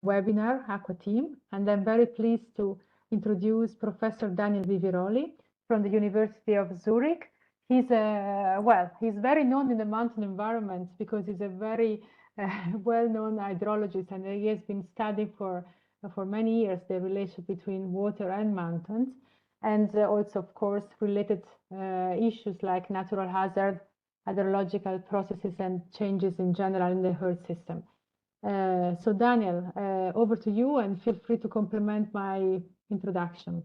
webinar, Aqua Team, and I'm very pleased to introduce Professor Daniel Viviroli from the University of Zurich. He's he's very known in the mountain environments because he's a very well-known hydrologist, and he has been studying for many years the relationship between water and mountains, and also, of course, related issues like natural hazard, hydrological processes, and changes in general in the Earth system. So Daniel, over to you, and feel free to complement my introduction.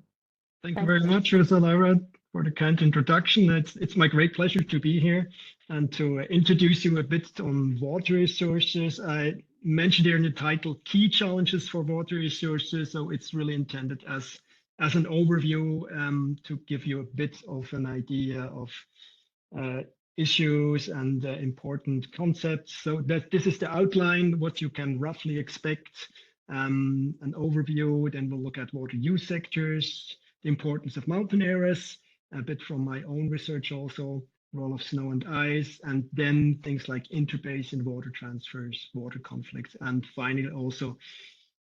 Thank you very much, Laura, for the kind introduction. It's my great pleasure to be here and to introduce you a bit on water resources. I mentioned here in the title, key challenges for water resources. So it's really intended as an overview to give you a bit of an idea of issues and important concepts. So that this is the outline, what you can roughly expect, an overview. Then we'll look at water use sectors, the importance of mountain areas, a bit from my own research also, role of snow and ice, and then things like interbasin water transfers, water conflicts, and finally also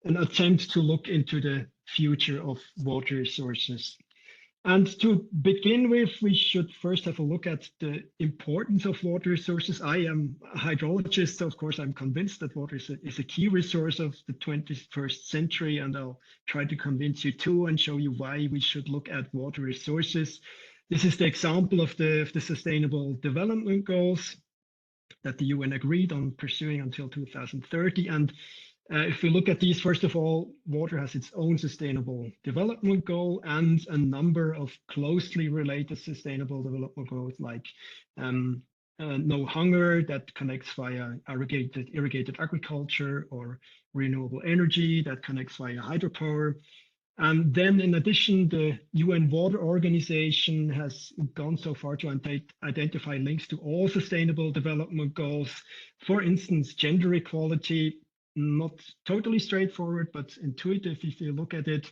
an attempt to look into the future of water resources. And to begin with, we should first have a look at the importance of water resources. I am a hydrologist, so of course I'm convinced that water is a key resource of the 21st century, and I'll try to convince you too and show you why we should look at water resources. This is the example of the Sustainable Development Goals that the UN agreed on pursuing until 2030. And if we look at these, first of all, water has its own sustainable development goal and a number of closely related sustainable development goals like no hunger that connects via irrigated agriculture, or renewable energy that connects via hydropower. And then in addition, the UN Water Organization has gone so far to identify links to all sustainable development goals. For instance, gender equality, not totally straightforward, but intuitive if you look at it.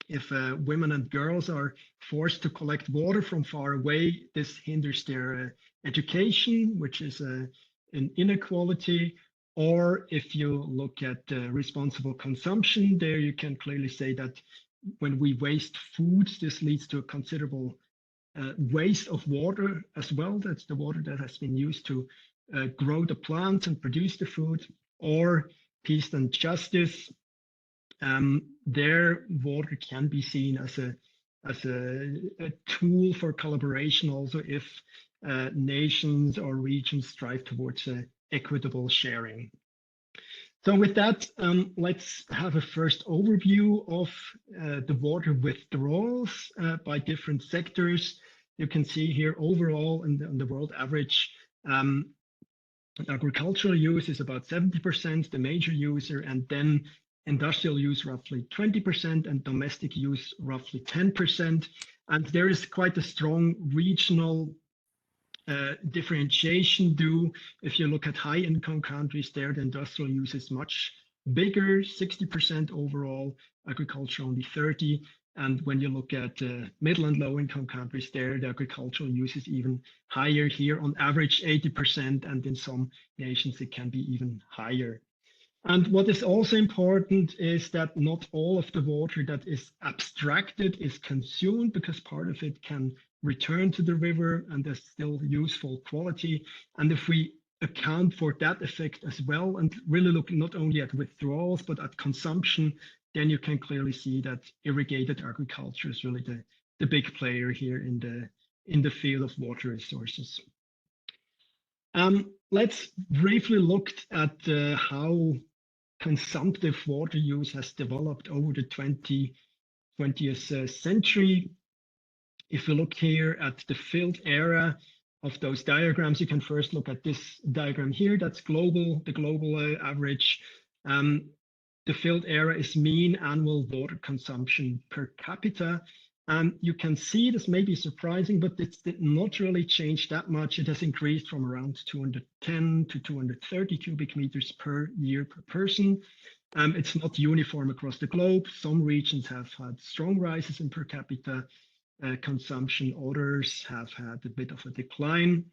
If women and girls are forced to collect water from far away, this hinders their education, which is an inequality. Or if you look at responsible consumption, there you can clearly say that when we waste food, this leads to a considerable waste of water as well. That's the water that has been used to grow the plants and produce the food. Or peace and justice, their water can be seen as a tool for collaboration also if nations or regions strive towards equitable sharing. So with that, let's have a first overview of the water withdrawals by different sectors. You can see here overall in the world average, agricultural use is about 70%, the major user, and then industrial use roughly 20%, and domestic use roughly 10%. And there is quite a strong regional differentiation due. If you look at high-income countries, there the industrial use is much bigger, 60% overall, agriculture only 30%. And when you look at middle and low-income countries, there the agricultural use is even higher. Here, on average, 80%, and in some nations it can be even higher. And what is also important is that not all of the water that is abstracted is consumed, because part of it can return to the river and there's still useful quality. And if we account for that effect as well and really look not only at withdrawals but at consumption, then you can clearly see that irrigated agriculture is really the big player here in the field of water resources. Let's briefly look at how consumptive water use has developed over the 20th century. If we look here at the filled area of those diagrams, you can first look at this diagram here. That's global, the global average. The filled area is mean annual water consumption per capita. And you can see this may be surprising, but it did not really change that much. It has increased from around 210 to 230 cubic meters per year per person. It's not uniform across the globe. Some regions have had strong rises in per capita consumption. Others have had a bit of a decline.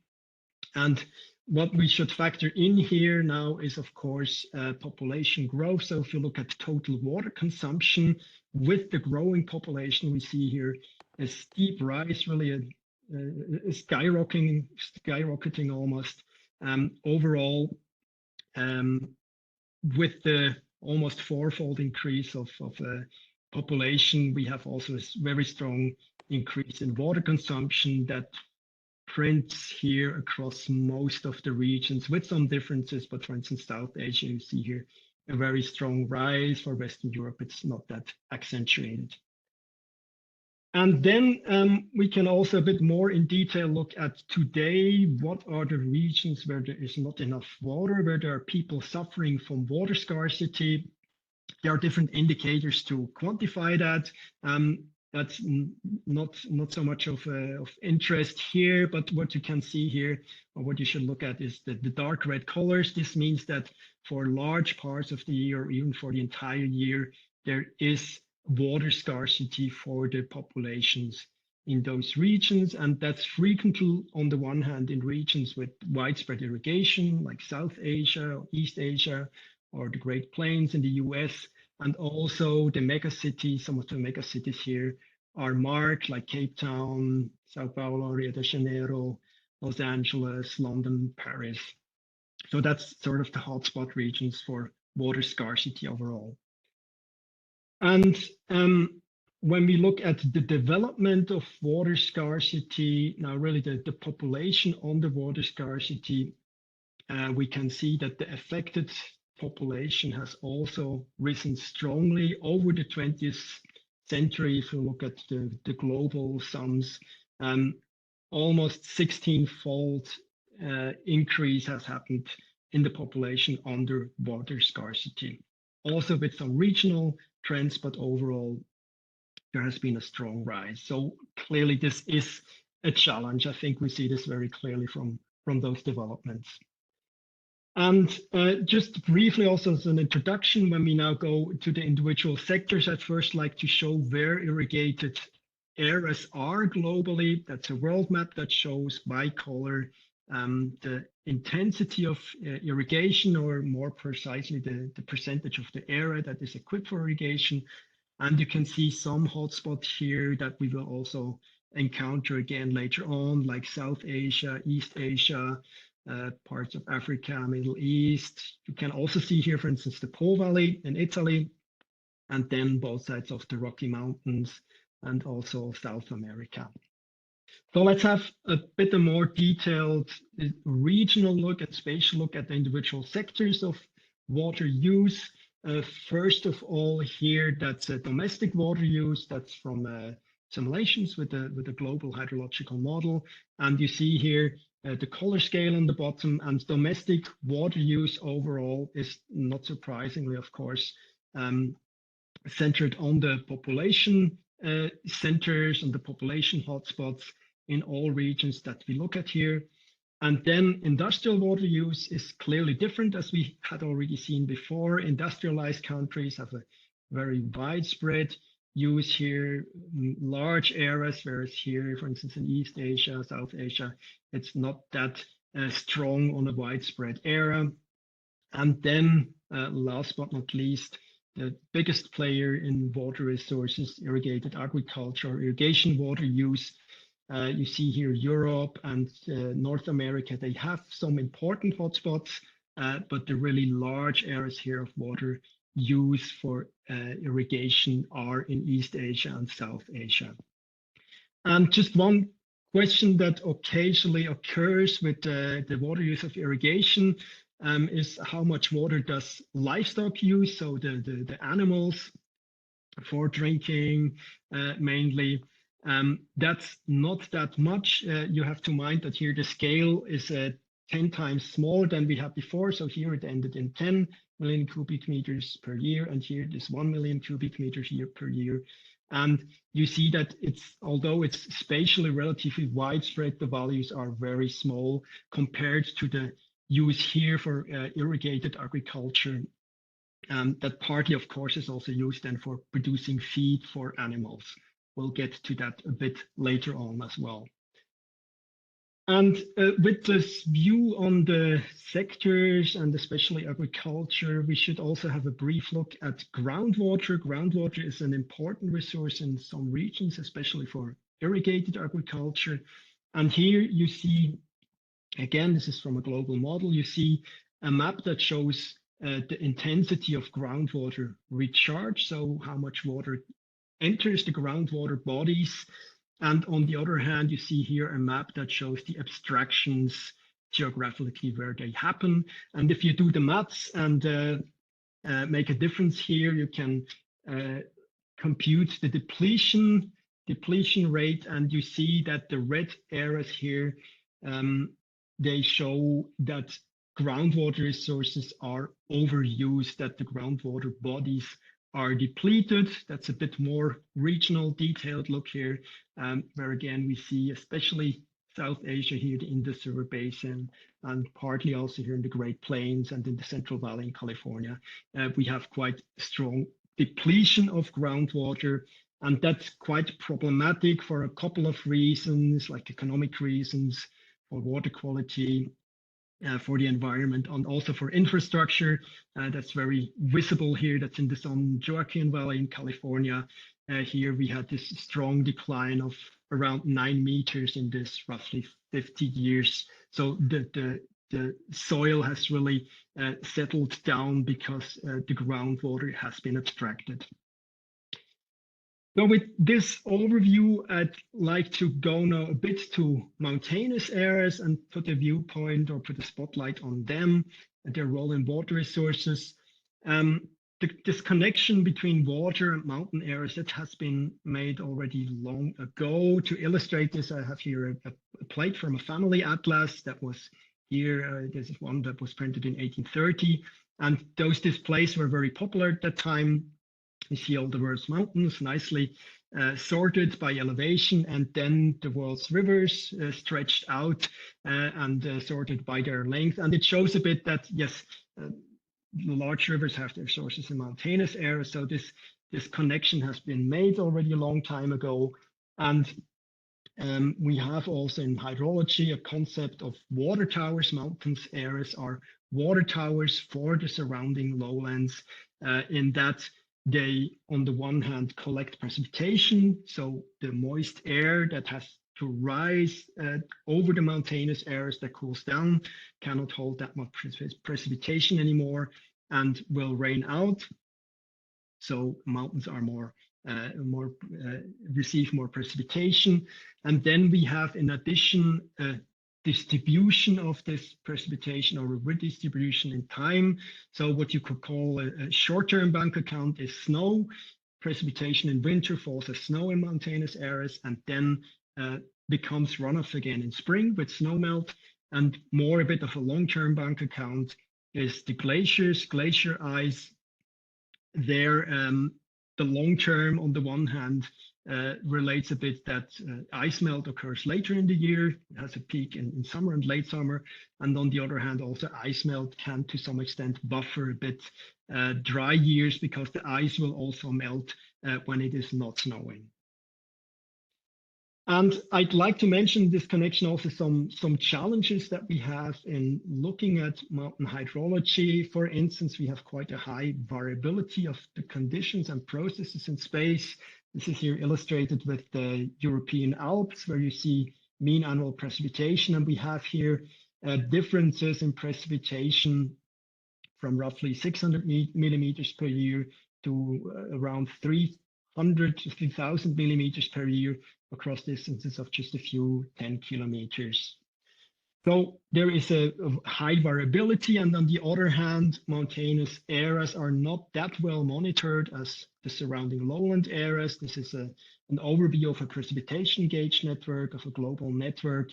And what we should factor in here now is, of course, population growth. So if you look at total water consumption with the growing population, we see here a steep rise, really a skyrocketing almost. Overall, with the almost fourfold increase of population, we have also a very strong increase in water consumption that prints here across most of the regions with some differences. But for instance, South Asia, you see here a very strong rise. For Western Europe, it's not that accentuated. And then we can also a bit more in detail look at today, what are the regions where there is not enough water, where there are people suffering from water scarcity. There are different indicators to quantify that. That's not so much of interest here, but what you can see here, or what you should look at, is the dark red colors. This means that for large parts of the year, or even for the entire year, there is water scarcity for the populations in those regions. And that's frequently, on the one hand, in regions with widespread irrigation, like South Asia, or East Asia, or the Great Plains in the US, and also the megacities. Some of the megacities here are marked, like Cape Town, Sao Paulo, Rio de Janeiro, Los Angeles, London, Paris. So that's sort of the hotspot regions for water scarcity overall. And when we look at the development of water scarcity, now really the population on the water scarcity, we can see that the affected population has also risen strongly over the 20th century. If you look at the global sums, almost 16-fold increase has happened in the population under water scarcity. Also with some regional trends, but overall there has been a strong rise. So clearly this is a challenge. I think we see this very clearly from those developments. And just briefly also as an introduction, when we now go to the individual sectors, I'd first like to show where irrigated areas are globally. That's a world map that shows by color the intensity of irrigation, or more precisely the percentage of the area that is equipped for irrigation. And you can see some hotspots here that we will also encounter again later on, like South Asia, East Asia, parts of Africa, Middle East. You can also see here, for instance, the Po Valley in Italy, and then both sides of the Rocky Mountains, and also South America. So let's have a bit more detailed regional look and spatial look at the individual sectors of water use. First of all, here, that's domestic water use. That's from simulations with a global hydrological model. And you see here the color scale on the bottom, and domestic water use overall is, not surprisingly, of course, centered on the population centers and the population hotspots in all regions that we look at here. And then industrial water use is clearly different, as we had already seen before. Industrialized countries have a very widespread use here, large areas, whereas here, for instance, in East Asia, South Asia, it's not that strong on a widespread area. And then last but not least, the biggest player in water resources, irrigated agriculture, irrigation water use. You see here Europe and North America, they have some important hotspots, but the really large areas here of water use for irrigation are in East Asia and South Asia. And just one question that occasionally occurs with the water use of irrigation is how much water does livestock use, so the animals for drinking mainly. That's not that much. You have to mind that here the scale is 10 times smaller than we had before. So here it ended in 10 million cubic meters per year, and here it is 1 million cubic meters per year. And you see that although it's spatially relatively widespread, the values are very small compared to the use here for irrigated agriculture. That partly, of course, is also used then for producing feed for animals. We'll get to that a bit later on as well. And with this view on the sectors and especially agriculture, we should also have a brief look at groundwater. Groundwater is an important resource in some regions, especially for irrigated agriculture. And here you see, again, this is from a global model, you see a map that shows the intensity of groundwater recharge, so how much water enters the groundwater bodies. And on the other hand, you see here a map that shows the abstractions geographically where they happen. And if you do the maths and make a difference here, you can compute the depletion rate, and you see that the red areas here, they show that groundwater resources are overused, that the groundwater bodies are depleted. That's a bit more regional detailed look here, where again we see especially South Asia here, the Indus River Basin, and partly also here in the Great Plains and in the Central Valley in California, we have quite strong depletion of groundwater. And that's quite problematic for a couple of reasons, like economic reasons, for water quality, for the environment, and also for infrastructure. That's very visible here. That's in the San Joaquin Valley in California. Here we had this strong decline of around 9 meters in this roughly 50 years. So the soil has really settled down because the groundwater has been abstracted. So with this overview, I'd like to go now a bit to mountainous areas and put a viewpoint or put a spotlight on them and their role in water resources. This connection between water and mountain areas, that has been made already long ago. To illustrate this, I have here a plate from a family atlas that was here. This is one that was printed in 1830. And those displays were very popular at that time. You see all the world's mountains nicely sorted by elevation, and then the world's rivers stretched out and sorted by their length. And it shows a bit that, yes, large rivers have their sources in mountainous areas. So this connection has been made already a long time ago. And we have also in hydrology a concept of water towers. Mountains areas are water towers for the surrounding lowlands, in that they, on the one hand, collect precipitation, so the moist air that has to rise over the mountainous areas that cools down cannot hold that much precipitation anymore and will rain out. So mountains are receive more precipitation. And then we have, in addition, distribution of this precipitation or a redistribution in time. So what you could call a short-term bank account is snow. Precipitation in winter falls as snow in mountainous areas, and then becomes runoff again in spring with snowmelt. And more a bit of a long-term bank account is the glaciers, glacier ice. There, the long term, on the one hand, relates a bit that ice melt occurs later in the year. It has a peak in summer and late summer. And on the other hand, also ice melt can to some extent buffer a bit dry years, because the ice will also melt when it is not snowing. And I'd like to mention this connection also some challenges that we have in looking at mountain hydrology. For instance, we have quite a high variability of the conditions and processes in space. This is here illustrated with the European Alps, where you see mean annual precipitation. And we have here differences in precipitation from roughly 600 millimeters per year to around 300 to 3,000 millimeters per year across distances of just a few 10 kilometers. So there is a high variability, and on the other hand, mountainous areas are not that well monitored as the surrounding lowland areas. This is an overview of a precipitation gauge network, of a global network.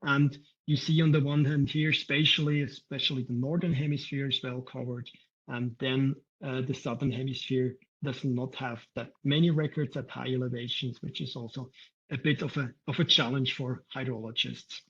And you see on the one hand here, spatially, especially the northern hemisphere is well covered, and then the southern hemisphere does not have that many records at high elevations, which is also a bit of a challenge for hydrologists.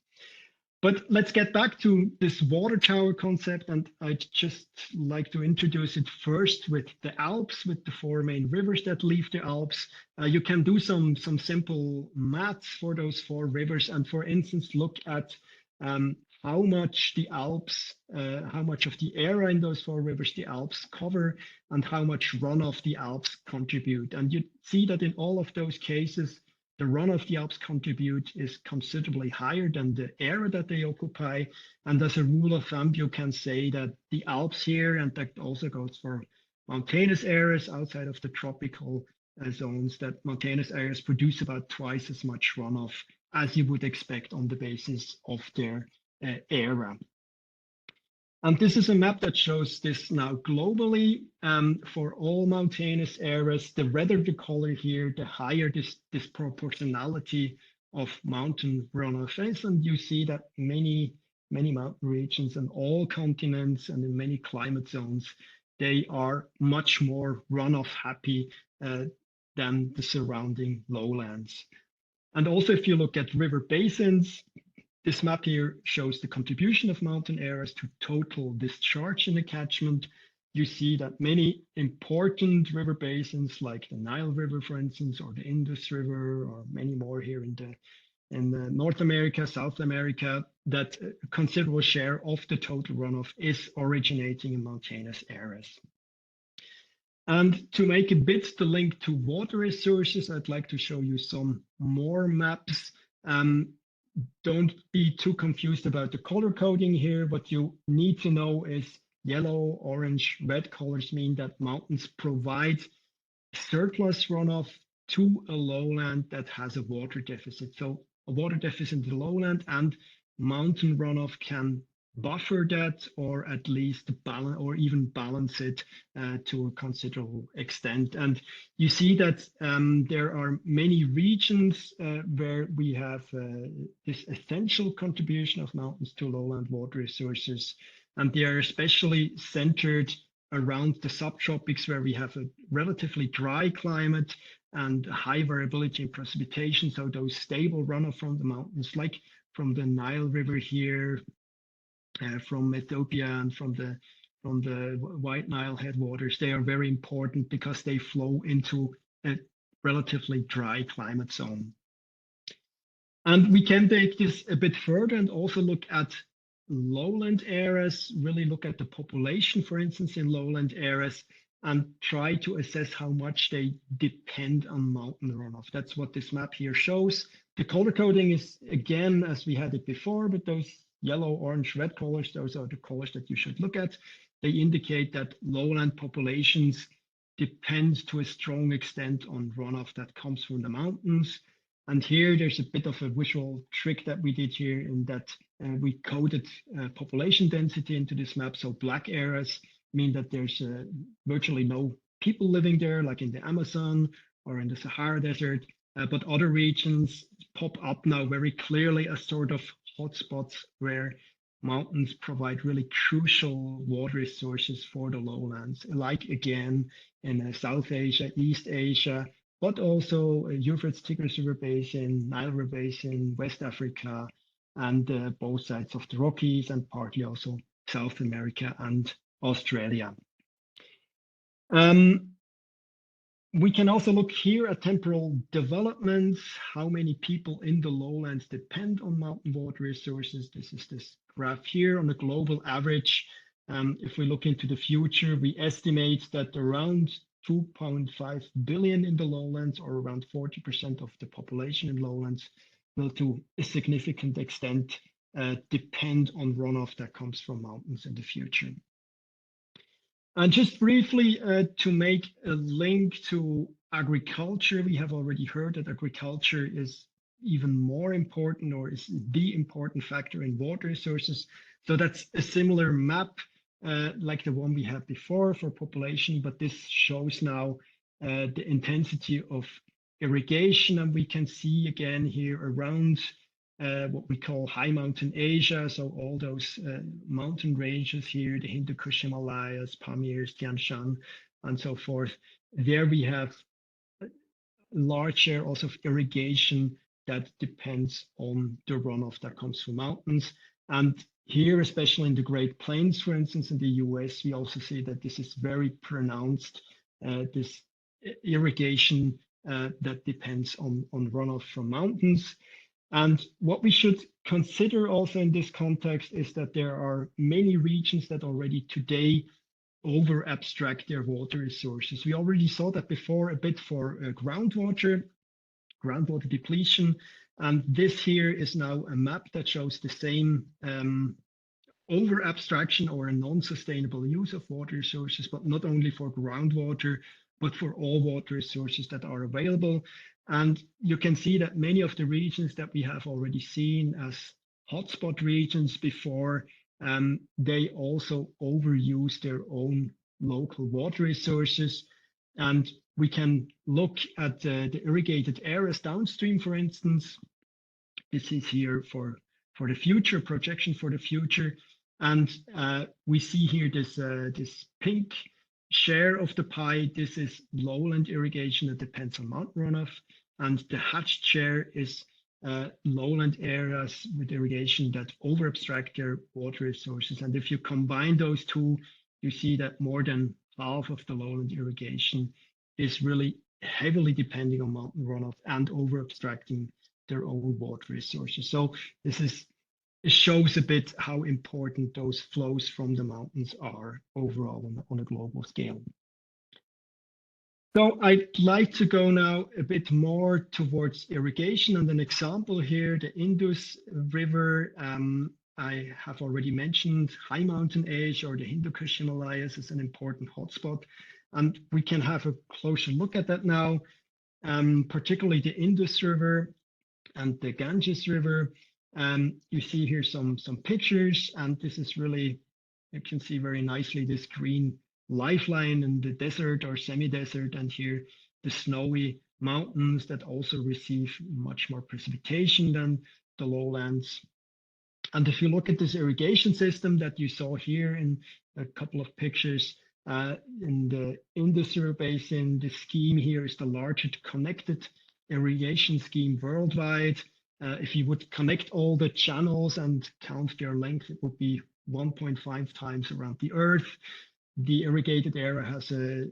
But let's get back to this water tower concept, and I'd just like to introduce it first with the Alps, with the 4 main rivers that leave the Alps. You can do some simple maths for those 4 rivers, and for instance, look at how much the Alps, how much of the area in those 4 rivers the Alps cover, and how much runoff the Alps contribute. And you see that in all of those cases, the runoff the Alps contribute is considerably higher than the area that they occupy. And as a rule of thumb, you can say that the Alps here, and that also goes for mountainous areas outside of the tropical zones, that mountainous areas produce about twice as much runoff as you would expect on the basis of their area. And this is a map that shows this now globally for all mountainous areas. The redder the color here, the higher this disproportionality of mountain runoff is. And you see that many mountain regions and all continents and in many climate zones, they are much more runoff happy than the surrounding lowlands. And also, if you look at river basins, this map here shows the contribution of mountain areas to total discharge in the catchment. You see that many important river basins, like the Nile River, for instance, or the Indus River, or many more here in North America, South America, that a considerable share of the total runoff is originating in mountainous areas. And to make a bit the link to water resources, I'd like to show you some more maps. Don't be too confused about the color coding here. What you need to know is yellow, orange, red colors mean that mountains provide surplus runoff to a lowland that has a water deficit. So a water deficit in the lowland, and mountain runoff can buffer that, or at least balance or even balance it to a considerable extent. And you see that there are many regions where we have this essential contribution of mountains to lowland water resources, and they are especially centered around the subtropics, where we have a relatively dry climate and high variability in precipitation. So those stable runoff from the mountains, like from the Nile River here, from Ethiopia, and from the White Nile headwaters, they are very important because they flow into a relatively dry climate zone. And we can take this a bit further and also look at lowland areas, really look at the population, for instance, in lowland areas, and try to assess how much they depend on mountain runoff. That's what this map here shows. The color coding is, again, as we had it before, but those yellow, orange, red colors, those are the colors that you should look at. They indicate that lowland populations depend to a strong extent on runoff that comes from the mountains. And here there's a bit of a visual trick that we did here, in that we coded population density into this map. So black areas mean that there's virtually no people living there, like in the Amazon or in the Sahara Desert. But other regions pop up now very clearly as sort of hotspots where mountains provide really crucial water resources for the lowlands, like again in South Asia, East Asia, but also Euphrates Tigris River Basin, Nile River Basin, West Africa, and both sides of the Rockies, and partly also South America and Australia. We can also look here at temporal developments, how many people in the lowlands depend on mountain water resources. This is this graph here on a global average. If we look into the future, we estimate that around 2.5 billion in the lowlands, or around 40% of the population in lowlands, will to a significant extent depend on runoff that comes from mountains in the future. And just briefly to make a link to agriculture, we have already heard that agriculture is even more important, or is the important factor in water resources. So that's a similar map like the one we had before for population, but this shows now the intensity of irrigation. And we can see again here around what we call high mountain Asia, so all those mountain ranges here, the Hindu Kush Himalayas, Pamirs, Tian Shan, and so forth. There we have a large share also of irrigation that depends on the runoff that comes from mountains. And here, especially in the Great Plains, for instance, in the US, we also see that this is very pronounced, this irrigation that depends on runoff from mountains. And what we should consider also in this context is that there are many regions that already today over abstract their water resources. We already saw that before a bit for groundwater depletion. And this here is now a map that shows the same over abstraction or a non-sustainable use of water resources, but not only for groundwater, but for all water resources that are available. And you can see that many of the regions that we have already seen as hotspot regions before, they also overuse their own local water resources. And we can look at the irrigated areas downstream, for instance. This is here for the future, projection for the future. And we see here this pink share of the pie. This is lowland irrigation that depends on mountain runoff. And the hatched share is lowland areas with irrigation that over abstract their water resources. And if you combine those two, you see that more than half of the lowland irrigation is really heavily depending on mountain runoff and over abstracting their own water resources. So it shows a bit how important those flows from the mountains are overall on a global scale. So I'd like to go now a bit more towards irrigation, and an example here, the Indus River. I have already mentioned high mountain age or the Hindu Kush Himalayas is an important hotspot, and we can have a closer look at that now, particularly the Indus River and the Ganges River. You see here some pictures, and this is really, you can see very nicely this green lifeline in the desert or semi-desert, and here the snowy mountains that also receive much more precipitation than the lowlands. And if you look at this irrigation system that you saw here in a couple of pictures, in the Indus River Basin, the scheme here is the largest connected irrigation scheme worldwide. If you would connect all the channels and count their length, it would be 1.5 times around the Earth. The irrigated area has an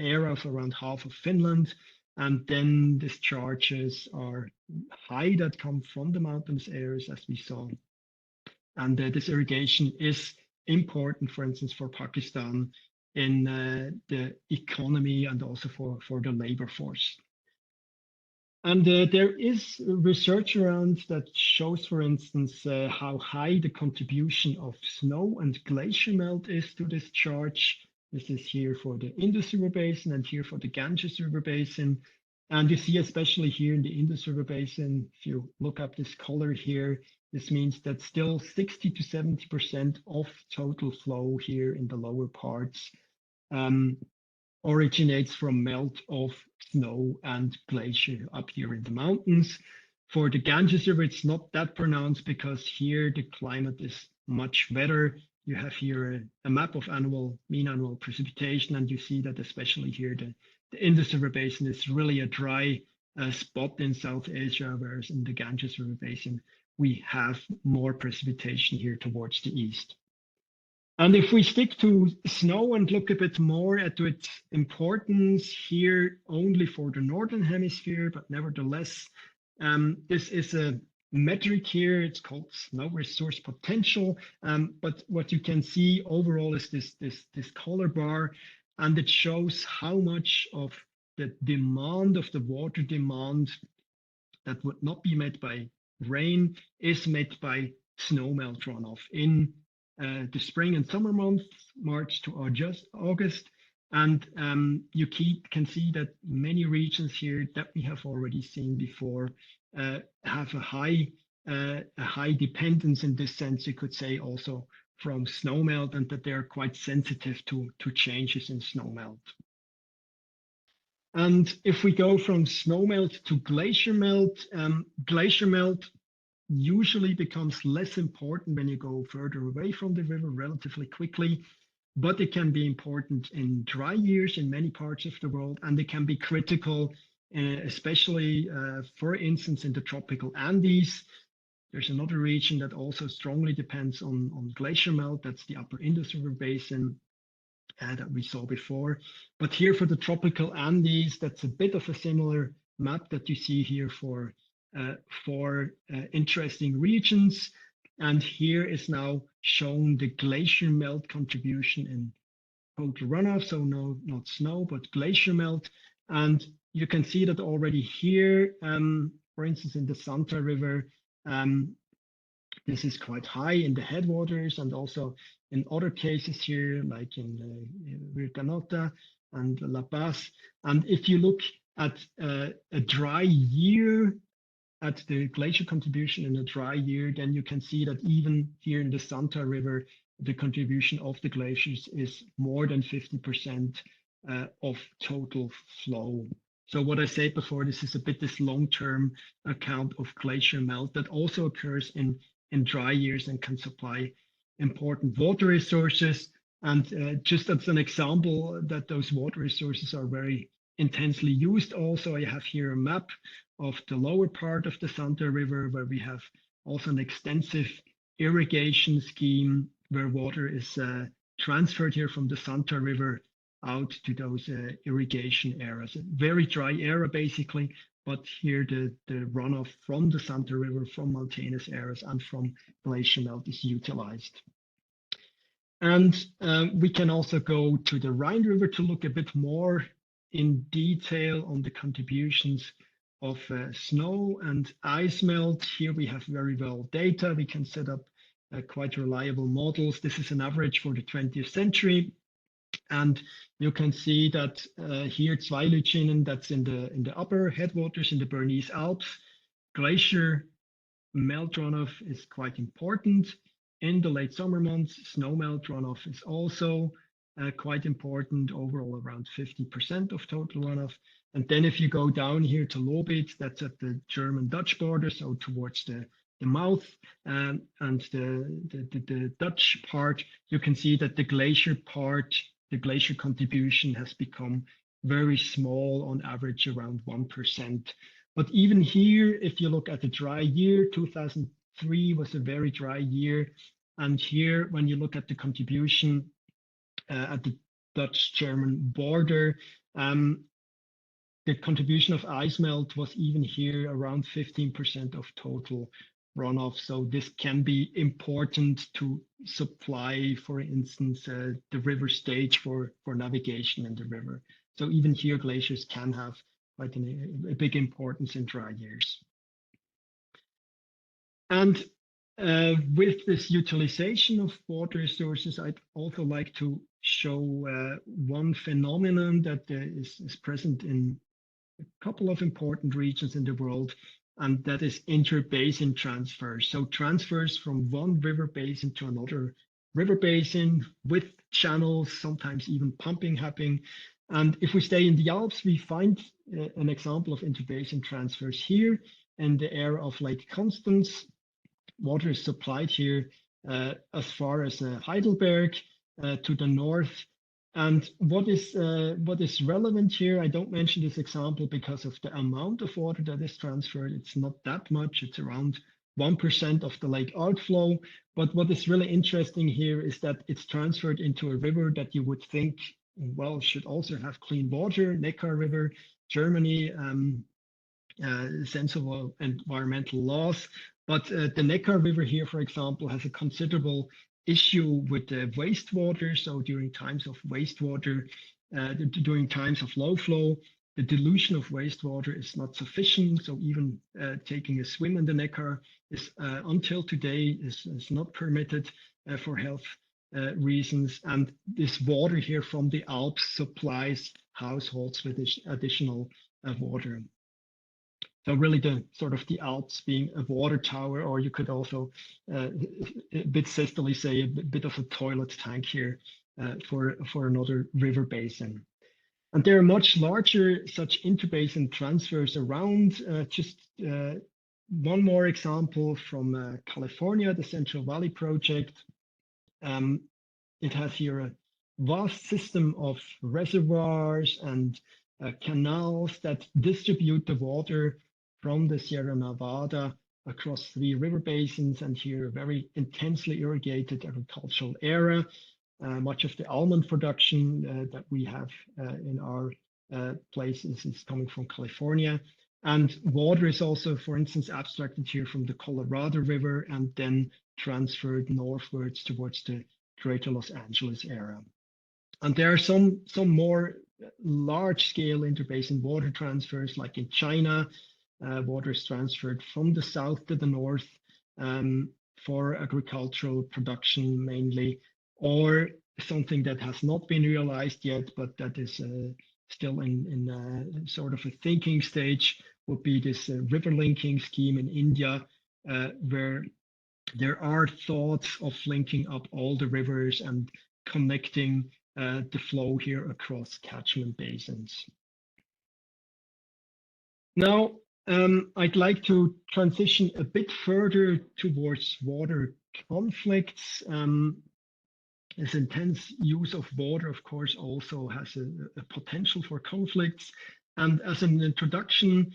area of around half of Finland, and then discharges are high that come from the mountainous areas, as we saw. And this irrigation is important, for instance, for Pakistan in the economy and also for the labor force. And there is research around that shows, for instance, how high the contribution of snow and glacier melt is to this charge. This is here for the Indus River Basin and here for the Ganges River Basin. And you see, especially here in the Indus River Basin, if you look up this color here, this means that still 60 to 70% of total flow here in the lower parts originates from melt of snow and glacier up here in the mountains. For the Ganges River, it's not that pronounced because here the climate is much better. You have here a map of mean annual precipitation, and you see that especially here the Indus River Basin is really a dry spot in South Asia, whereas in the Ganges River Basin, we have more precipitation here towards the east. And if we stick to snow and look a bit more at its importance here only for the Northern Hemisphere, but nevertheless, this is a metric here. It's called snow resource potential. But what you can see overall is this color bar, and it shows how much of the demand of the water demand that would not be met by rain is met by snowmelt runoff in the spring and summer months, March to August. And you can see that many regions here that we have already seen before have a high dependence in this sense, you could say, also from snowmelt, and that they are quite sensitive to changes in snowmelt. And if we go from snowmelt to glacier melt usually becomes less important when you go further away from the river relatively quickly, but it can be important in dry years in many parts of the world, and it can be critical, especially, for instance, in the tropical Andes. There's another region that also strongly depends on glacier melt. That's the upper Indus River Basin that we saw before. But here for the tropical Andes, that's a bit of a similar map that you see here for interesting regions. And here is now shown the glacier melt contribution in total runoff. So no, not snow, but glacier melt. And you can see that already here, for instance, in the Santa River, this is quite high in the headwaters, and also in other cases here, like in Virganota and La Paz. And if you look at a dry year, at the glacier contribution in a dry year, then you can see that even here in the Santa River, the contribution of the glaciers is more than 50% of total flow. So what I said before, this is a bit this long-term account of glacier melt that also occurs in dry years and can supply important water resources. And just as an example that those water resources are very intensely used also, I have here a map of the lower part of the Santa River, where we have also an extensive irrigation scheme where water is transferred here from the Santa River out to those irrigation areas. A very dry area basically, but here the runoff from the Santa River, from mountainous areas and from glacier melt is utilized. And we can also go to the Rhine River to look a bit more in detail on the contributions of snow and ice melt. Here we have very well data. We can set up quite reliable models. This is an average for the 20th century. And you can see that here Zweilütschinen, that's in the upper headwaters in the Bernese Alps. Glacier melt runoff is quite important. In the late summer months, snow melt runoff is also quite important, overall around 50% of total runoff. And then if you go down here to Lobitz, that's at the German-Dutch border, so towards the mouth and the Dutch part, you can see that the glacier part, the glacier contribution has become very small, on average around 1%. But even here, if you look at the dry year, 2003 was a very dry year. And here, when you look at the contribution at the Dutch-German border, the contribution of ice melt was even here around 15% of total runoff. So this can be important to supply, for instance, the river stage for navigation in the river. So even here, glaciers can have quite a big importance in dry years. And with this utilization of water resources, I'd also like to show one phenomenon that is present in a couple of important regions in the world, and that is interbasin transfers. So transfers from one river basin to another river basin with channels, sometimes even pumping happening. And if we stay in the Alps, we find an example of interbasin transfers here in the area of Lake Constance. Water is supplied here as far as Heidelberg to the north. And what is relevant here, I don't mention this example because of the amount of water that is transferred. It's not that much. It's around 1% of the lake outflow. But what is really interesting here is that it's transferred into a river that you would think, well, should also have clean water, Neckar River, Germany, sensible environmental laws. But the Neckar River here, for example, has a considerable issue with the wastewater. So during times of wastewater, during times of low flow, the dilution of wastewater is not sufficient. So even taking a swim in the Neckar is until today is not permitted for health reasons. And this water here from the Alps supplies households with additional water. So really the sort of the Alps being a water tower, or you could also a bit systically say a bit of a toilet tank here for another river basin. And there are much larger such interbasin transfers around. Just one more example from California, the Central Valley Project. It has here a vast system of reservoirs and canals that distribute the water from the Sierra Nevada across 3 river basins, and here a very intensely irrigated agricultural area. Much of the almond production that we have in our places is coming from California. And water is also, for instance, abstracted here from the Colorado River and then transferred northwards towards the Greater Los Angeles area. And there are some more large-scale interbasin water transfers, like in China. Water is transferred from the south to the north for agricultural production mainly, or something that has not been realized yet, but that is still in sort of a thinking stage, would be this river linking scheme in India, where there are thoughts of linking up all the rivers and connecting the flow here across catchment basins. Now, I'd like to transition a bit further towards water conflicts. This intense use of water, of course, also has a potential for conflicts. And as an introduction,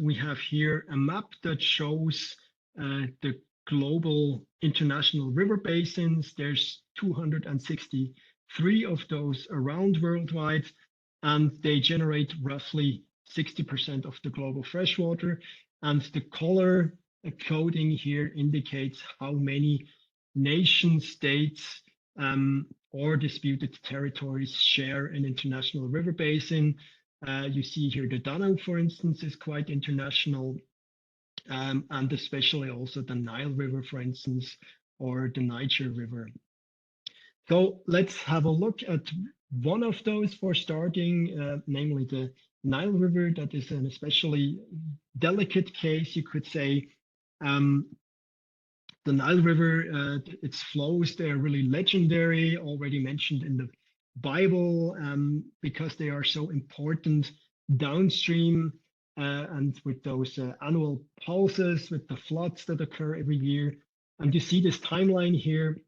we have here a map that shows the global international river basins. There's 263 of those around worldwide, and they generate roughly 60% of the global freshwater. And the color coding here indicates how many nation states or disputed territories share an international river basin. You see here the Danube, for instance, is quite international, and especially also the Nile River, for instance, or the Niger River. So let's have a look at one of those for starting, namely the Nile River. That is an especially delicate case, you could say. The Nile River, its flows, they are really legendary, already mentioned in the Bible, because they are so important downstream, and with those annual pulses, with the floods that occur every year. And you see this timeline here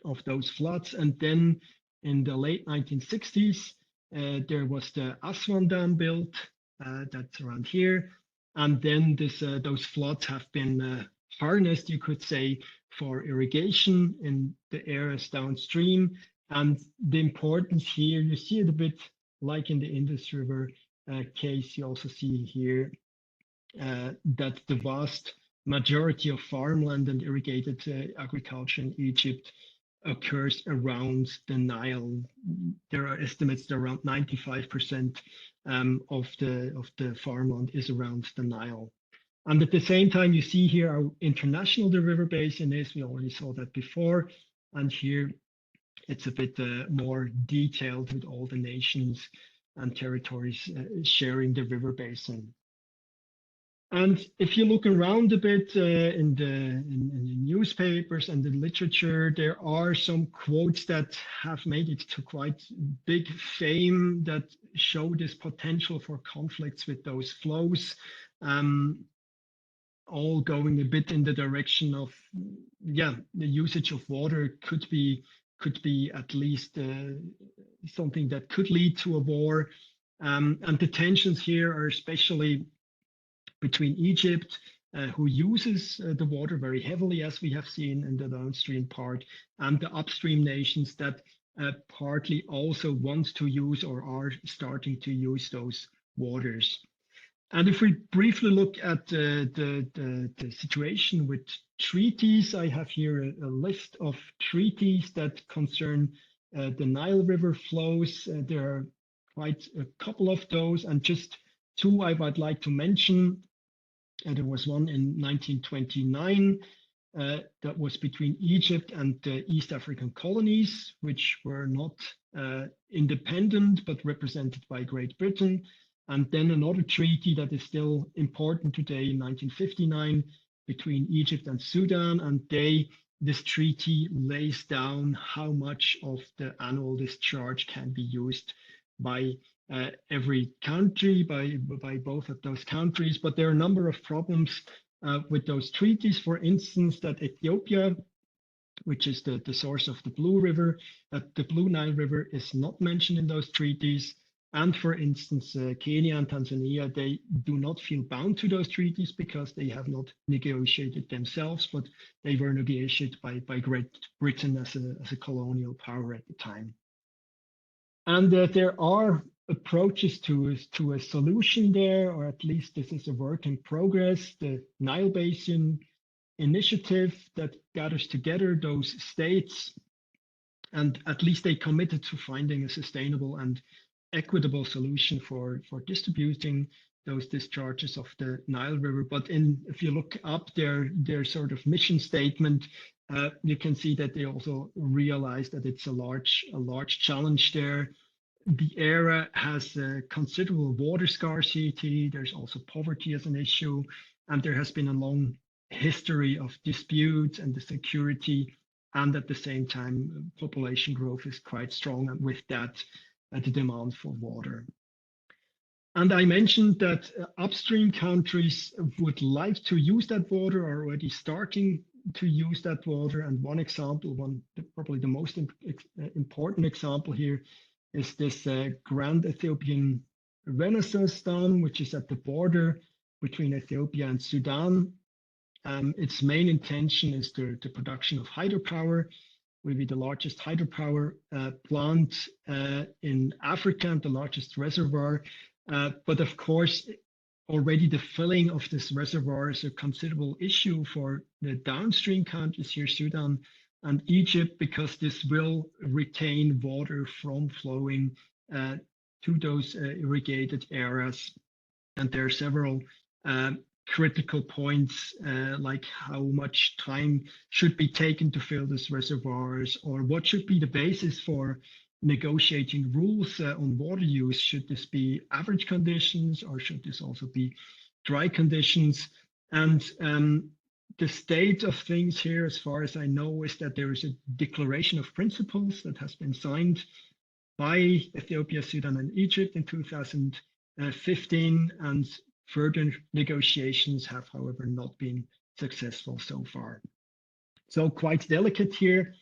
of those floods. And then in the late 1960s, there was the Aswan Dam built, that's around here. And then those floods have been harnessed, you could say, for irrigation in the areas downstream. And the importance here, you see it a bit like in the Indus River case. You also see here that the vast majority of farmland and irrigated agriculture in Egypt occurs around the Nile. There are estimates that around 95% of the farmland is around the Nile. And at the same time, you see here how international the river basin is. We already saw that before. And here it's a bit more detailed with all the nations and territories sharing the river basin. And if you look around a bit in the newspapers and the literature, there are some quotes that have made it to quite big fame that show this potential for conflicts with those flows, all going a bit in the direction of, the usage of water could be at least something that could lead to a war. And the tensions here are especially between Egypt, who uses the water very heavily, as we have seen in the downstream part, and the upstream nations that partly also want to use or are starting to use those waters. And if we briefly look at the situation with treaties, I have here a list of treaties that concern the Nile River flows. There are quite a couple of those, and just two I would like to mention. There was one in 1929 that was between Egypt and the East African colonies, which were not independent but represented by Great Britain. And then another treaty that is still important today in 1959 between Egypt and Sudan. And this treaty lays down how much of the annual discharge can be used by every country, by both of those countries. But there are a number of problems with those treaties. For instance, that Ethiopia, which is the source of the Blue River, the Blue Nile River, is not mentioned in those treaties. And for instance, Kenya and Tanzania, they do not feel bound to those treaties because they have not negotiated themselves, but they were negotiated by Great Britain as a colonial power at the time. And there are approaches to a solution there, or at least this is a work in progress. The Nile Basin Initiative that gathers together those states, and at least they committed to finding a sustainable and equitable solution for distributing those discharges of the Nile River. But if you look up their sort of mission statement, you can see that they also realize that it's a large challenge there. The area has considerable water scarcity. There's also poverty as an issue, and there has been a long history of disputes and the security, and at the same time, population growth is quite strong, and with that, the demand for water. And I mentioned that upstream countries would like to use that water, are already starting to use that water. And one example, probably the most important example here, is this Grand Ethiopian Renaissance Dam, which is at the border between Ethiopia and Sudan. Its main intention is the production of hydropower. Will be the largest hydropower plant in Africa and the largest reservoir. But of course, already the filling of this reservoir is a considerable issue for the downstream countries here, Sudan and Egypt, because this will retain water from flowing to those irrigated areas. And there are several critical points, like how much time should be taken to fill these reservoirs, or what should be the basis for negotiating rules on water use. Should this be average conditions, or should this also be dry conditions? And the state of things here, as far as I know, is that there is a declaration of principles that has been signed by Ethiopia, Sudan, and Egypt in 2015, and further negotiations have, however, not been successful so far. So quite delicate here.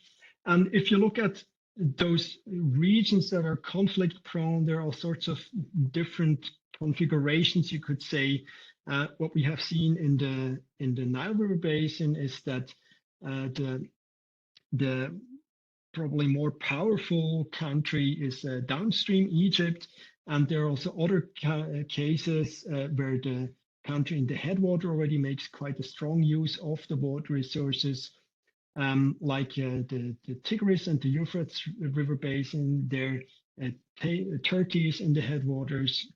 And if you look at those regions that are conflict prone, there are all sorts of different configurations, you could say. What we have seen in the Nile River Basin is that the probably more powerful country is downstream Egypt, and there are also other cases where the country in the headwater already makes quite a strong use of the water resources, like the Tigris and the Euphrates River Basin. There, Turkey is in the headwaters,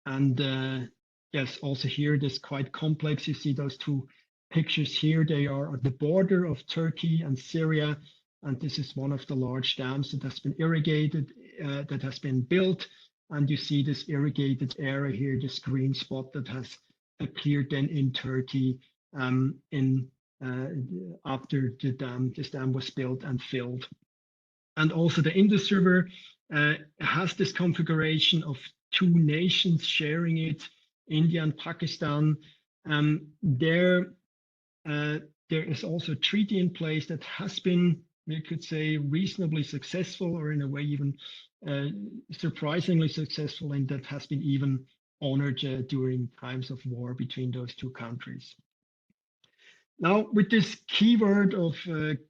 and yes, also here, this quite complex. You see those two pictures here. They are at the border of Turkey and Syria. And this is one of the large dams that has been irrigated, that has been built. And you see this irrigated area here, this green spot that has appeared then in Turkey after this dam was built and filled. And also the Indus River has this configuration of two nations sharing it, India and Pakistan. There is also a treaty in place that has been, we could say, reasonably successful, or in a way even surprisingly successful, and that has been even honored during times of war between those two countries. Now, with this keyword of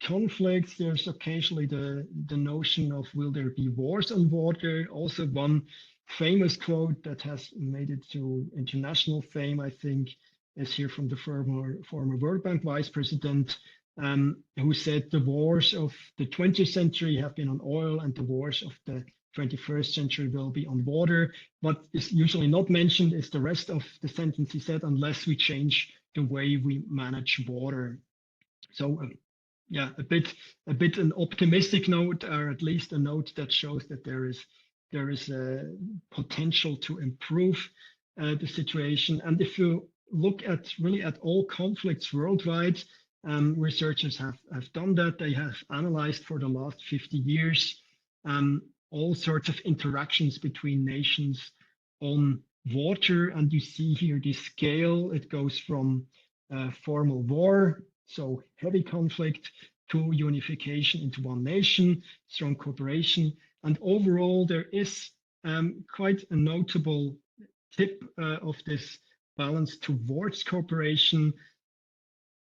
conflicts, there's occasionally the notion of, will there be wars on water? Also, one famous quote that has made it to international fame, I think, is here from the former World Bank vice president, who said the wars of the 20th century have been on oil, and the wars of the 21st century will be on water. What is usually not mentioned is the rest of the sentence he said, unless we change the way we manage water. So yeah, a bit an optimistic note, or at least a note that shows that there is a potential to improve the situation. And if you look at really at all conflicts worldwide, researchers have done that. They have analyzed for the last 50 years all sorts of interactions between nations on water. And you see here the scale. It goes from formal war, so heavy conflict, to unification into one nation, strong cooperation. And overall, there is quite a notable tip of this balance towards cooperation.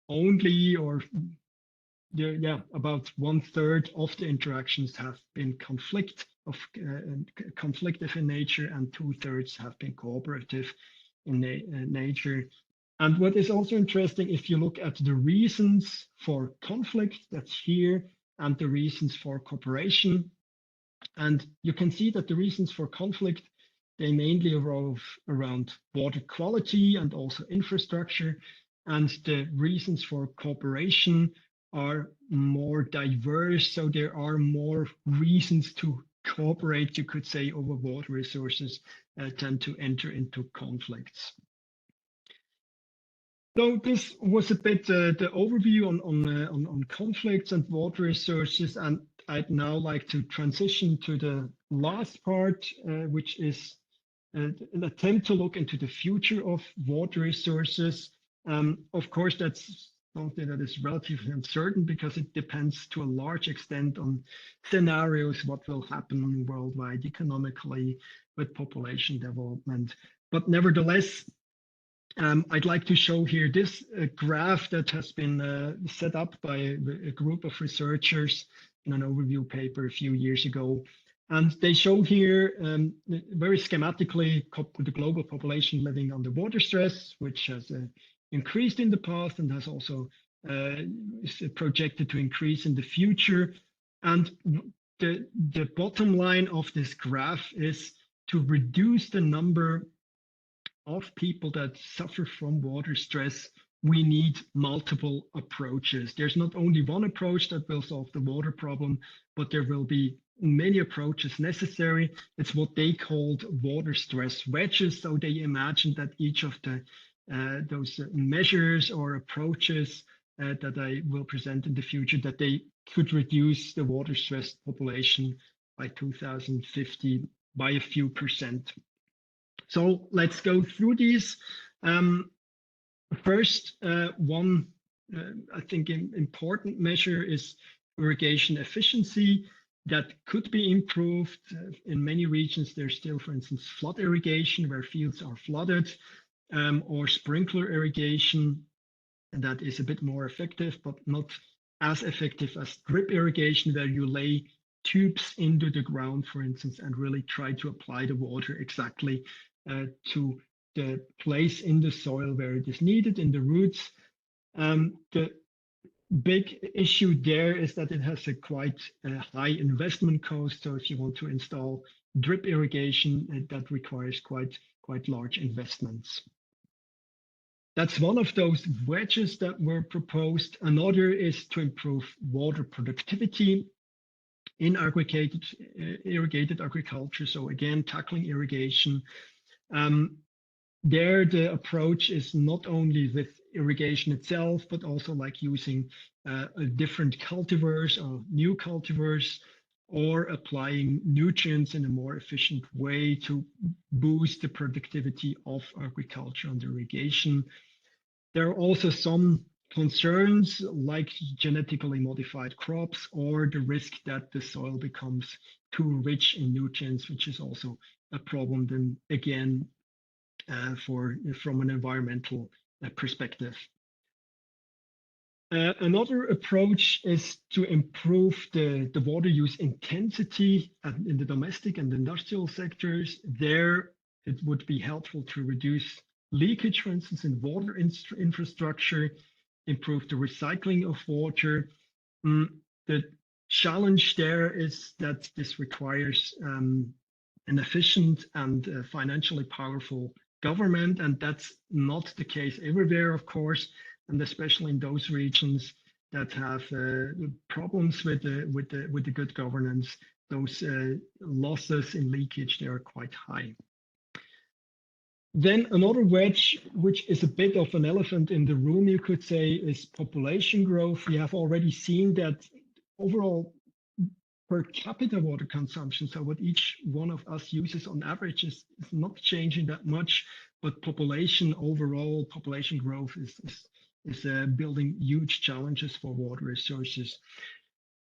Only, or yeah, about 1/3 of the interactions have been conflictive in nature, and 2/3 have been cooperative in nature. And what is also interesting, if you look at the reasons for conflict, that's here, and the reasons for cooperation, and you can see that the reasons for conflict, they mainly revolve around water quality and also infrastructure, and the reasons for cooperation are more diverse. So there are more reasons to cooperate, you could say, over water resources tend to enter into conflicts. So this was a bit the overview on conflicts and water resources, and I'd now like to transition to the last part, which is an attempt to look into the future of water resources. Of course, that's something that is relatively uncertain because it depends to a large extent on scenarios, what will happen worldwide economically with population development. But nevertheless, I'd like to show here this graph that has been set up by a group of researchers in an overview paper a few years ago. And they show here very schematically the global population living under water stress, which has increased in the past and has also is projected to increase in the future. And the bottom line of this graph is to reduce the number of people that suffer from water stress. We need multiple approaches. There's not only one approach that will solve the water problem, but there will be many approaches necessary. It's what they called water stress wedges. So they imagined that each of those measures or approaches that I will present in the future, that they could reduce the water stressed population by 2050 by a few percent. So let's go through these. First, one, I think, important measure is irrigation efficiency. That could be improved. In many regions, there's still, for instance, flood irrigation where fields are flooded, or sprinkler irrigation. And that is a bit more effective, but not as effective as drip irrigation, where you lay tubes into the ground, for instance, and really try to apply the water exactly to the place in the soil where it is needed, in the roots. The big issue there is that it has a quite high investment cost. So if you want to install drip irrigation, that requires quite large investments. That's one of those wedges that were proposed. Another is to improve water productivity in irrigated agriculture. So again, tackling irrigation. There, the approach is not only with irrigation itself, but also like using different cultivars or new cultivars, or applying nutrients in a more efficient way to boost the productivity of agriculture and irrigation. There are also some concerns like genetically modified crops, or the risk that the soil becomes too rich in nutrients, which is also a problem then again from an environmental perspective. Another approach is to improve the water use intensity in the domestic and industrial sectors. There, it would be helpful to reduce leakage, for instance, in water infrastructure, improve the recycling of water. The challenge there is that this requires an efficient and financially powerful government, and that's not the case everywhere, of course, and especially in those regions that have problems with the good governance. Those losses in leakage, they are quite high. Then another wedge, which is a bit of an elephant in the room, you could say, is population growth. We have already seen that overall per capita water consumption, so what each one of us uses on average is not changing that much, but population overall, population growth is building huge challenges for water resources.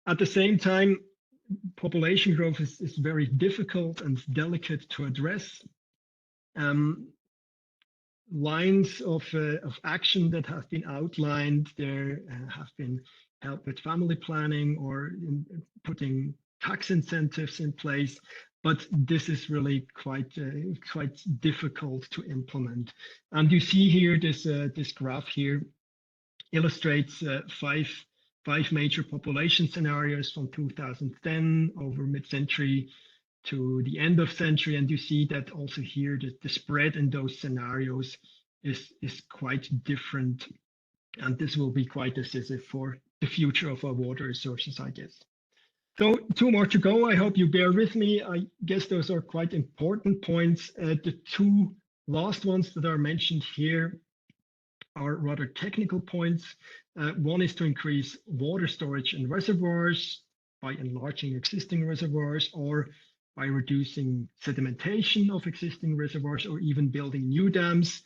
At the same time, population growth is very difficult and delicate to address. Lines of action that have been outlined there have been help with family planning or putting tax incentives in place, but this is really quite difficult to implement. And you see here this graph here illustrates five major population scenarios from 2010 over mid-century to the end of century, and you see that also here the spread in those scenarios is quite different, and this will be quite decisive for the future of our water resources, I guess. So 2 more to go. I hope you bear with me. I guess those are quite important points. The 2 last ones that are mentioned here are rather technical points. One is to increase water storage in reservoirs by enlarging existing reservoirs or by reducing sedimentation of existing reservoirs or even building new dams.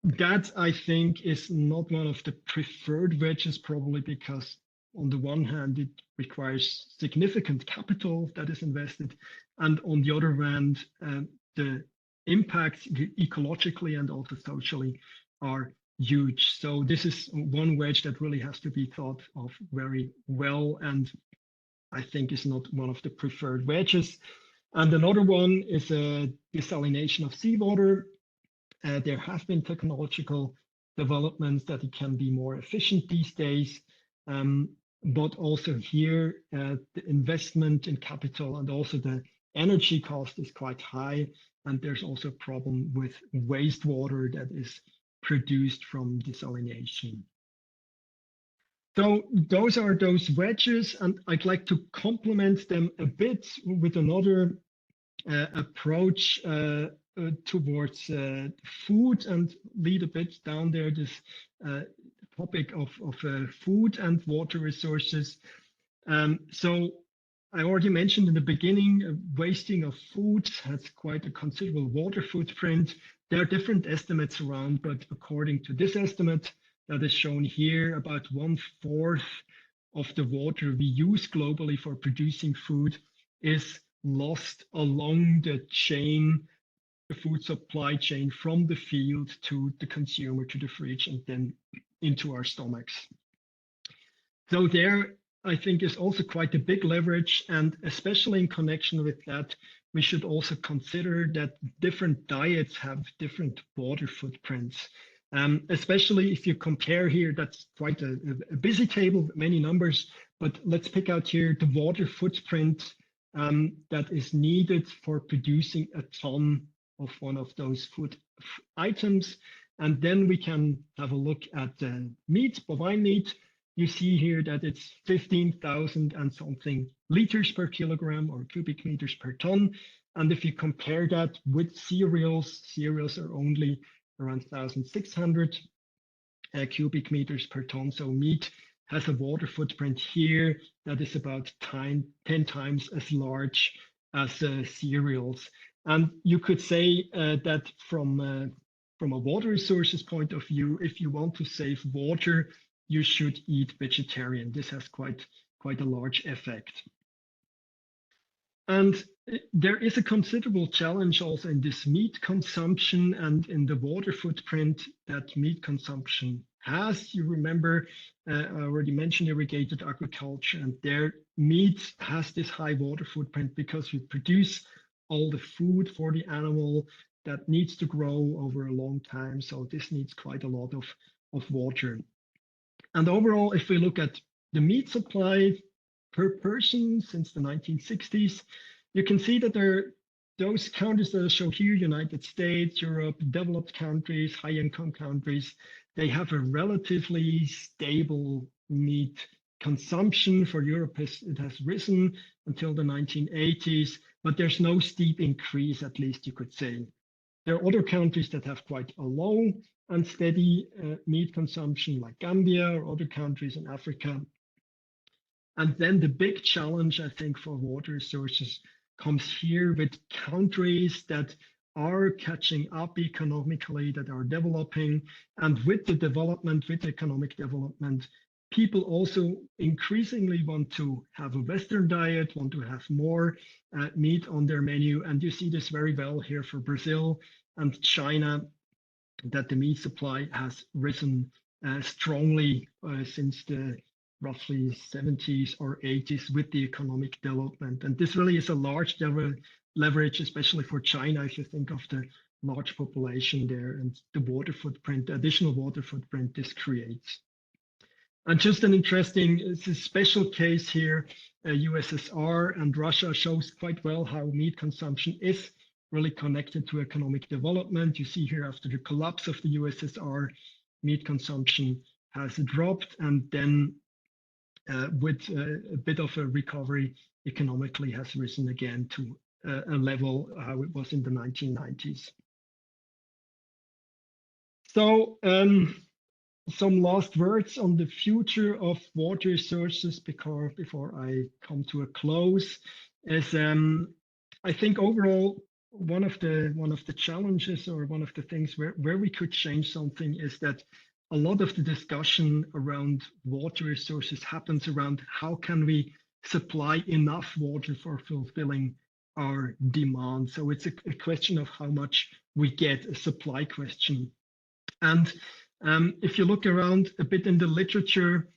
That, I think, is not one of the preferred wedges, probably because on the one hand, it requires significant capital that is invested, and on the other hand, the impacts ecologically and also socially are huge. So this is one wedge that really has to be thought of very well, and I think is not one of the preferred wedges. And another one is a desalination of seawater. There have been technological developments that it can be more efficient these days, but also here the investment in capital and also the energy cost is quite high, and there's also a problem with wastewater that is produced from desalination. So those are those wedges, and I'd like to complement them a bit with another approach towards food and lead a bit down there this topic of food and water resources. So I already mentioned in the beginning, wasting of food has quite a considerable water footprint. There are different estimates around, but according to this estimate, that is shown here, about 1/4 of the water we use globally for producing food is lost along the chain, the food supply chain from the field to the consumer, to the fridge, and then into our stomachs. So there, I think, is also quite a big leverage, and especially in connection with that, we should also consider that different diets have different water footprints. Especially if you compare here, that's quite a busy table with many numbers, but let's pick out here the water footprint that is needed for producing a ton of one of those food items. And then we can have a look at meat, bovine meat. You see here that it's 15,000 and something liters per kilogram or cubic meters per ton. And if you compare that with cereals, cereals are only around 1,600 cubic meters per ton. So meat has a water footprint here that is about 10 times as large as cereals. And you could say that from a water resources point of view, if you want to save water, you should eat vegetarian. This has quite a large effect. And there is a considerable challenge also in this meat consumption and in the water footprint that meat consumption has. You remember, I already mentioned irrigated agriculture, and their meat has this high water footprint because we produce all the food for the animal that needs to grow over a long time. So this needs quite a lot of water. And overall, if we look at the meat supply per person since the 1960s, you can see that there are those countries that I show here, United States, Europe, developed countries, high-income countries, they have a relatively stable meat consumption. For Europe, it has risen until the 1980s, but there's no steep increase, at least you could say. There are other countries that have quite a low and steady meat consumption, like Gambia or other countries in Africa. And then the big challenge, I think, for water resources comes here with countries that are catching up economically, that are developing. And with the development, with economic development, people also increasingly want to have a Western diet, want to have more meat on their menu. And you see this very well here for Brazil and China, that the meat supply has risen strongly since the roughly 70s or 80s with the economic development. And this really is a large leverage, especially for China, if you think of the large population there and the water footprint, the additional water footprint this creates. And just an interesting, it's a special case here, USSR and Russia shows quite well how meat consumption is really connected to economic development. You see here after the collapse of the USSR, meat consumption has dropped, and then with a bit of a recovery, economically has risen again to a level how it was in the 1990s. So some last words on the future of water resources before I come to a close is I think overall one of the challenges or one of the things where we could change something is that a lot of the discussion around water resources happens around how can we supply enough water for fulfilling our demand. So it's a question of how much we get, a supply question. And if you look around a bit in the literature,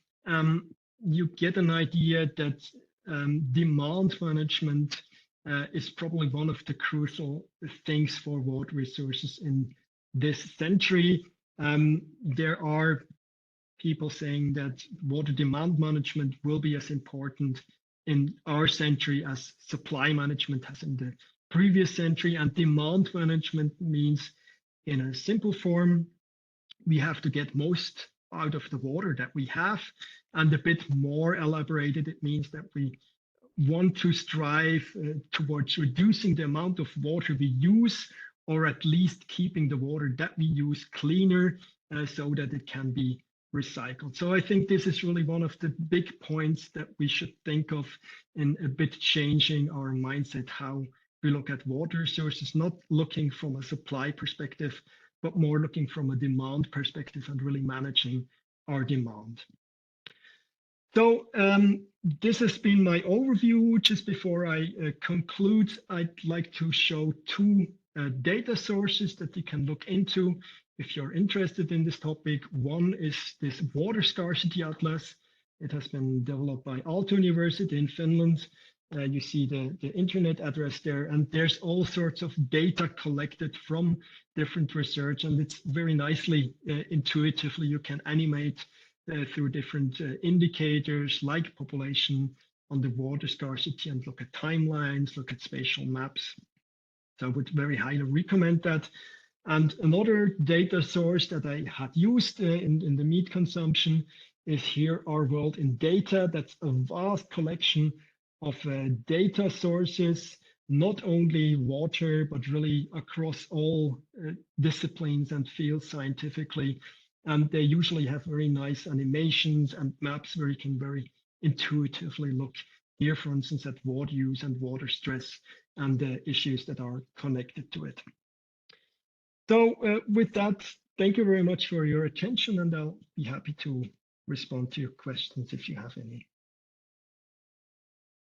you get an idea that demand management is probably one of the crucial things for water resources in this century. There are people saying that water demand management will be as important in our century as supply management has in the previous century. And demand management means, in a simple form, we have to get most out of the water that we have. And a bit more elaborated, it means that we want to strive towards reducing the amount of water we use, or at least keeping the water that we use cleaner so that it can be recycled. So I think this is really one of the big points that we should think of in a bit changing our mindset, how we look at water resources, not looking from a supply perspective, but more looking from a demand perspective and really managing our demand. So this has been my overview. Just before I conclude, I'd like to show two data sources that you can look into if you're interested in this topic. One is this water scarcity atlas. It has been developed by Aalto University in Finland. You see the internet address there, and there's all sorts of data collected from different research, and it's very nicely intuitively you can animate through different indicators like population on the water scarcity and look at timelines, look at spatial maps. So I would very highly recommend that. And another data source that I had used in the meat consumption is here Our World in Data. That's a vast collection of data sources, not only water, but really across all disciplines and fields scientifically. And they usually have very nice animations and maps where you can very intuitively look here, for instance, at water use and water stress and the issues that are connected to it. So with that, thank you very much for your attention, and I'll be happy to respond to your questions if you have any.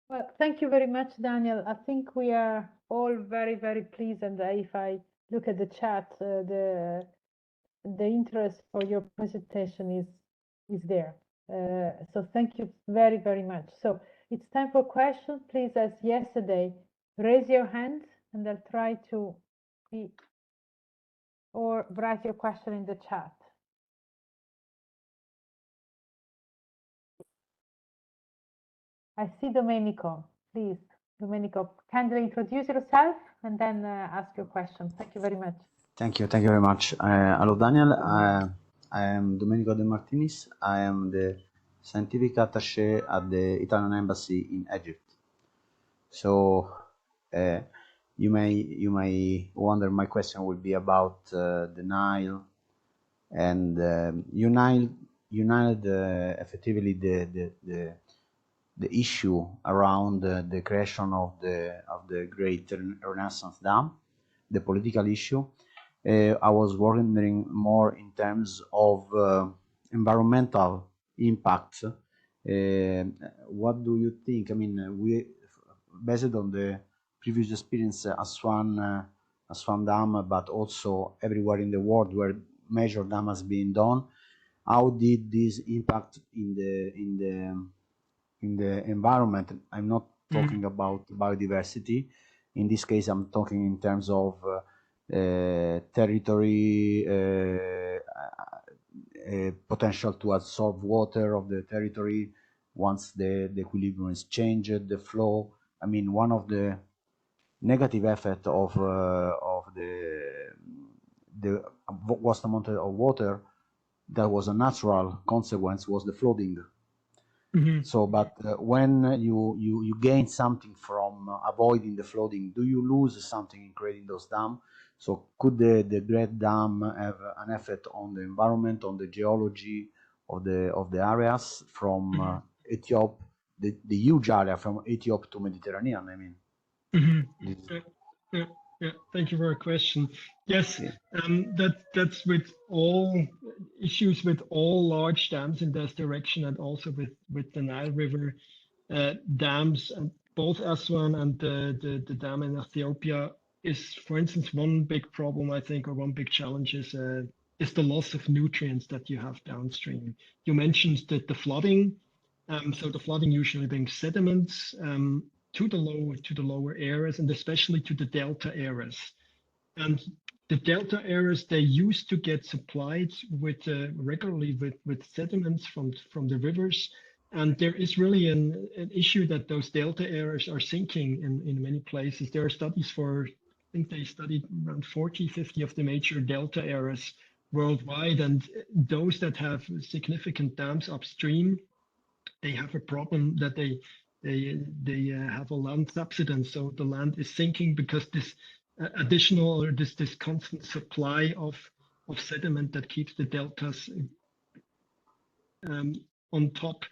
Well, thank you very much, Daniel. I think we are all very, very pleased, and if I look at the chat, the interest for your presentation is there. So thank you very, very much. So it's time for questions. Please, as yesterday, raise your hand, and I'll try to see or write your question in the chat. I see Domenico. Please, Domenico, kindly introduce yourself and then ask your question. Thank you very much. Thank you very much. Hello, Daniel. I am Domenico De Martinis. I am the scientific attaché at the Italian Embassy in Egypt. So you may wonder, my question will be about the Nile, and you nailed effectively the issue around the creation of the Great Renaissance Dam, the political issue. I was wondering more in terms of environmental impacts. What do you think? I mean, we based on the previous experience Aswan Dam, but also everywhere in the world where major dam has been done, how did this impact in the environment? I'm not talking about biodiversity. In this case, I'm talking in terms of territory, potential to absorb water of the territory once the equilibrium is changed, the flow. I mean, one of the negative effect of the vast amount of water that was a natural consequence was the flooding. So, but when you gain something from avoiding the flooding, do you lose something in creating those dams? So could the Great Dam have an effect on the environment, on the geology of the areas from Ethiopia, the huge area from Ethiopia to Mediterranean? I mean. Yeah, thank you for your question. Yes, that's with all issues with all large dams in this direction, and also with the Nile River dams, and both Aswan and the dam in Ethiopia is, for instance, one big problem, I think, or one big challenge is the loss of nutrients that you have downstream. You mentioned that the flooding, so the flooding usually brings sediments to the lower areas, and especially to the delta areas. And the delta areas, they used to get supplied with regularly with sediments from the rivers, and there is really an issue that those delta areas are sinking in many places. There are studies for, I think they studied around 40-50 of the major delta areas worldwide, and those that have significant dams upstream, they have a problem that they have a land subsidence, so the land is sinking because this additional or this constant supply of sediment that keeps the deltas on top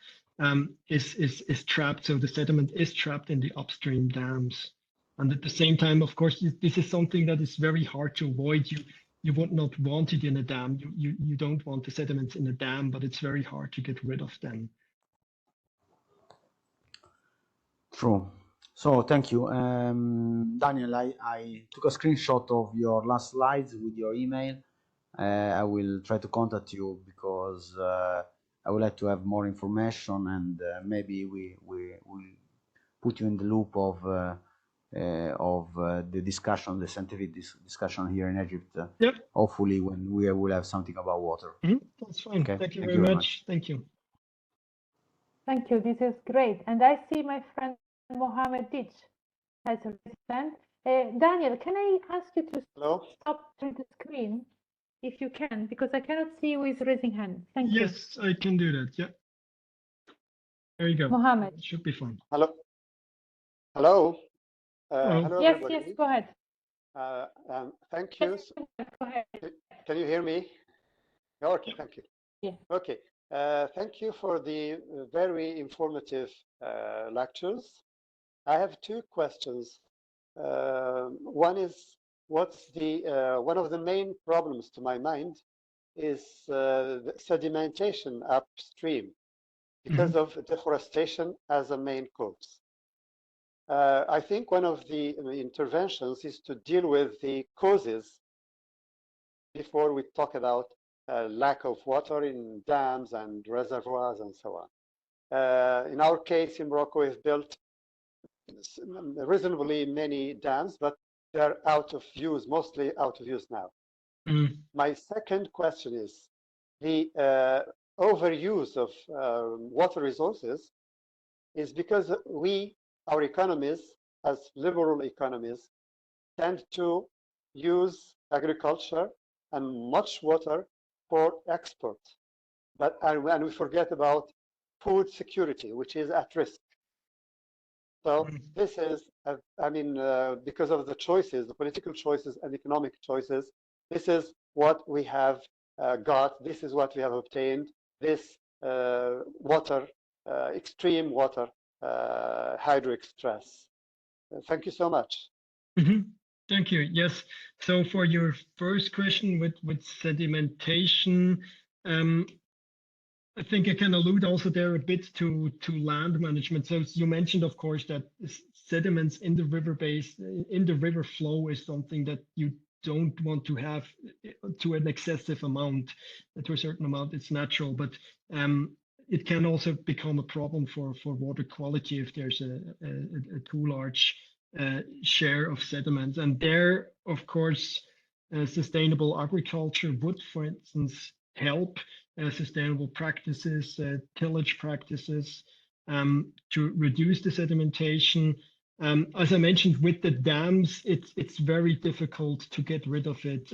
is trapped. So the sediment is trapped in the upstream dams, and at the same time, of course, this is something that is very hard to avoid. You would not want it in a dam. You don't want the sediments in a dam, but it's very hard to get rid of them. True. So thank you. Daniel, I took a screenshot of your last slides with your email. I will try to contact you because I would like to have more information, and maybe we put you in the loop of the discussion, the scientific discussion here in Egypt. Yep. Hopefully when we will have something about water. That's fine. Okay. Thank you very much. Thank you. Thank you. This is great. And I see my friend Mohammed Dich has a hand. Daniel, can I ask you to stop the screen if you can, because I cannot see who is raising hand. Thank you. Yes, I can do that. Yeah. There you go. Mohammed. It should be fine. Hello. Hello. Hello. Yes, everybody. yes, go ahead. Thank you. Yes, go ahead. Can you hear me? Okay, thank you. Yeah. Okay. Thank you for the very informative lectures. I have two questions. One is, what's the one of the main problems to my mind is the sedimentation upstream because of deforestation as a main cause. I think one of the interventions is to deal with the causes before we talk about lack of water in dams and reservoirs and so on. In our case in Morocco, we've built reasonably many dams, but they're out of use, mostly out of use now. My second question is the overuse of water resources is because our economies, as liberal economies, tend to use agriculture and much water for export, and we forget about food security, which is at risk. So this is, because of the choices, the political choices and economic choices, this is what we have got. This is what we have obtained. This water, extreme water, hydric stress. Thank you so much. Thank you. Yes. So for your first question with sedimentation, I think I can allude also there a bit to land management. So you mentioned, of course, that sediments in the river base, in the river flow is something that you don't want to have to an excessive amount. To a certain amount, it's natural, but it can also become a problem for water quality if there's a too large share of sediments. And there, of course, sustainable agriculture would, for instance, help. Sustainable practices, tillage practices to reduce the sedimentation. As I mentioned, with the dams, it's very difficult to get rid of it.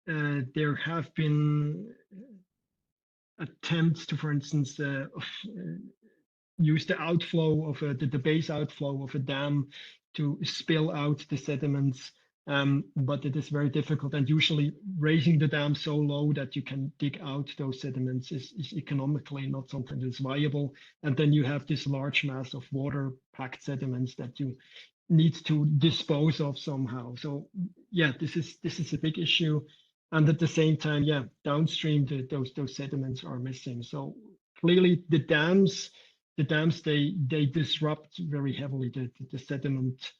There have been attempts to, for instance, use the outflow of the base outflow of a dam to spill out the sediments. But it is very difficult, and usually raising the dam so low that you can dig out those sediments is economically not something that's viable. And then you have this large mass of water-packed sediments that you need to dispose of somehow. So yeah, this is a big issue. And at the same time, yeah, downstream those sediments are missing. So clearly the dams they disrupt very heavily the sediment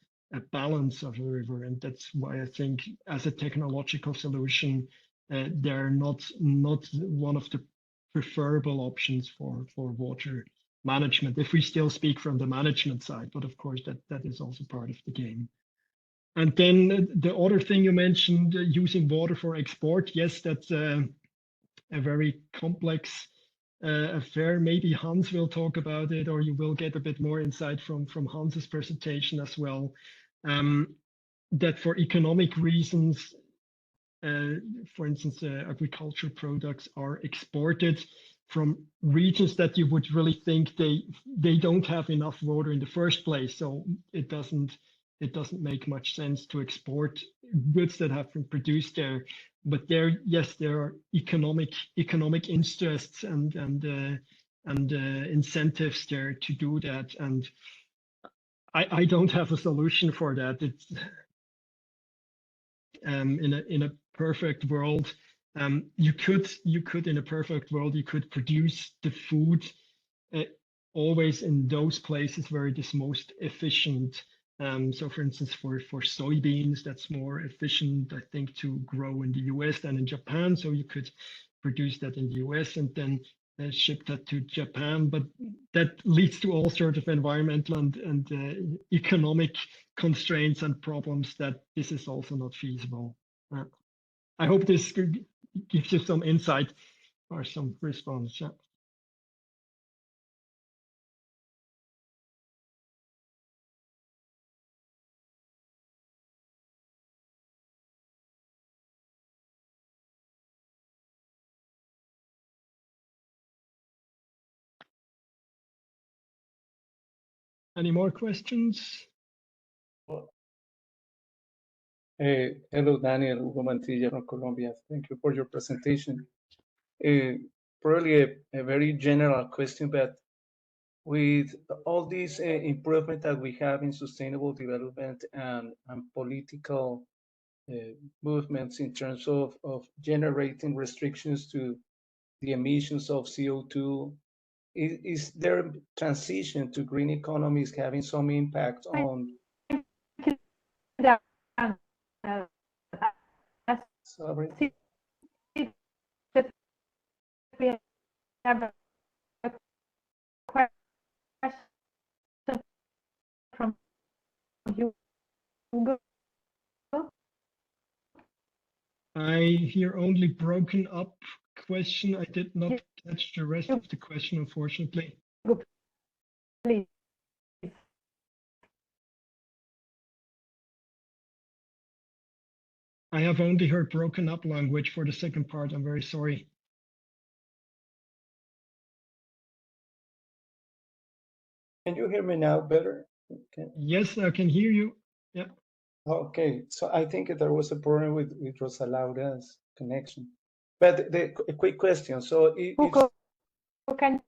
balance of the river, and that's why I think as a technological solution they're not one of the preferable options for water management, if we still speak from the management side. But of course that is also part of the game. And then the other thing you mentioned, using water for export, yes, that's a very complex affair. Maybe Hans will talk about it, or you will get a bit more insight from Hans's presentation as well. That for economic reasons, for instance, agricultural products are exported from regions that you would really think they don't have enough water in the first place. So it doesn't make much sense to export goods that have been produced there. But there are economic interests and incentives there to do that. And I don't have a solution for that. It's in a perfect world, you could in a perfect world you could produce the food always in those places where it is most efficient. So for instance, for soybeans, that's more efficient, I think, to grow in the US than in Japan. So you could produce that in the US and then ship that to Japan. But that leads to all sorts of environmental and economic constraints and problems that this is also not feasible. I hope this gives you some insight or some response. Yeah. Any more questions? Hello, Daniel, Hugo Mantilla from Colombia. Thank you for your presentation. Probably a very general question, but with all these improvement that we have in sustainable development and political movements in terms of generating restrictions to the emissions of CO2, is there transition to green economies having some impact on? Sorry. We have a question from you. I hear only broken up question. I did not catch the rest of the question, unfortunately. Please. I have only heard broken up language for the second part. I'm very sorry. Can you hear me now better? Okay. Yes, I can hear you. Yeah. Okay, so I think there was a problem with Rosa Laura's connection. But a quick question. So Hugo, can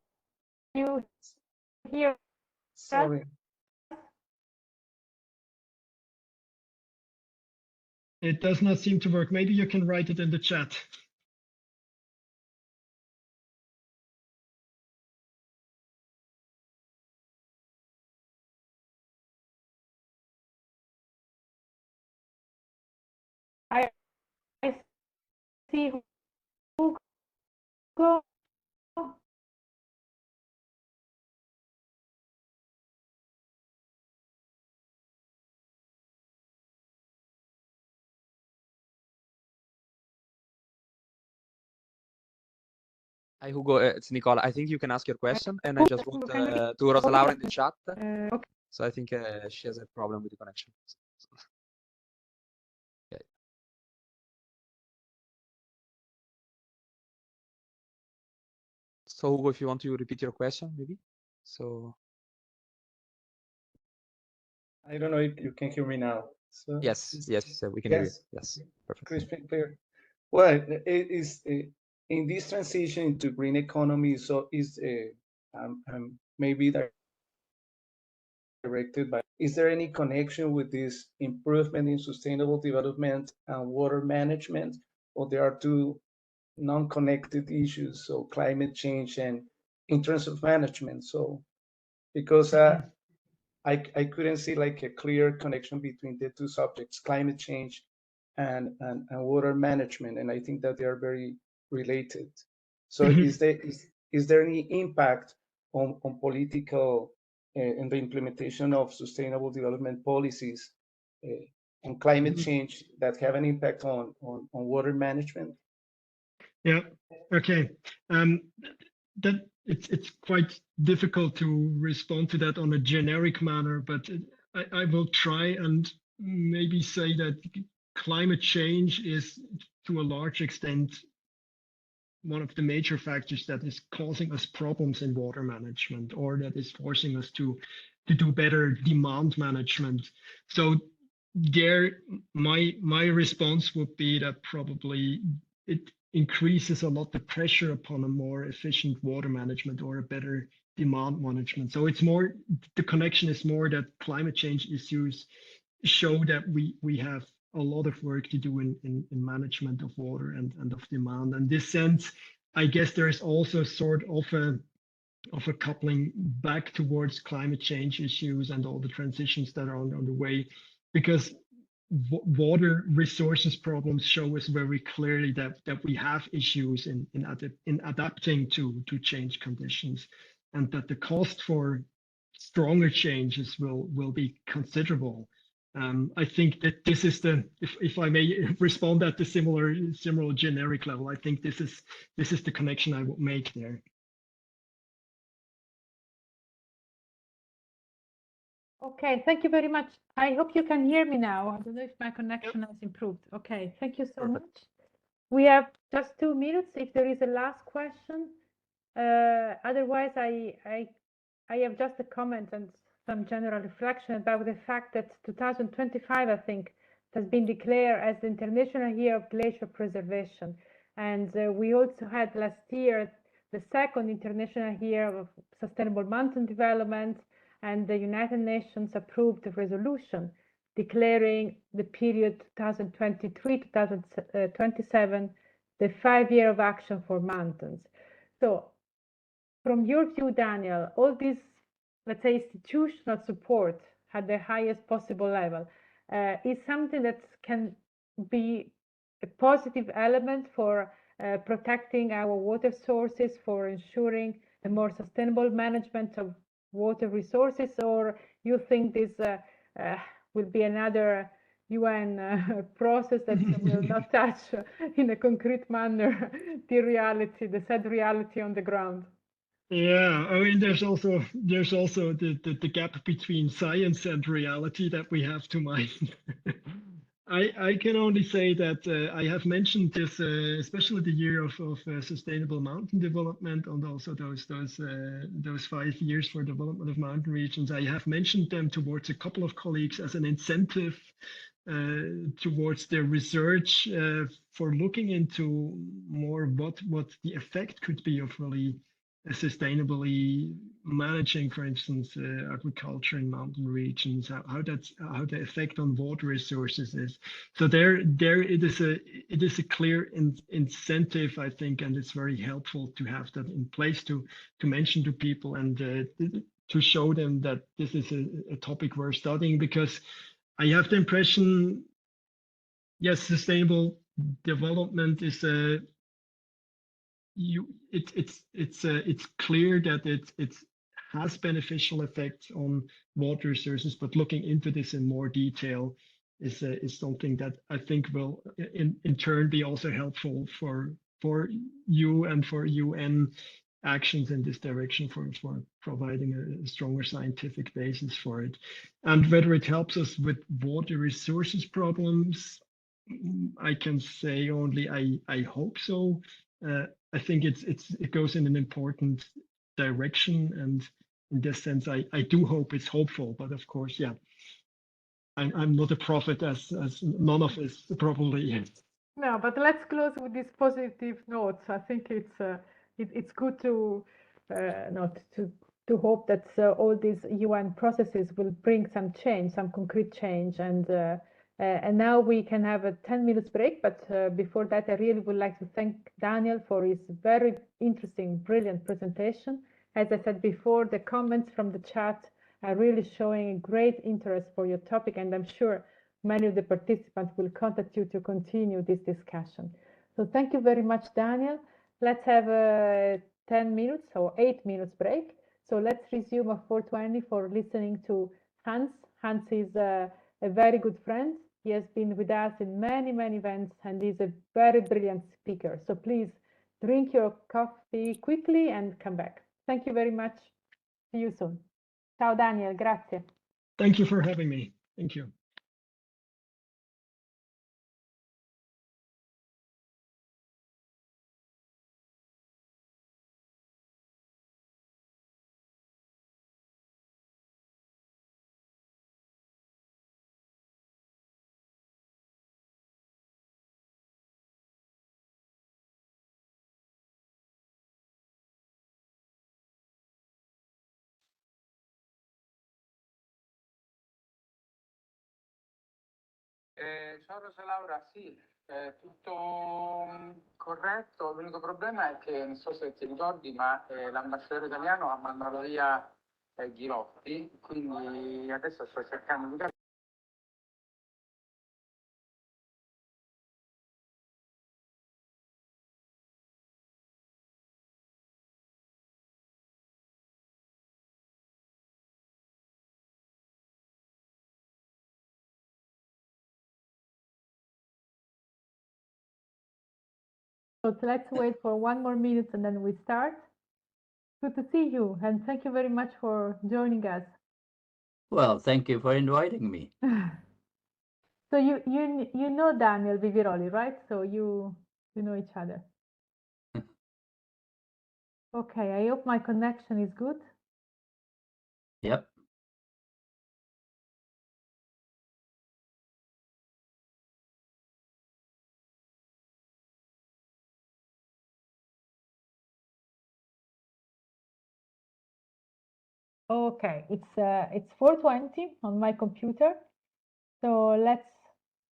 you hear? Sorry. It does not seem to work. Maybe you can write it in the chat. I see Hugo. Hi, Hugo. It's Nicola. I think you can ask your question, and I just wrote to Rosa Laura in the chat. Okay. So I think she has a problem with the connection. Okay. So Hugo, if you want to repeat your question, maybe. So I don't know if you can hear me now. So yes, we can hear you. Yes, perfect. Crisp and clear. Well, it is in this transition into green economy. So is maybe directed by. Is there any connection with this improvement in sustainable development and water management, or there are two non-connected issues? So climate change and in terms of management. So because I couldn't see like a clear connection between the two subjects, climate change and water management, and I think that they are very related. So is there any impact on political and the implementation of sustainable development policies and climate change that have an impact on water management? Yeah. Okay. That it's quite difficult to respond to that on a generic manner, but I will try and maybe say that climate change is to a large extent one of the major factors that is causing us problems in water management, or that is forcing us to do better demand management. So there, my response would be that probably it increases a lot the pressure upon a more efficient water management or a better demand management. So it's more, the connection is more that climate change issues show that we have a lot of work to do in management of water and of demand. And this sense, I guess there's also sort of a coupling back towards climate change issues and all the transitions that are on the way, because water resources problems show us very clearly that we have issues in adapting to change conditions, and that the cost for stronger changes will be considerable. I think that this is if I may respond at the similar generic level, I think this is the connection I would make there. Okay, thank you very much. I hope you can hear me now. I don't know if my connection has improved. Okay, thank you so much. We have just 2 minutes if there is a last question. Otherwise, I have just a comment and some general reflection about the fact that 2025, I think, has been declared as the International Year of Glacier Preservation. And we also had last year the second International Year of Sustainable Mountain Development, and the United Nations approved a resolution declaring the period 2023-2027 the 5-year of action for mountains. So from your view, Daniel, all this, let's say, institutional support at the highest possible level is something that can be a positive element for protecting our water sources, for ensuring a more sustainable management of water resources, or you think this will be another UN process that will not touch in a concrete manner the sad reality on the ground? Yeah, I mean, there's also the gap between science and reality that we have to mind. I can only say that I have mentioned this, especially the year of sustainable mountain development, and also those 5 years for development of mountain regions. I have mentioned them towards a couple of colleagues as an incentive towards their research for looking into more what the effect could be of really sustainably managing, for instance, agriculture in mountain regions, how the effect on water resources is. So there it is a clear incentive, I think, and it's very helpful to have that in place to mention to people and to show them that this is a topic we're studying, because I have the impression yes, sustainable development is it's clear that it has beneficial effects on water resources, but looking into this in more detail is something that I think will in turn be also helpful for you and for UN actions in this direction for providing a stronger scientific basis for it. And whether it helps us with water resources problems, I can say only I hope so. I think it goes in an important direction, and in this sense, I do hope it's hopeful. But of course, yeah, I'm not a prophet, as none of us probably is. No, but let's close with this positive note. I think it's good to not to hope that all these UN processes will bring some change, some concrete change, and now we can have a 10 minutes break. But before that, I really would like to thank Daniel for his very interesting, brilliant presentation. As I said before, the comments from the chat are really showing great interest for your topic, and I'm sure many of the participants will contact you to continue this discussion. So thank you very much, Daniel. Let's have a 10 minutes or 8 minutes break. So let's resume at 4:20 for listening to Hans. Hans is a very good friend. He has been with us in many, many events, and he's a very brilliant speaker. So please drink your coffee quickly and come back. Thank you very much. See you soon. Ciao, Daniel. Grazie. Thank you for having me. Thank you. Ciao Rosa Laura, sì, tutto corretto. L'unico problema è che, non so se ti ricordi, ma l'ambasciatore italiano ha mandato via Ghilotti, quindi adesso sto cercando di capire. So let's wait for 1 more minute and then we start. Good to see you, and thank you very much for joining us. Well, thank you for inviting me. So you know Daniel Viviroli, right? So you know each other. Okay, I hope my connection is good. Yep. Okay, it's 4:20 on my computer. So let's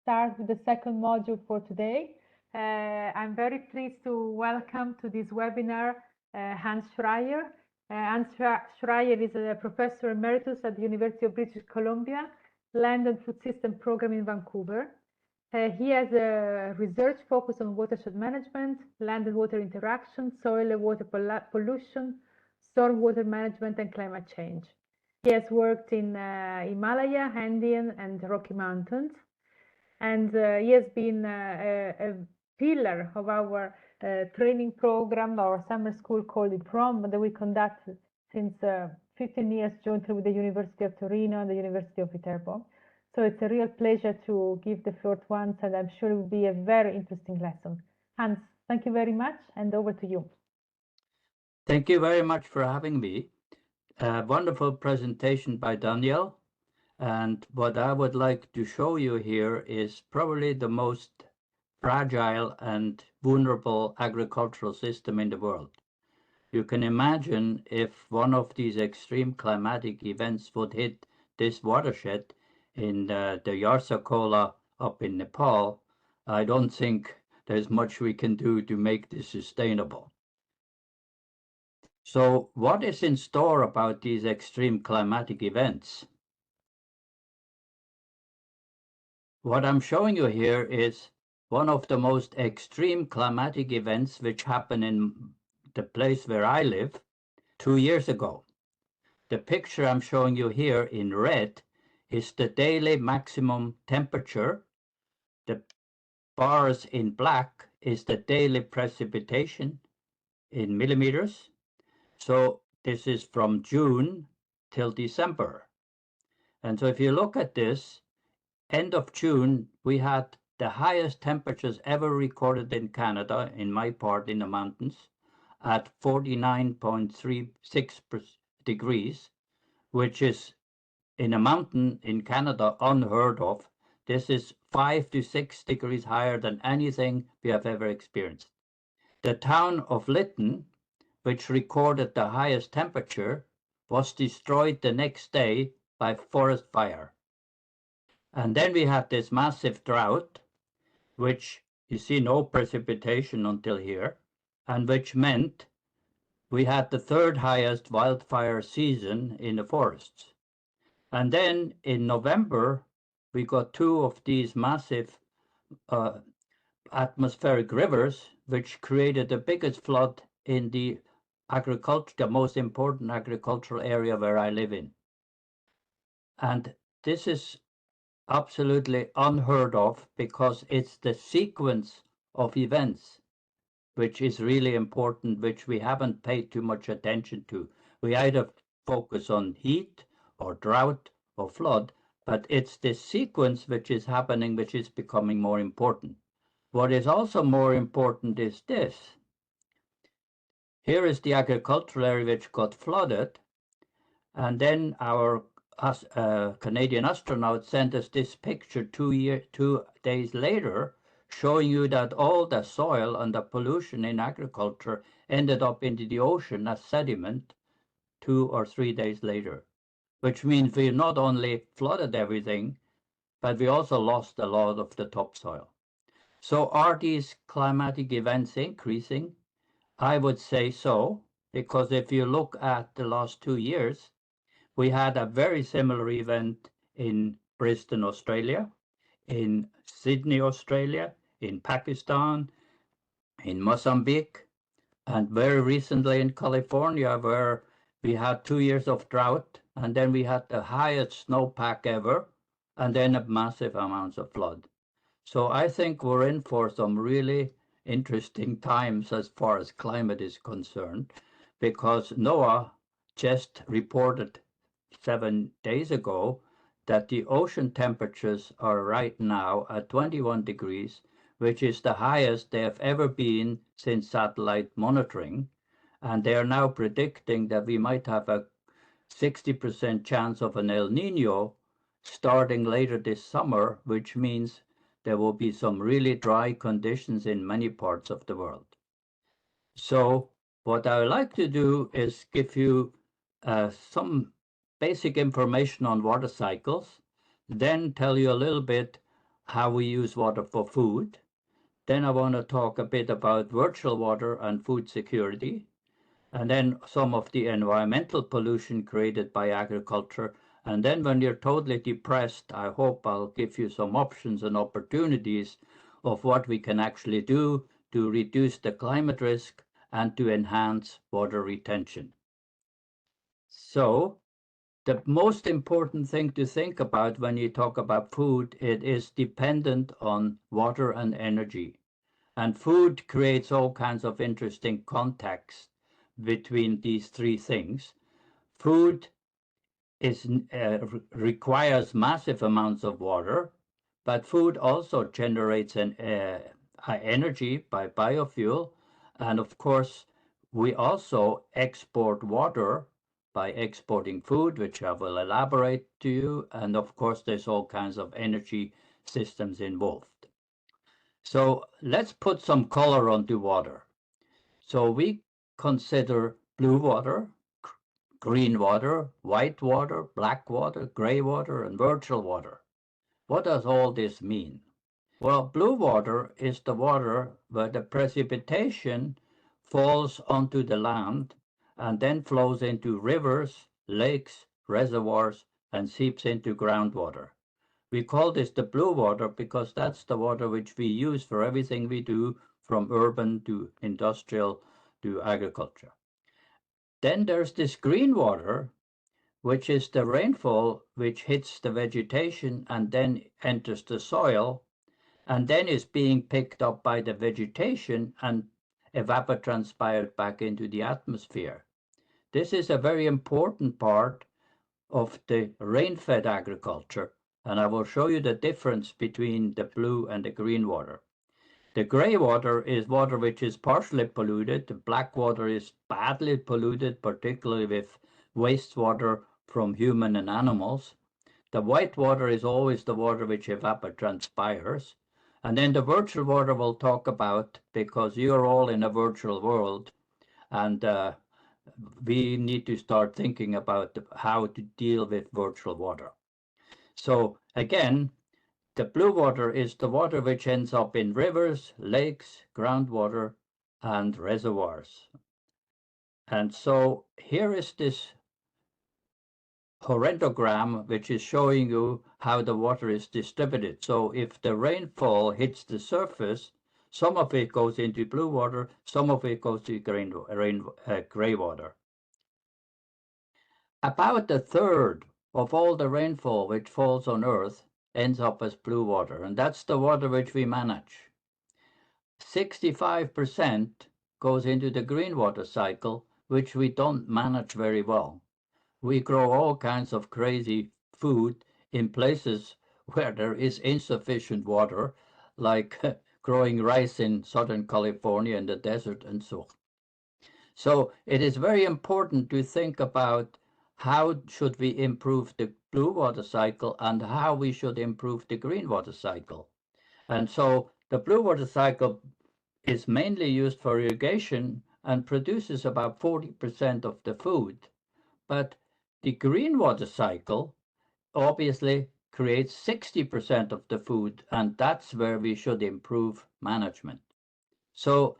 start with the second module for today. I'm very pleased to welcome to this webinar Hans Schreier. Hans Schreier is a professor emeritus at the University of British Columbia, Land and Food System Program in Vancouver. He has a research focus on watershed management, land and water interaction, soil and water pollution, stormwater management, and climate change. He has worked in Himalaya, Andean, and Rocky Mountains, and he has been a pillar of our training program, our summer school called IPROM, that we conduct since 15 years jointly with the University of Torino and the University of Viterbo. So it's a real pleasure to give the floor to Hans, and I'm sure it will be a very interesting lesson. Hans, thank you very much, and over to you. Thank you very much for having me. A wonderful presentation by Daniel. And what I would like to show you here is probably the most fragile and vulnerable agricultural system in the world. You can imagine if one of these extreme climatic events would hit this watershed in the Yarsakola up in Nepal, I don't think there's much we can do to make this sustainable. So what is in store about these extreme climatic events? what I'm showing you here is one of the most extreme climatic events which happened in the place where I live 2 years ago. The picture I'm showing you here in red is the daily maximum temperature. The bars in black is the daily precipitation in millimeters. So this is from June till December. And so if you look at this, end of June, we had the highest temperatures ever recorded in Canada, in my part in the mountains, at 49.36 degrees, which is in a mountain in Canada unheard of. This is 5 to 6 degrees higher than anything we have ever experienced. The town of Lytton, which recorded the highest temperature, was destroyed the next day by forest fire. And then we had this massive drought, which you see no precipitation until here, and which meant we had the third highest wildfire season in the forests. And then in November, we got two of these massive atmospheric rivers, which created the biggest flood in the most important agricultural area where I live in. And this is absolutely unheard of because it's the sequence of events which is really important, which we haven't paid too much attention to. We either focus on heat or drought or flood, but it's the sequence which is happening which is becoming more important. What is also more important is this. Here is the agricultural area which got flooded, and then our Canadian astronaut sent us this picture 2 days later, showing you that all the soil and the pollution in agriculture ended up into the ocean as sediment 2 or 3 days later, which means we not only flooded everything, but we also lost a lot of the topsoil. So are these climatic events increasing? I would say so, because if you look at the last 2 years, we had a very similar event in Brisbane, Australia, in Sydney, Australia, in Pakistan, in Mozambique, and very recently in California, where we had 2 years of drought, and then we had the highest snowpack ever, and then massive amounts of flood. So I think we're in for some really interesting times as far as climate is concerned, because NOAA just reported 7 days ago that the ocean temperatures are right now at 21 degrees, which is the highest they have ever been since satellite monitoring. And they are now predicting that we might have a 60% chance of an El Nino starting later this summer, which means there will be some really dry conditions in many parts of the world. So what I would like to do is give you some basic information on water cycles, then tell you a little bit how we use water for food. Then I want to talk a bit about virtual water and food security, and then some of the environmental pollution created by agriculture. And then when you're totally depressed, I hope I'll give you some options and opportunities of what we can actually do to reduce the climate risk and to enhance water retention. So the most important thing to think about when you talk about food, it is dependent on water and energy. And food creates all kinds of interesting contacts between these three things. Food requires massive amounts of water, but food also generates energy by biofuel. And of course, we also export water by exporting food, which I will elaborate to you. And of course, there's all kinds of energy systems involved. So let's put some color onto water. So we consider blue water, green water, white water, black water, gray water, and virtual water. What does all this mean? Well, blue water is the water where the precipitation falls onto the land and then flows into rivers, lakes, reservoirs, and seeps into groundwater. We call this the blue water because that's the water which we use for everything we do, from urban to industrial to agriculture. Then there's this green water, which is the rainfall which hits the vegetation and then enters the soil, and then is being picked up by the vegetation and evapotranspired back into the atmosphere. This is a very important part of the rain-fed agriculture, and I will show you the difference between the blue and the green water. The gray water is water which is partially polluted. The black water is badly polluted, particularly with wastewater from human and animals. The white water is always the water which evapotranspires. And then the virtual water we'll talk about, because you're all in a virtual world, and we need to start thinking about how to deal with virtual water. So again, the blue water is the water which ends up in rivers, lakes, groundwater, and reservoirs. And so here is this horrendogram, which is showing you how the water is distributed. So if the rainfall hits the surface, some of it goes into blue water, some of it goes to gray water. About a third of all the rainfall which falls on Earth ends up as blue water, and that's the water which we manage. 65% goes into the green water cycle, which we don't manage very well. We grow all kinds of crazy food in places where there is insufficient water, like growing rice in Southern California in the desert and so on. So it is very important to think about how should we improve the blue water cycle and how we should improve the green water cycle. And so the blue water cycle is mainly used for irrigation and produces about 40% of the food. But the green water cycle obviously creates 60% of the food, and that's where we should improve management. So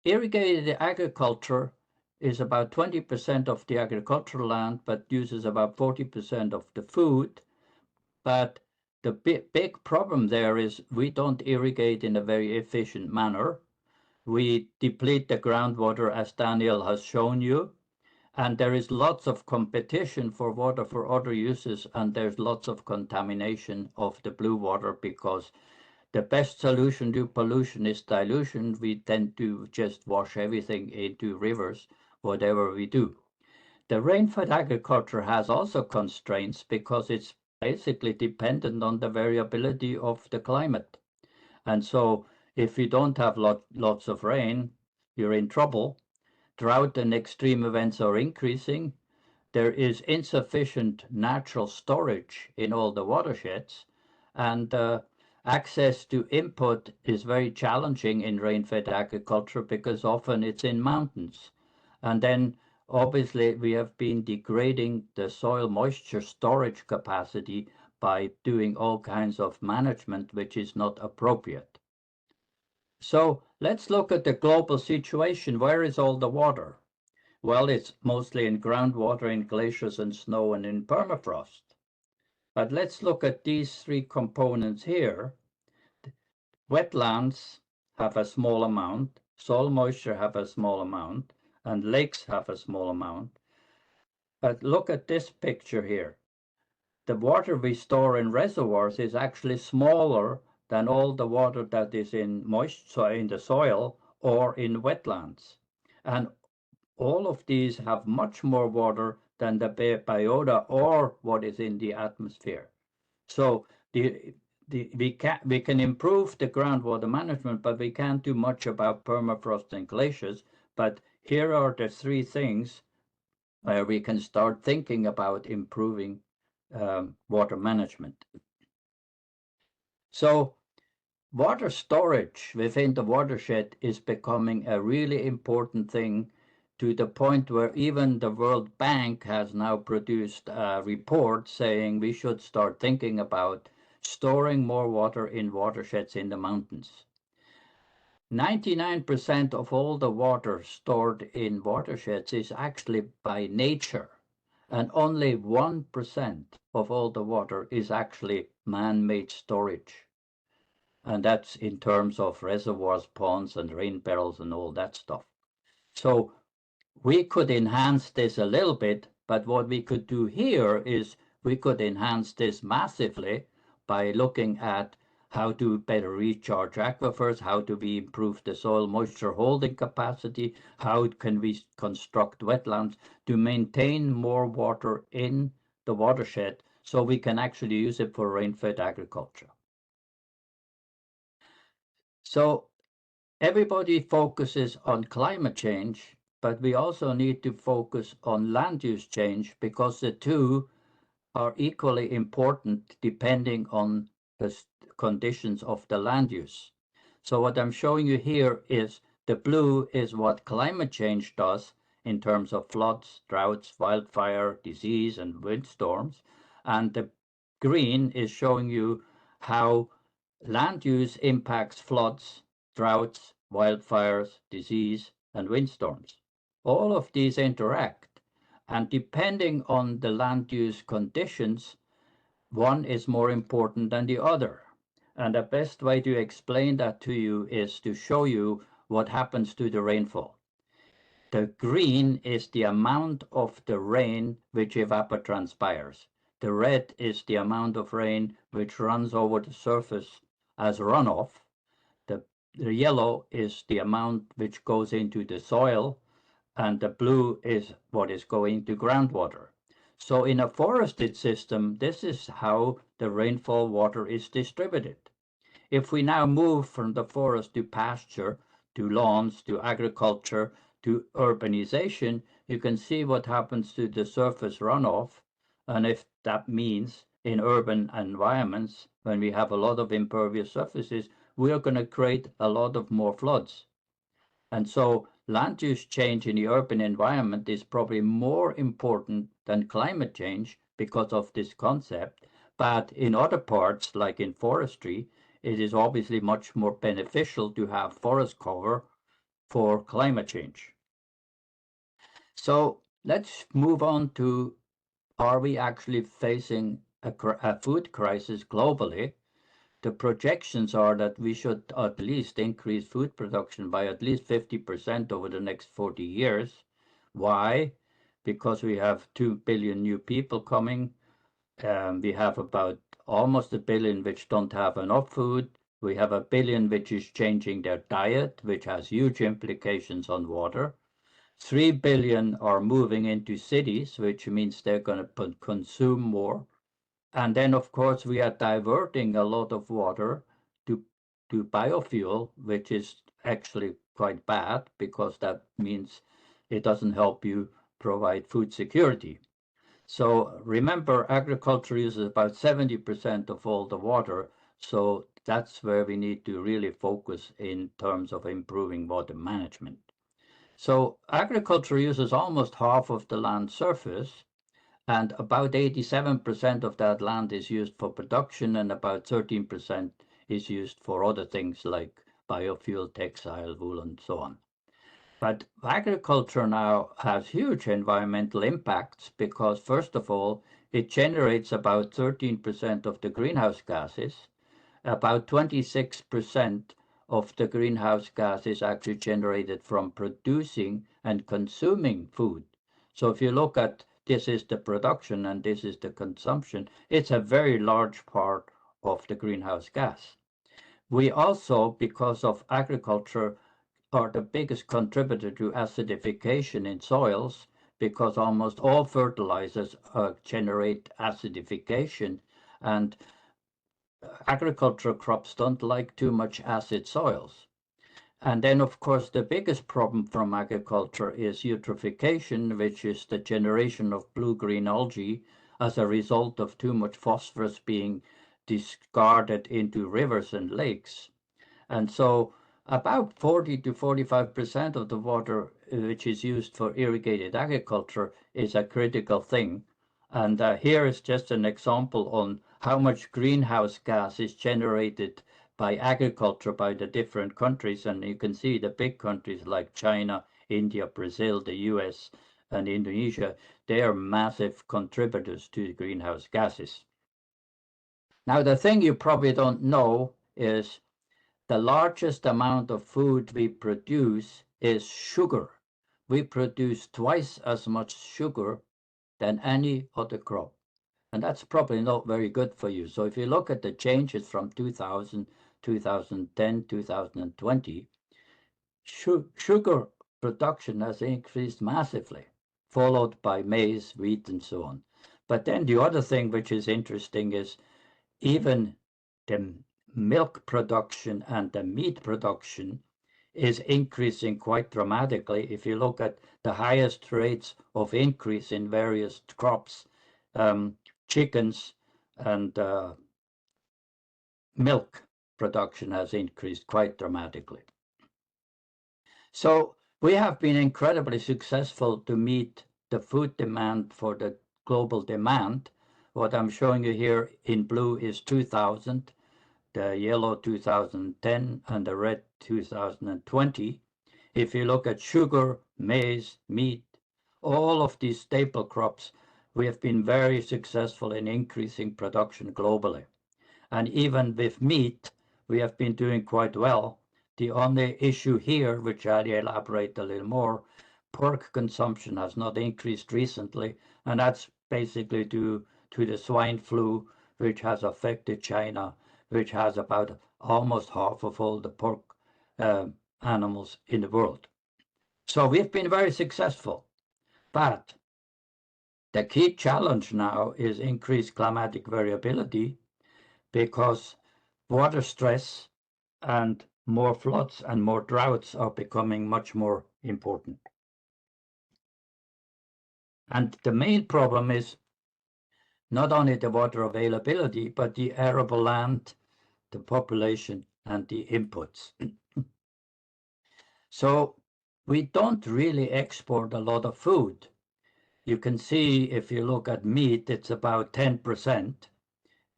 irrigated agriculture is about 20% of the agricultural land, but uses about 40% of the food. But the big problem there is we don't irrigate in a very efficient manner. We deplete the groundwater, as Daniel has shown you, and there is lots of competition for water for other uses, and there's lots of contamination of the blue water because the best solution to pollution is dilution. We tend to just wash everything into rivers, whatever we do. The rain-fed agriculture has also constraints because it's basically dependent on the variability of the climate. And so if you don't have lots of rain, you're in trouble. Drought and extreme events are increasing. There is insufficient natural storage in all the watersheds, and access to input is very challenging in rain-fed agriculture because often it's in mountains. And then obviously we have been degrading the soil moisture storage capacity by doing all kinds of management which is not appropriate. So let's look at the global situation. Where is all the water? Well, it's mostly in groundwater, in glaciers and snow, and in permafrost. But let's look at these three components here. Wetlands have a small amount, soil moisture have a small amount, and lakes have a small amount. But look at this picture here. The water we store in reservoirs is actually smaller than all the water that is in the soil or in wetlands. And all of these have much more water than the biota or what is in the atmosphere. So we can improve the groundwater management, but we can't do much about permafrost and glaciers. But here are the three things where we can start thinking about improving water management. So water storage within the watershed is becoming a really important thing, to the point where even the World Bank has now produced a report saying we should start thinking about storing more water in watersheds in the mountains. 99% of all the water stored in watersheds is actually by nature. and only 1% of all the water is actually man-made storage. And that's in terms of reservoirs, ponds, and rain barrels and all that stuff. So we could enhance this a little bit, but what we could do here is we could enhance this massively by looking at how to better recharge aquifers, how do we improve the soil moisture holding capacity, how can we construct wetlands to maintain more water in the watershed so we can actually use it for rain-fed agriculture. So everybody focuses on climate change, but we also need to focus on land use change because the two are equally important depending on the conditions of the land use. So what I'm showing you here is the blue is what climate change does in terms of floods, droughts, wildfire, disease, and windstorms. And the green is showing you how land use impacts floods, droughts, wildfires, disease, and windstorms. All of these interact, and depending on the land use conditions, one is more important than the other. And the best way to explain that to you is to show you what happens to the rainfall. The green is the amount of the rain which evapotranspires. The red is the amount of rain which runs over the surface as runoff. The yellow is the amount which goes into the soil, and the blue is what is going to groundwater. So in a forested system, this is how the rainfall water is distributed. If we now move from the forest to pasture, to lawns, to agriculture, to urbanization, you can see what happens to the surface runoff. And if that means in urban environments, when we have a lot of impervious surfaces, we are going to create a lot of more floods. And so land use change in the urban environment is probably more important than climate change because of this concept. But in other parts, like in forestry, it is obviously much more beneficial to have forest cover for climate change. So let's move on to, are we actually facing a food crisis globally? The projections are that we should at least increase food production by at least 50% over the next 40 years. Why? Because we have 2 billion new people coming. We have about almost 1 billion which don't have enough food. We have 1 billion which is changing their diet, which has huge implications on water. 3 billion are moving into cities, which means they're going to consume more. And then, of course, we are diverting a lot of water to biofuel, which is actually quite bad because that means it doesn't help you provide food security. So remember, agriculture uses about 70% of all the water. So that's where we need to really focus in terms of improving water management. So agriculture uses almost half of the land surface, and about 87% of that land is used for production, and about 13% is used for other things like biofuel, textile, wool, and so on. But agriculture now has huge environmental impacts because, first of all, it generates about 13% of the greenhouse gases. About 26% of the greenhouse gas is actually generated from producing and consuming food. So if you look at this is the production and this is the consumption, it's a very large part of the greenhouse gas. We also, because of agriculture, are the biggest contributor to acidification in soils because almost all fertilizers generate acidification, and agricultural crops don't like too much acid soils. And then, of course, the biggest problem from agriculture is eutrophication, which is the generation of blue-green algae as a result of too much phosphorus being discarded into rivers and lakes. And so about 40 to 45% of the water which is used for irrigated agriculture is a critical thing. And here is just an example on how much greenhouse gas is generated by agriculture by the different countries. And you can see the big countries like China, India, Brazil, the US, and Indonesia, they are massive contributors to the greenhouse gases. Now, the thing you probably don't know is the largest amount of food we produce is sugar. We produce twice as much sugar than any other crop. And that's probably not very good for you. So if you look at the changes from 2000, 2010, 2020, sugar production has increased massively, followed by maize, wheat, and so on. But then the other thing which is interesting is even the milk production and the meat production is increasing quite dramatically. If you look at the highest rates of increase in various crops, chickens and milk production has increased quite dramatically. So we have been incredibly successful to meet the food demand for the global demand. What I'm showing you here in blue is 2000, the yellow 2010, and the red 2020. If you look at sugar, maize, meat, all of these staple crops, we have been very successful in increasing production globally. And even with meat, we have been doing quite well. The only issue here, which I'll elaborate a little more, pork consumption has not increased recently, and that's basically due to the swine flu, which has affected China, which has about almost half of all the pork animals in the world. So we've been very successful, but the key challenge now is increased climatic variability, because water stress and more floods and more droughts are becoming much more important. And the main problem is not only the water availability, but the arable land, the population, and the inputs. So we don't really export a lot of food. You can see if you look at meat, it's about 10%.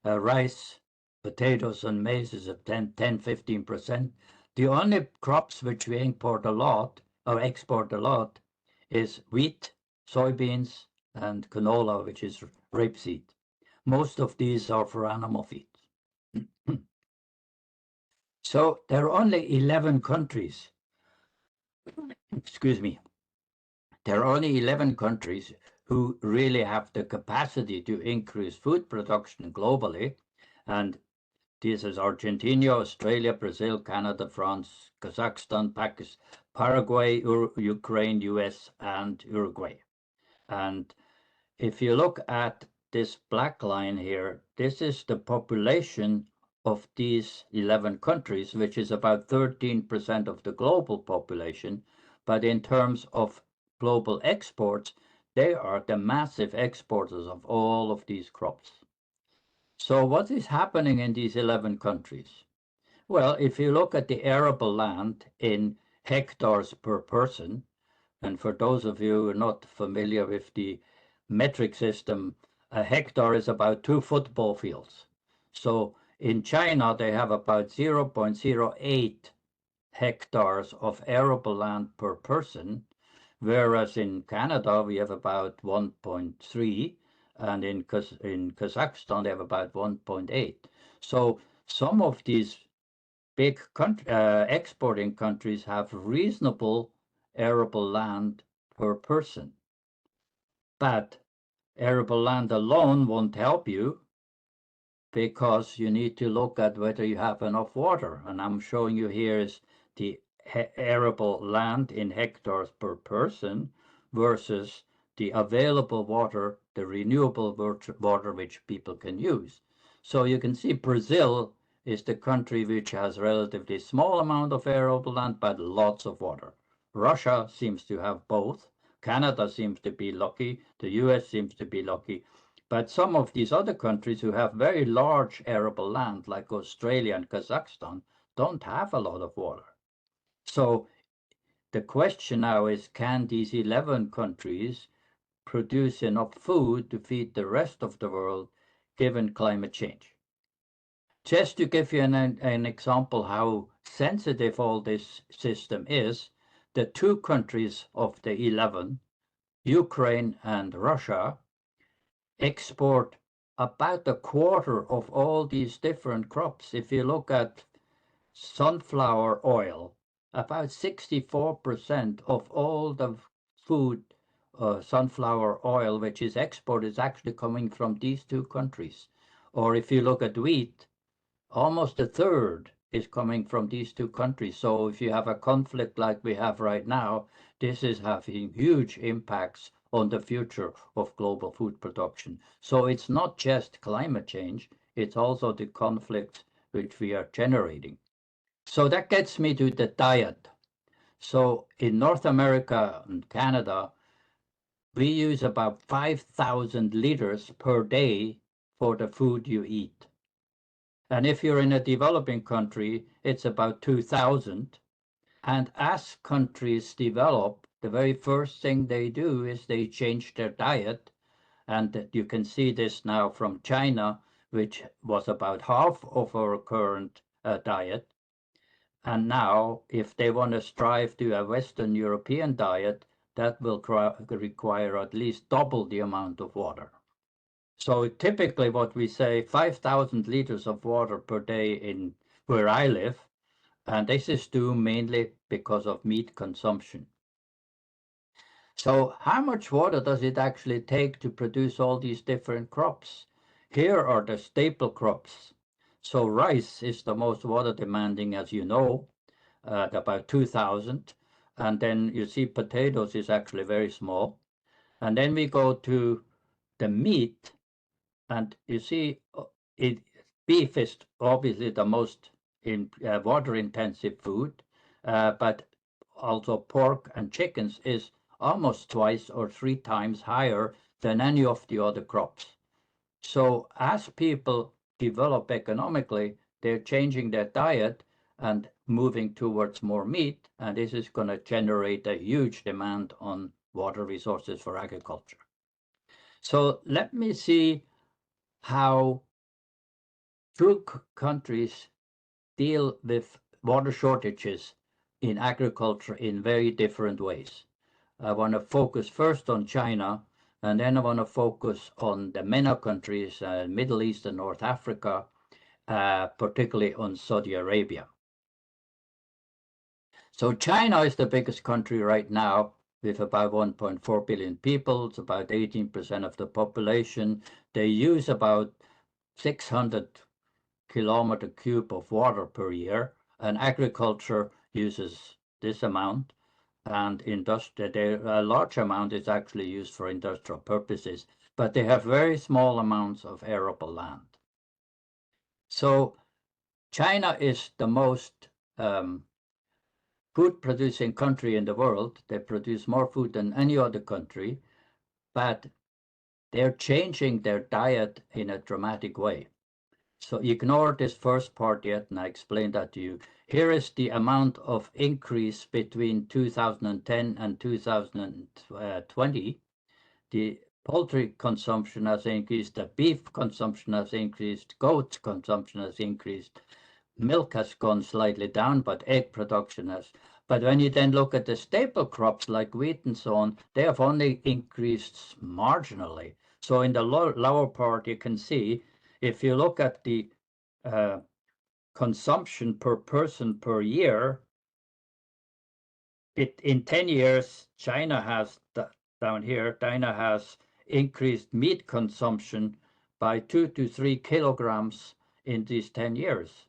Rice, potatoes, and maize is at 10-15%. The only crops which we import a lot or export a lot is wheat, soybeans, and canola, which is rapeseed. Most of these are for animal feed. So there are only 11 countries. Excuse me. There are only 11 countries who really have the capacity to increase food production globally, and this is Argentina, Australia, Brazil, Canada, France, Kazakhstan, Pakistan, Paraguay, Ukraine, US, and Uruguay. And if you look at this black line here, this is the population of these 11 countries, which is about 13% of the global population. But in terms of global exports, they are the massive exporters of all of these crops. So what is happening in these 11 countries? Well, if you look at the arable land in hectares per person, and for those of you who are not familiar with the metric system, a hectare is about 2 football fields. So in China, they have about 0.08 hectares of arable land per person, whereas in Canada, we have about 1.3, and in Kazakhstan, they have about 1.8. So some of these big exporting countries have reasonable arable land per person. But arable land alone won't help you, because you need to look at whether you have enough water. And I'm showing you here is the arable land in hectares per person versus the available water, the renewable water which people can use. So you can see Brazil is the country which has relatively small amount of arable land, but lots of water. Russia seems to have both. Canada seems to be lucky. The US seems to be lucky. But some of these other countries who have very large arable land, like Australia and Kazakhstan, don't have a lot of water. So the question now is, can these 11 countries produce enough food to feed the rest of the world given climate change? Just to give you an example how sensitive all this system is, the 2 countries of the 11 Ukraine and Russia export about a quarter of all these different crops. If you look at sunflower oil, about 64% of all the food, sunflower oil, which is exported, is actually coming from these two countries. Or if you look at wheat, almost a third is coming from these two countries. So if you have a conflict like we have right now, this is having huge impacts on the future of global food production. So it's not just climate change, it's also the conflicts which we are generating. So that gets me to the diet. So in North America and Canada, we use about 5,000 liters per day for the food you eat. And if you're in a developing country, it's about 2,000. And as countries develop, the very first thing they do is they change their diet. And you can see this now from China, which was about half of our current diet. And now, if they want to strive to a Western European diet, that will require at least double the amount of water. So typically what we say, 5,000 liters of water per day in where I live, and this is due mainly because of meat consumption. So how much water does it actually take to produce all these different crops? Here are the staple crops. So rice is the most water demanding, as you know, at about 2,000. And then you see potatoes is actually very small. And then we go to the meat, and you see beef is obviously the most water-intensive food, but also pork and chickens is almost twice or 3 times higher than any of the other crops. So as people develop economically, they're changing their diet and moving towards more meat, and this is going to generate a huge demand on water resources for agriculture. So let me see how two countries deal with water shortages in agriculture in very different ways. I want to focus first on China, and then I want to focus on the MENA countries, Middle East and North Africa, particularly on Saudi Arabia. So China is the biggest country right now with about 1.4 billion people. It's about 18% of the population. They use about 600 kilometer cube of water per year, and agriculture uses this amount, and a large amount is actually used for industrial purposes, but they have very small amounts of arable land. So China is the most food producing country in the world. They produce more food than any other country, but they're changing their diet in a dramatic way. So ignore this first part yet, and I explained that to you. Here is the amount of increase between 2010 and 2020. The poultry consumption has increased, the beef consumption has increased, goat consumption has increased, milk has gone slightly down, but egg production has. But when you then look at the staple crops like wheat and so on, they have only increased marginally. So in the lower part, you can see, if you look at the consumption per person per year, in 10 years, China has, down here, China has increased meat consumption by 2 to 3 kilograms in these 10 years,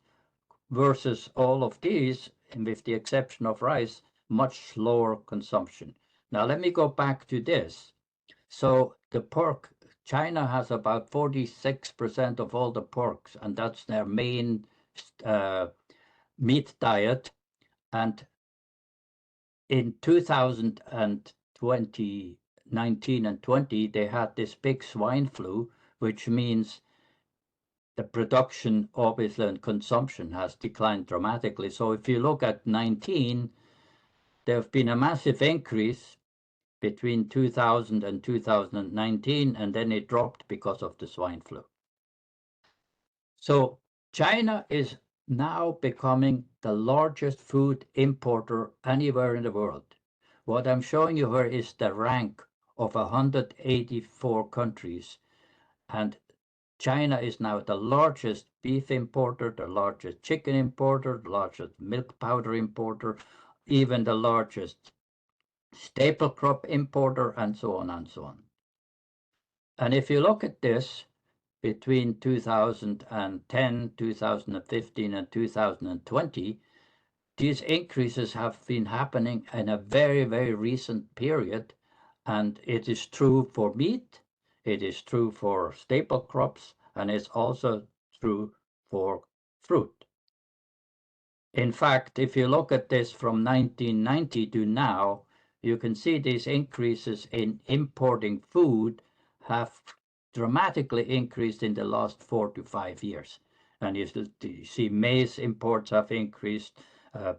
versus all of these, and with the exception of rice, much lower consumption. Now let me go back to this. So the pork, China has about 46% of all the porks, and that's their main meat diet. And in 2019 and 20, they had this big swine flu, which means the production, obviously, and consumption has declined dramatically. So if you look at 19, there have been a massive increase between 2000 and 2019, and then it dropped because of the swine flu. So China is now becoming the largest food importer anywhere in the world. What I'm showing you here is the rank of 184 countries. And China is now the largest beef importer, the largest chicken importer, the largest milk powder importer, even the largest staple crop importer, and so on and so on. And if you look at this between 2010, 2015, and 2020, these increases have been happening in a very, very recent period. And it is true for meat, it is true for staple crops, and it's also true for fruit. In fact, if you look at this from 1990 to now, you can see these increases in importing food have dramatically increased in the last 4 to 5 years. And you see maize imports have increased,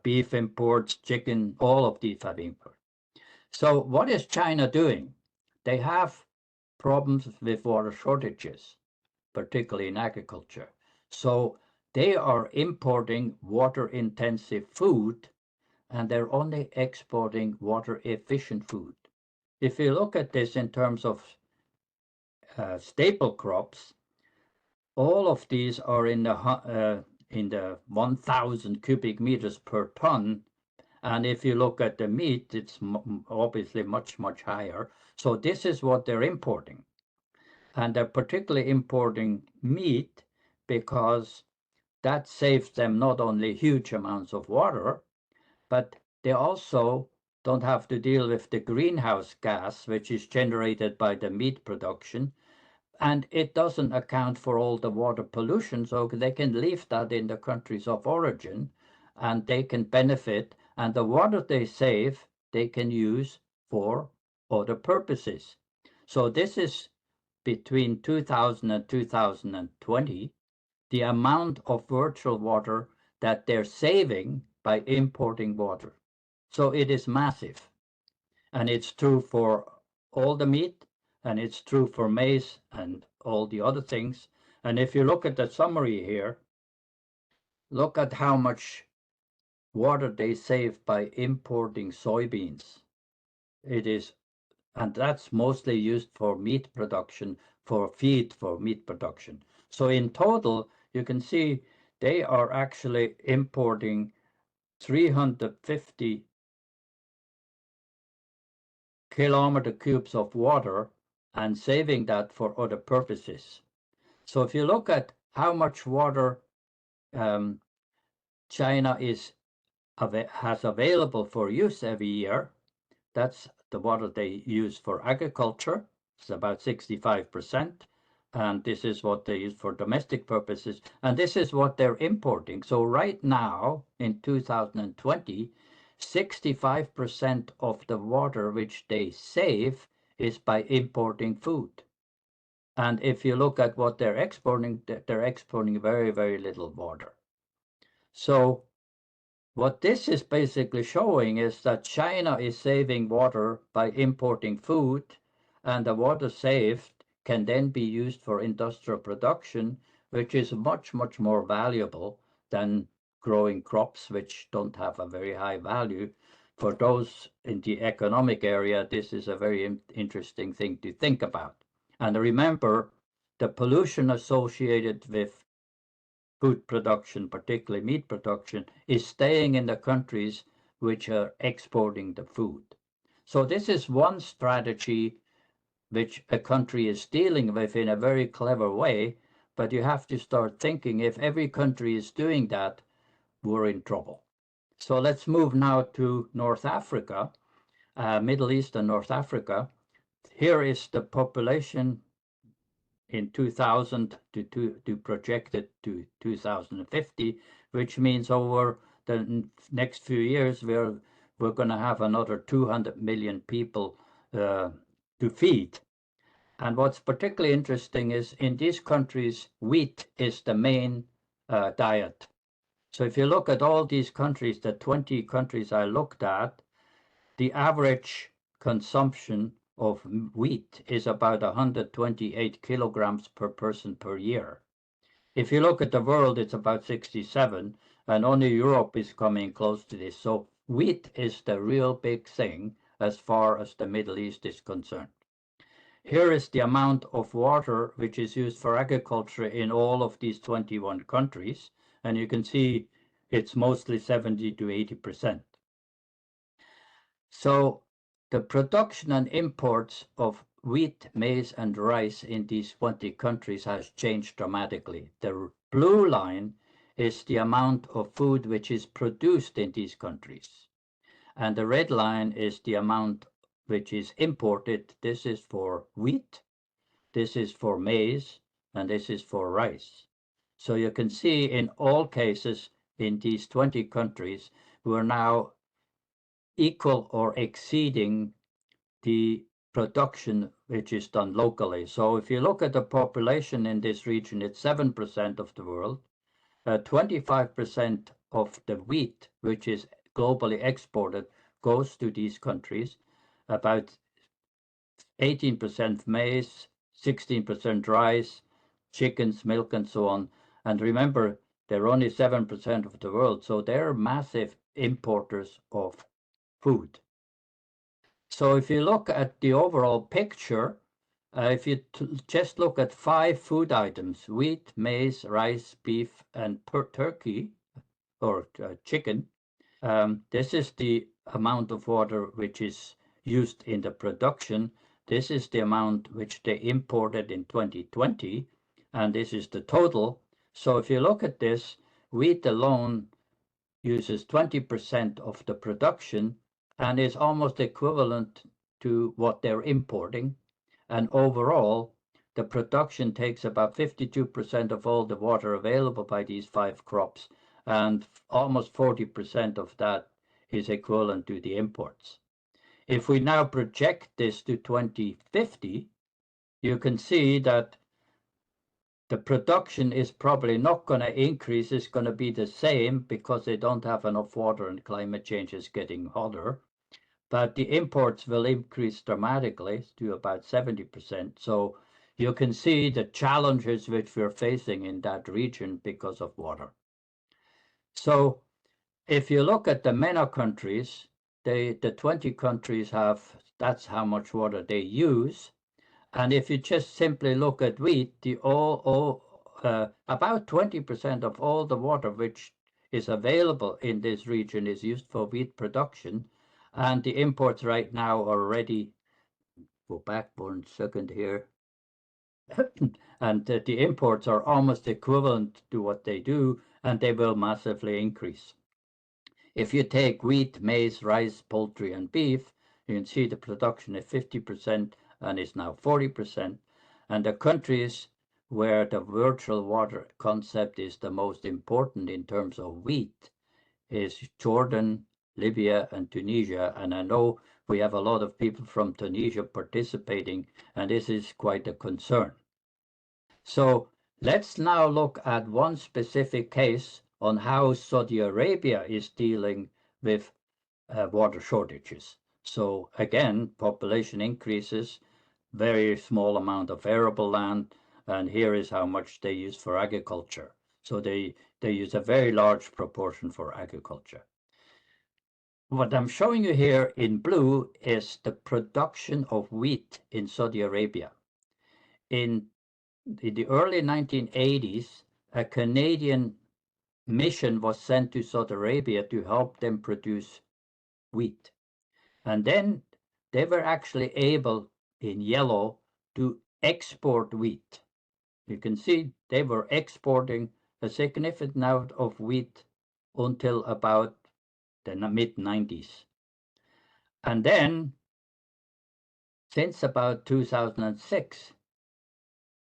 beef imports, chicken, all of these have increased. So what is China doing? They have problems with water shortages, particularly in agriculture. So they are importing water-intensive food, and they're only exporting water-efficient food. If you look at this in terms of staple crops, all of these are in the 1,000 cubic meters per ton. And if you look at the meat, it's obviously much, much higher. So this is what they're importing. And they're particularly importing meat because that saves them not only huge amounts of water, but they also don't have to deal with the greenhouse gas, which is generated by the meat production. And it doesn't account for all the water pollution, so they can leave that in the countries of origin, and they can benefit. And the water they save, they can use for other purposes. So this is between 2000 and 2020, the amount of virtual water that they're saving by importing water. So it is massive. And it's true for all the meat, and it's true for maize and all the other things. And if you look at the summary here, look at how much water they save by importing soybeans. It is, and that's mostly used for meat production, for feed for meat production. So in total, you can see they are actually importing 350 kilometer cubes of water and saving that for other purposes. So if you look at how much water China has available for use every year, that's the water they use for agriculture. It's about 65%. And this is what they use for domestic purposes. And this is what they're importing. So right now, in 2020, 65% of the water which they save is by importing food. And if you look at what they're exporting very, very little water. So what this is basically showing is that China is saving water by importing food, and the water saved can then be used for industrial production, which is much, much more valuable than growing crops which don't have a very high value. For those in the economic area, this is a very interesting thing to think about. And remember, the pollution associated with food production, particularly meat production, is staying in the countries which are exporting the food. So this is one strategy which a country is dealing with in a very clever way, but you have to start thinking if every country is doing that, we're in trouble. So let's move now to North Africa, Middle East and North Africa. Here is the population in 2000 to projected to 2050, which means over the next few years we're going to have another 200 million people to feed. And what's particularly interesting is in these countries, wheat is the main diet. So if you look at all these countries, the 20 countries I looked at, the average consumption of wheat is about 128 kilograms per person per year. If you look at the world, it's about 67, and only Europe is coming close to this. So wheat is the real big thing as far as the Middle East is concerned. here is the amount of water which is used for agriculture in all of these 21 countries. And you can see it's mostly 70 to 80%. So the production and imports of wheat, maize, and rice in these 20 countries has changed dramatically. The blue line is the amount of food which is produced in these countries. And the red line is the amount which is imported. This is for wheat, this is for maize, and this is for rice. So you can see in all cases in these 20 countries, we're now equal or exceeding the production which is done locally. So if you look at the population in this region, it's 7% of the world. 25% of the wheat, which is globally exported, goes to these countries. About 18% maize, 16% rice, chickens, milk, and so on. And remember, they're only 7% of the world, so they're massive importers of food. So if you look at the overall picture, if you just look at 5 food items, wheat, maize, rice, beef, and turkey, or chicken, this is the amount of water which is used in the production. This is the amount which they imported in 2020, and this is the total. So if you look at this, wheat alone uses 20% of the production and is almost equivalent to what they're importing. And overall, the production takes about 52% of all the water available by these 5 crops, and almost 40% of that is equivalent to the imports. If we now project this to 2050, you can see that the production is probably not going to increase. It's going to be the same because they don't have enough water and climate change is getting hotter. But the imports will increase dramatically to about 70%. So you can see the challenges which we're facing in that region because of water. So if you look at the MENA countries, the 20 countries have, that's how much water they use. And if you just simply look at wheat, about 20% of all the water which is available in this region is used for wheat production. And the imports right now are already, go back 1 second here, and the imports are almost equivalent to what they do, and they will massively increase. If you take wheat, maize, rice, poultry, and beef, you can see the production is 50% and is now 40%. And the countries where the virtual water concept is the most important in terms of wheat is Jordan, Libya, and Tunisia. And I know we have a lot of people from Tunisia participating, and this is quite a concern. So let's now look at one specific case on how Saudi Arabia is dealing with water shortages. So again, population increases, very small amount of arable land, and here is how much they use for agriculture. So they use a very large proportion for agriculture. What I'm showing you here in blue is the production of wheat in Saudi Arabia. In the early 1980s, a Canadian mission was sent to Saudi Arabia to help them produce wheat. And then they were actually able, in yellow, to export wheat. You can see they were exporting a significant amount of wheat until about the mid-90s. And then, since about 2006,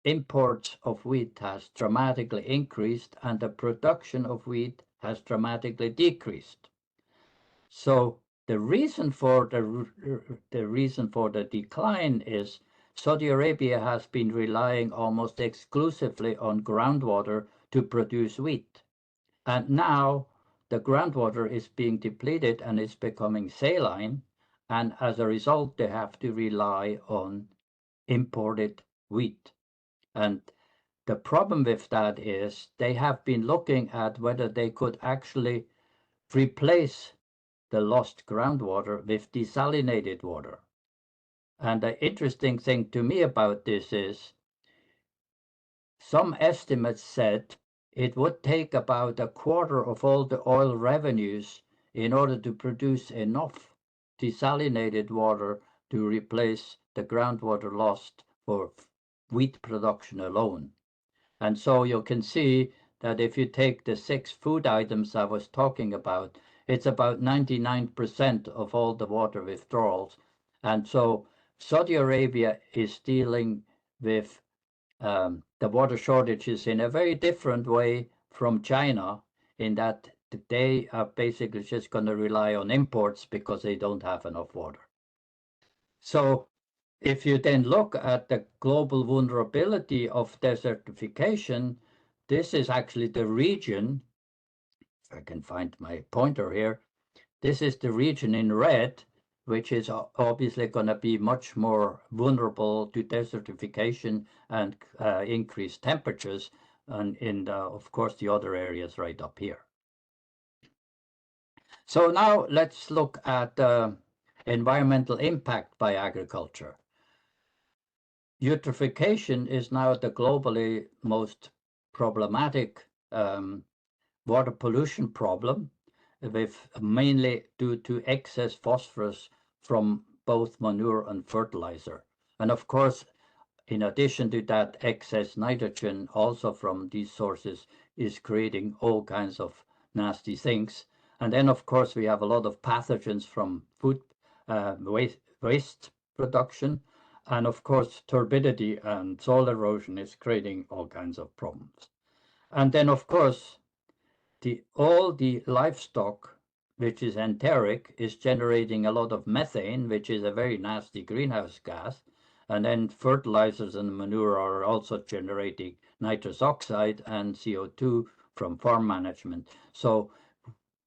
imports of wheat has dramatically increased and the production of wheat has dramatically decreased. So the reason for the decline is Saudi Arabia has been relying almost exclusively on groundwater to produce wheat. And now the groundwater is being depleted and is becoming saline. And as a result, they have to rely on imported wheat. And the problem with that is they have been looking at whether they could actually replace the lost groundwater with desalinated water. And the interesting thing to me about this is some estimates said it would take about a quarter of all the oil revenues in order to produce enough desalinated water to replace the groundwater lost for wheat production alone. And so you can see that if you take the 6 food items I was talking about, it's about 99% of all the water withdrawals. And so Saudi Arabia is dealing with the water shortages in a very different way from China, in that they are basically just going to rely on imports because they don't have enough water. So if you then look at the global vulnerability of desertification, this is actually the region, if I can find my pointer here, this is the region in red, which is obviously going to be much more vulnerable to desertification and increased temperatures, and of course, the other areas right up here. So now let's look at environmental impact by agriculture. Eutrophication is now the globally most problematic water pollution problem, with mainly due to excess phosphorus from both manure and fertilizer. And of course, in addition to that, excess nitrogen also from these sources is creating all kinds of nasty things. And then, of course, we have a lot of pathogens from food waste production. And of course, turbidity and soil erosion is creating all kinds of problems. And then, of course, all the livestock, which is enteric, is generating a lot of methane, which is a very nasty greenhouse gas. And then fertilizers and manure are also generating nitrous oxide and CO2 from farm management. So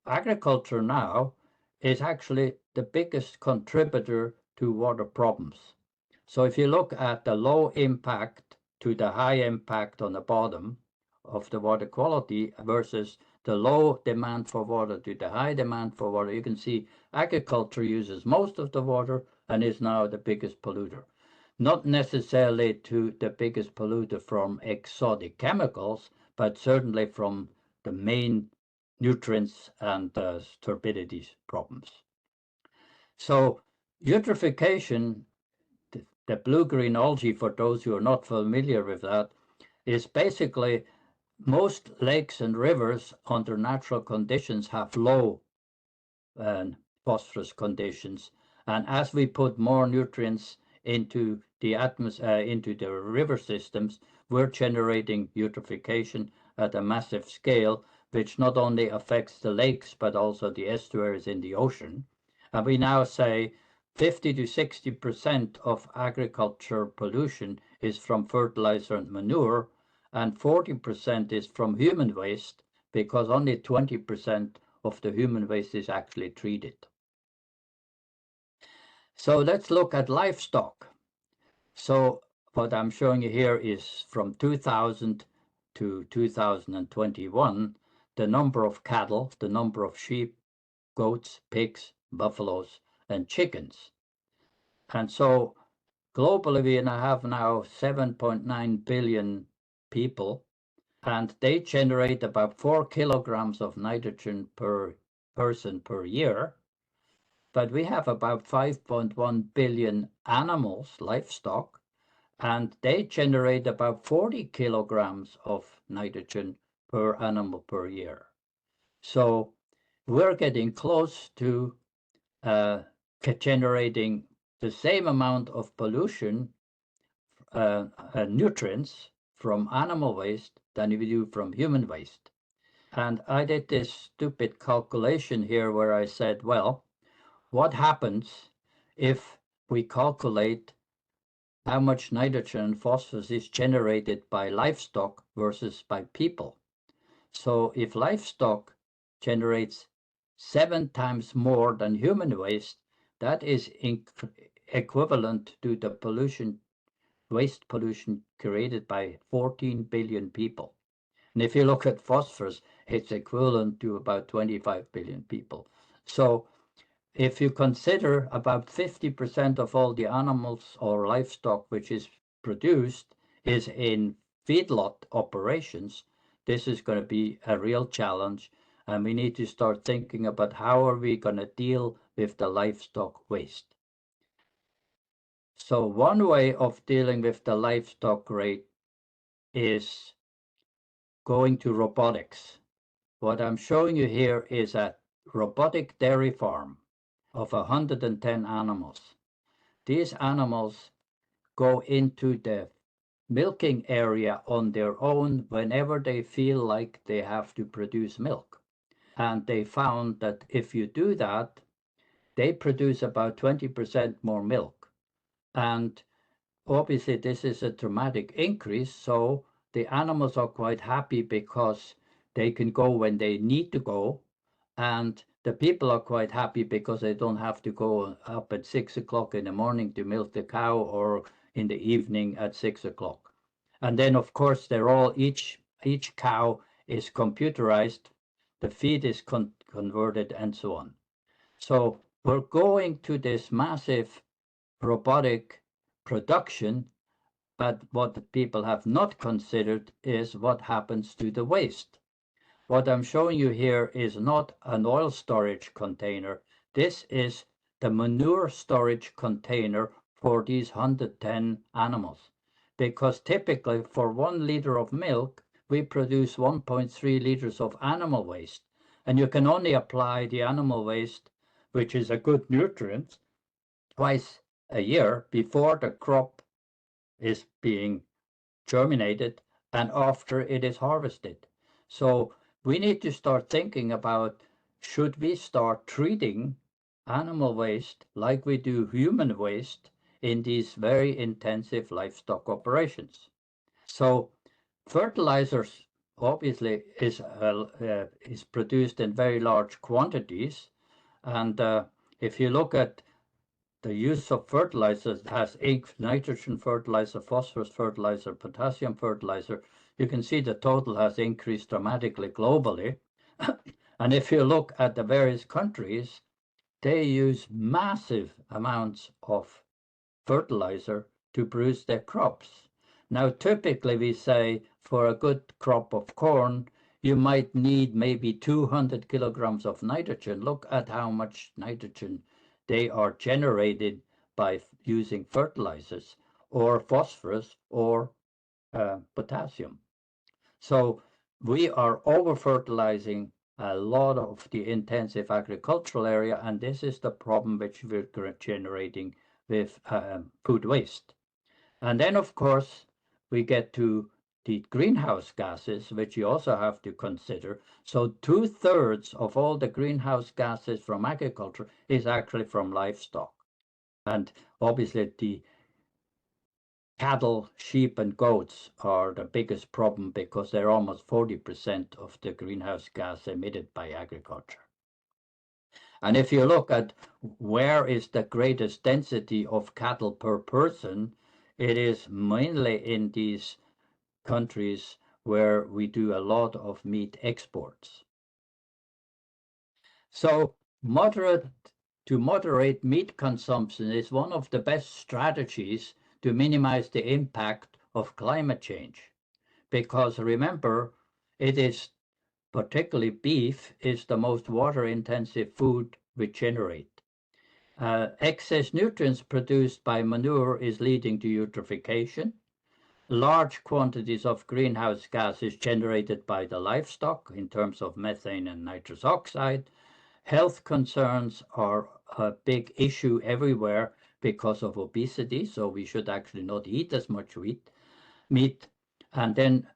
agriculture now is actually the biggest contributor to water problems. So if you look at the low impact to the high impact on the bottom of the water quality versus the low demand for water to the high demand for water, you can see agriculture uses most of the water and is now the biggest polluter. Not necessarily to the biggest polluter from exotic chemicals, but certainly from the main nutrients and turbidity problems. So eutrophication, the blue-green algae, for those who are not familiar with that, is basically most lakes and rivers under natural conditions have low phosphorus conditions, and as we put more nutrients into the atmosphere, into the river systems, we're generating eutrophication at a massive scale, which not only affects the lakes but also the estuaries in the ocean. And we now say 50 to 60% of agriculture pollution is from fertilizer and manure, and 40% is from human waste, because only 20% of the human waste is actually treated. So let's look at livestock. So what I'm showing you here is from 2000 to 2021, the number of cattle, the number of sheep, goats, pigs, buffaloes, and chickens. And so globally, we have now 7.9 billion people, and they generate about 4 kilograms of nitrogen per person per year. But we have about 5.1 billion animals, livestock, and they generate about 40 kilograms of nitrogen per animal per year. So we're getting close to generating the same amount of pollution, nutrients from animal waste than we do from human waste. And I did this stupid calculation here where I said, well, what happens if we calculate how much nitrogen and phosphorus is generated by livestock versus by people? So if livestock generates 7 times more than human waste, that is equivalent to the waste pollution created by 14 billion people. And if you look at phosphorus, it's equivalent to about 25 billion people. So if you consider about 50% of all the animals or livestock which is produced is in feedlot operations, this is going to be a real challenge, and we need to start thinking about how are we going to deal with the livestock waste. So one way of dealing with the livestock rate is going to robotics. What I'm showing you here is a robotic dairy farm of 110 animals. These animals go into the milking area on their own whenever they feel like they have to produce milk. And they found that if you do that, they produce about 20% more milk. And obviously this is a dramatic increase, so the animals are quite happy because they can go when they need to go, and the people are quite happy because they don't have to go up at 6 o'clock in the morning to milk the cow or in the evening at 6 o'clock. And then of course they're all, each cow is computerized, the feed is converted and so on. So we're going to this massive robotic production, but what people have not considered is what happens to the waste. What I'm showing you here is not an oil storage container. This is the manure storage container for these 110 animals. Because typically for 1 liter of milk, we produce 1.3 liters of animal waste. And you can only apply the animal waste, which is a good nutrient, twice a year before the crop is being germinated and after it is harvested. So we need to start thinking about, should we start treating animal waste like we do human waste in these very intensive livestock operations? So fertilizers obviously is produced in very large quantities, and if you look at the use of fertilizers, has nitrogen fertilizer, phosphorus fertilizer, potassium fertilizer. You can see the total has increased dramatically globally. And if you look at the various countries, they use massive amounts of fertilizer to produce their crops. Now, typically we say for a good crop of corn, you might need maybe 200 kilograms of nitrogen. Look at how much nitrogen they are generated by using fertilizers or phosphorus or potassium. So we are over-fertilizing a lot of the intensive agricultural area, and this is the problem which we're generating with food waste. And then, of course, we get to the greenhouse gases, which you also have to consider. So 2/3 of all the greenhouse gases from agriculture is actually from livestock. And obviously the cattle, sheep and goats are the biggest problem because they're almost 40% of the greenhouse gas emitted by agriculture. And if you look at where is the greatest density of cattle per person, it is mainly in these countries where we do a lot of meat exports. So moderate meat consumption is one of the best strategies to minimize the impact of climate change. Because remember, it is particularly beef is the most water-intensive food we generate. Excess nutrients produced by manure is leading to eutrophication. Large quantities of greenhouse gases generated by the livestock in terms of methane and nitrous oxide. Health concerns are a big issue everywhere because of obesity, so we should actually not eat as much meat. And then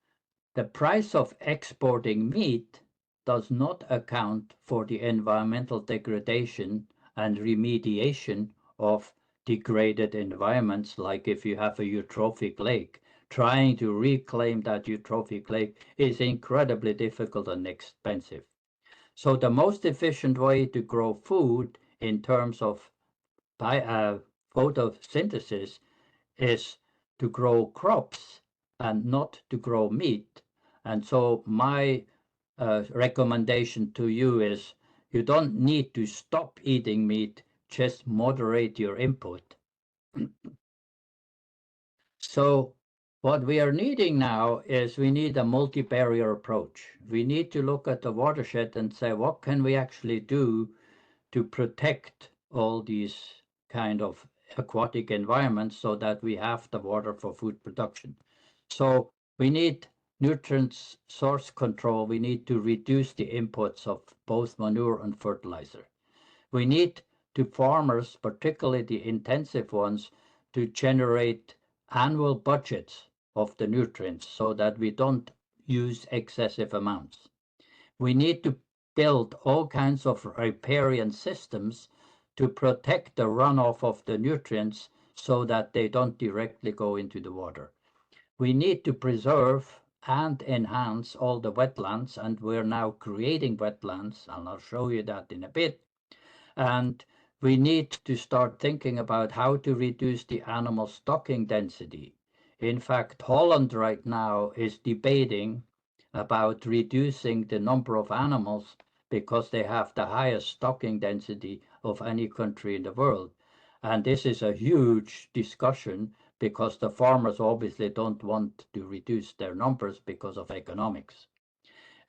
the price of exporting meat does not account for the environmental degradation and remediation of degraded environments, like if you have a eutrophic lake. Trying to reclaim that eutrophic lake is incredibly difficult and expensive. So the most efficient way to grow food in terms of photosynthesis is to grow crops and not to grow meat. And so my recommendation to you is you don't need to stop eating meat, just moderate your input. So what we are needing now is we need a multi-barrier approach. We need to look at the watershed and say, what can we actually do to protect all these kind of aquatic environments so that we have the water for food production? So we need nutrient source control. We need to reduce the inputs of both manure and fertilizer. We need to farmers, particularly the intensive ones, to generate annual budgets of the nutrients so that we don't use excessive amounts. We need to build all kinds of riparian systems to protect the runoff of the nutrients so that they don't directly go into the water. We need to preserve and enhance all the wetlands, and we're now creating wetlands, and I'll show you that in a bit. And we need to start thinking about how to reduce the animal stocking density. In fact, Holland right now is debating about reducing the number of animals because they have the highest stocking density of any country in the world. And this is a huge discussion because the farmers obviously don't want to reduce their numbers because of economics.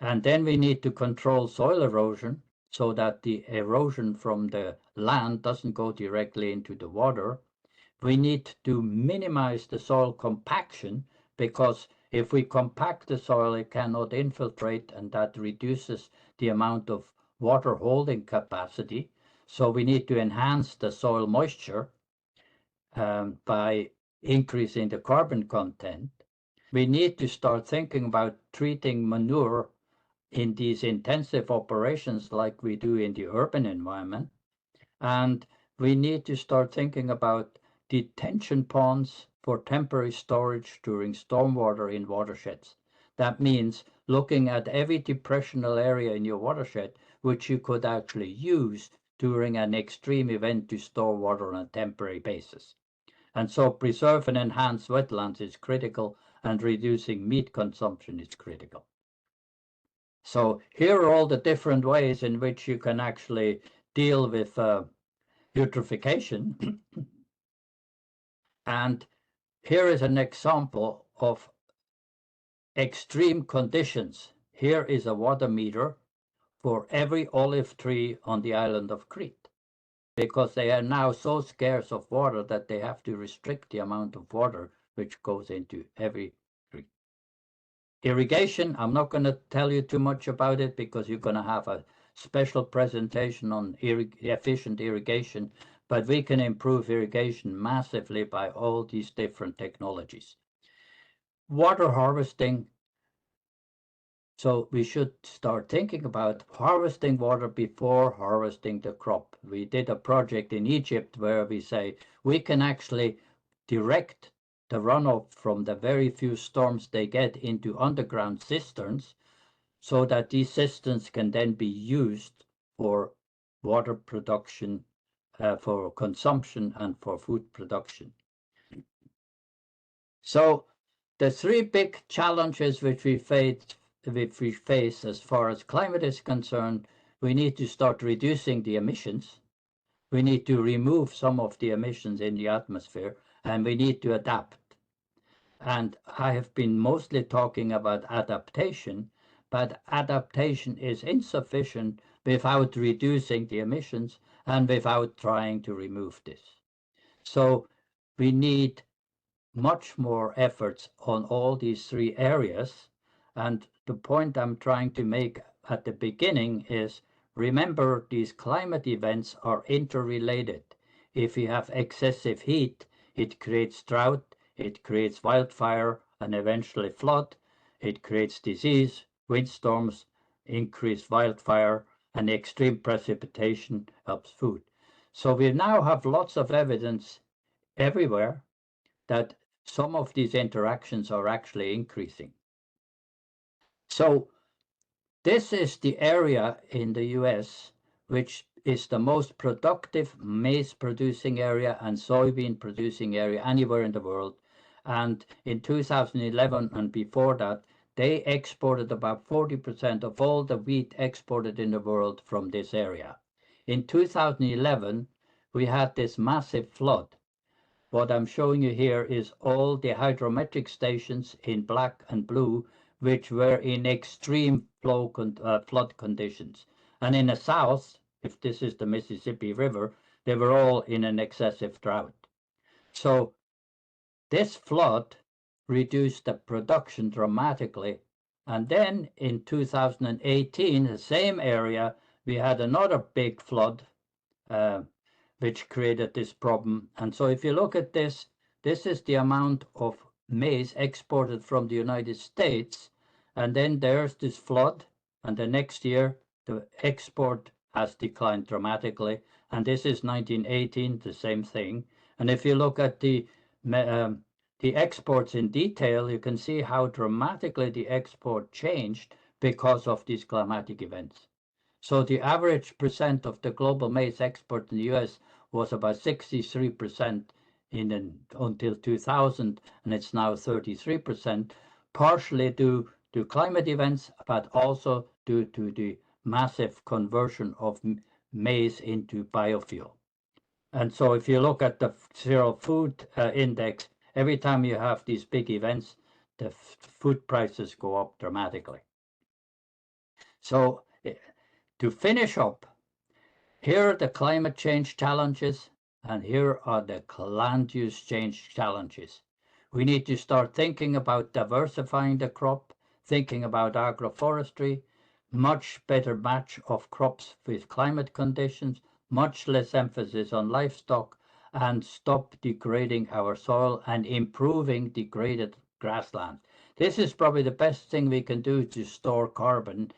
And then we need to control soil erosion so that the erosion from the land doesn't go directly into the water. We need to minimize the soil compaction because if we compact the soil, it cannot infiltrate, and that reduces the amount of water holding capacity. So we need to enhance the soil moisture by increasing the carbon content. We need to start thinking about treating manure in these intensive operations like we do in the urban environment. And we need to start thinking about detention ponds for temporary storage during stormwater in watersheds. That means looking at every depressional area in your watershed, which you could actually use during an extreme event to store water on a temporary basis. And so preserve and enhance wetlands is critical, and reducing meat consumption is critical. So here are all the different ways in which you can actually deal with eutrophication. And here is an example of extreme conditions. Here is a water meter for every olive tree on the island of Crete, because they are now so scarce of water that they have to restrict the amount of water which goes into every tree. Irrigation, I'm not going to tell you too much about it because you're going to have a special presentation on efficient irrigation, but we can improve irrigation massively by all these different technologies. Water harvesting. So we should start thinking about harvesting water before harvesting the crop. We did a project in Egypt where we say we can actually direct the runoff from the very few storms they get into underground cisterns so that these cisterns can then be used for water production, for consumption, and for food production. So the three big challenges which we face as far as climate is concerned, we need to start reducing the emissions. We need to remove some of the emissions in the atmosphere, and we need to adapt. And I have been mostly talking about adaptation, but adaptation is insufficient without reducing the emissions and without trying to remove this. So we need much more efforts on all these three areas. And the point I'm trying to make at the beginning is, remember, these climate events are interrelated. If you have excessive heat, it creates drought, it creates wildfire, and eventually flood. It creates disease, windstorms, increased wildfire, and extreme precipitation helps food. So we now have lots of evidence everywhere that some of these interactions are actually increasing. So this is the area in the US which is the most productive maize producing area and soybean producing area anywhere in the world. And in 2011 and before that, they exported about 40% of all the wheat exported in the world from this area. In 2011, we had this massive flood. What I'm showing you here is all the hydrometric stations in black and blue, which were in extreme flood conditions. And in the south, if this is the Mississippi River, they were all in an excessive drought. So this flood reduced the production dramatically. And then in 2018, the same area, we had another big flood, which created this problem. And so if you look at this, this is the amount of maize exported from the United States. And then there's this flood. And the next year, the export has declined dramatically. And this is 1918, the same thing. And if you look at the exports in detail, you can see how dramatically the export changed because of these climatic events. So the average percent of the global maize export in the US was about 63% until 2000, and it's now 33%, partially due to climate events, but also due to the massive conversion of maize into biofuel. And so if you look at the Zero Food Index, every time you have these big events, the food prices go up dramatically. So to finish up, here are the climate change challenges, and here are the land use change challenges. We need to start thinking about diversifying the crop, thinking about agroforestry, much better match of crops with climate conditions, much less emphasis on livestock, and stop degrading our soil and improving degraded grassland. This is probably the best thing we can do to store carbon.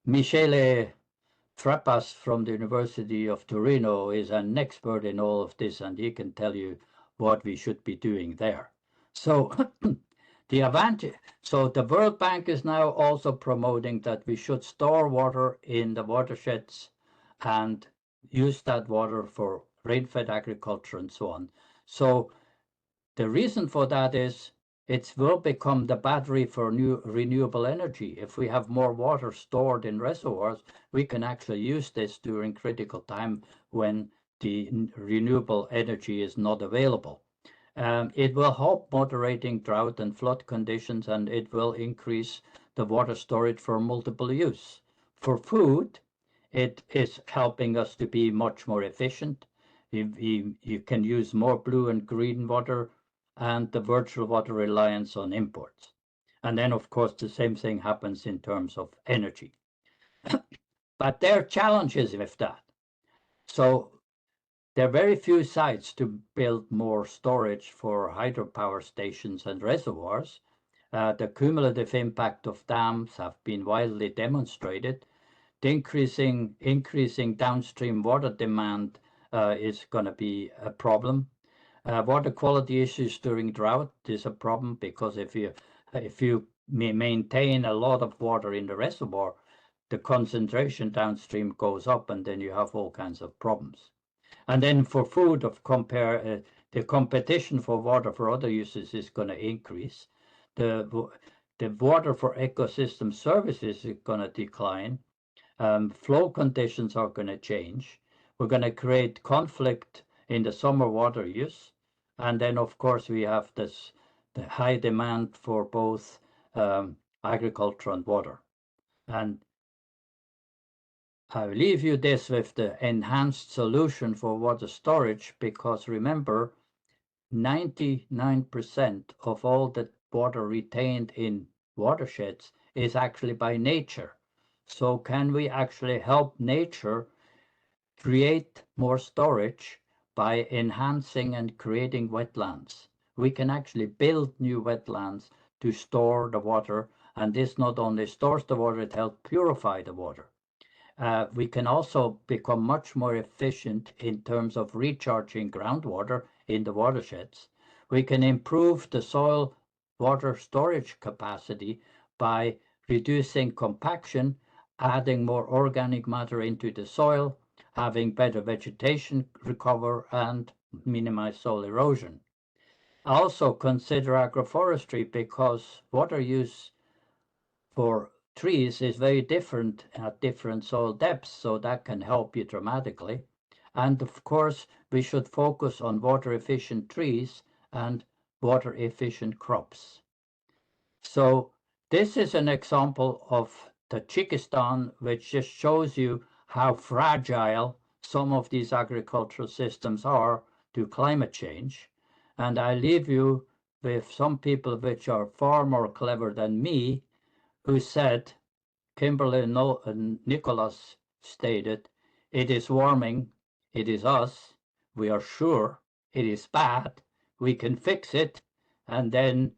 Michele Trappas from the University of Torino is an expert in all of this, and he can tell you what we should be doing there. So the World Bank is now also promoting that we should store water in the watersheds and use that water for rain-fed agriculture and so on. So the reason for that is it will become the battery for new renewable energy. If we have more water stored in reservoirs, we can actually use this during critical time when the renewable energy is not available. It will help moderating drought and flood conditions, and it will increase the water storage for multiple use. For food, it is helping us to be much more efficient. You can use more blue and green water, and the virtual water reliance on imports. And then, of course, the same thing happens in terms of energy. But there are challenges with that. So there are very few sites to build more storage for hydropower stations and reservoirs. The cumulative impact of dams have been widely demonstrated. The increasing downstream water demand is going to be a problem. Water quality issues during drought is a problem, because if you maintain a lot of water in the reservoir, the concentration downstream goes up, and then you have all kinds of problems. And then for food, the competition for water for other uses is going to increase. The water for ecosystem services is going to decline. Flow conditions are going to change. We're going to create conflict in the summer water use. And then, of course, we have the high demand for both agriculture and water. And I'll leave you this with the enhanced solution for water storage, because remember, 99% of all the water retained in watersheds is actually by nature. So can we actually help nature create more storage by enhancing and creating wetlands? We can actually build new wetlands to store the water, and this not only stores the water, it helps purify the water. We can also become much more efficient in terms of recharging groundwater in the watersheds. We can improve the soil water storage capacity by reducing compaction, adding more organic matter into the soil, having better vegetation recover, and minimize soil erosion. Also consider agroforestry, because water use for trees is very different at different soil depths, so that can help you dramatically. And of course, we should focus on water efficient trees and water efficient crops. So this is an example of Tajikistan, which just shows you how fragile some of these agricultural systems are to climate change. And I leave you with some people which are far more clever than me, who said, Kimberly Nicholas stated, it is warming, it is us, we are sure it is bad, we can fix it. And then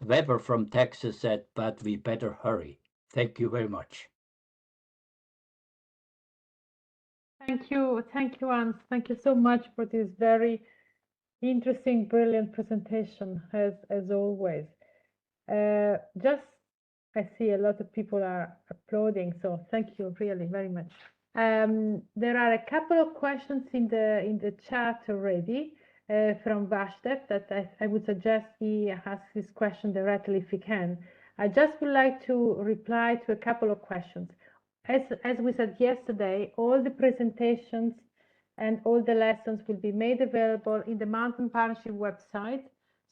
Weber from Texas said, but we better hurry. Thank you very much. Thank you, Hans. Thank you so much for this very interesting, brilliant presentation, as always. Just, I see a lot of people are applauding, so thank you really very much. There are a couple of questions in the chat already from Vashdev that I would suggest he asks this question directly if he can. I just would like to reply to a couple of questions. As we said yesterday, all the presentations and all the lessons will be made available in the Mountain Partnership website.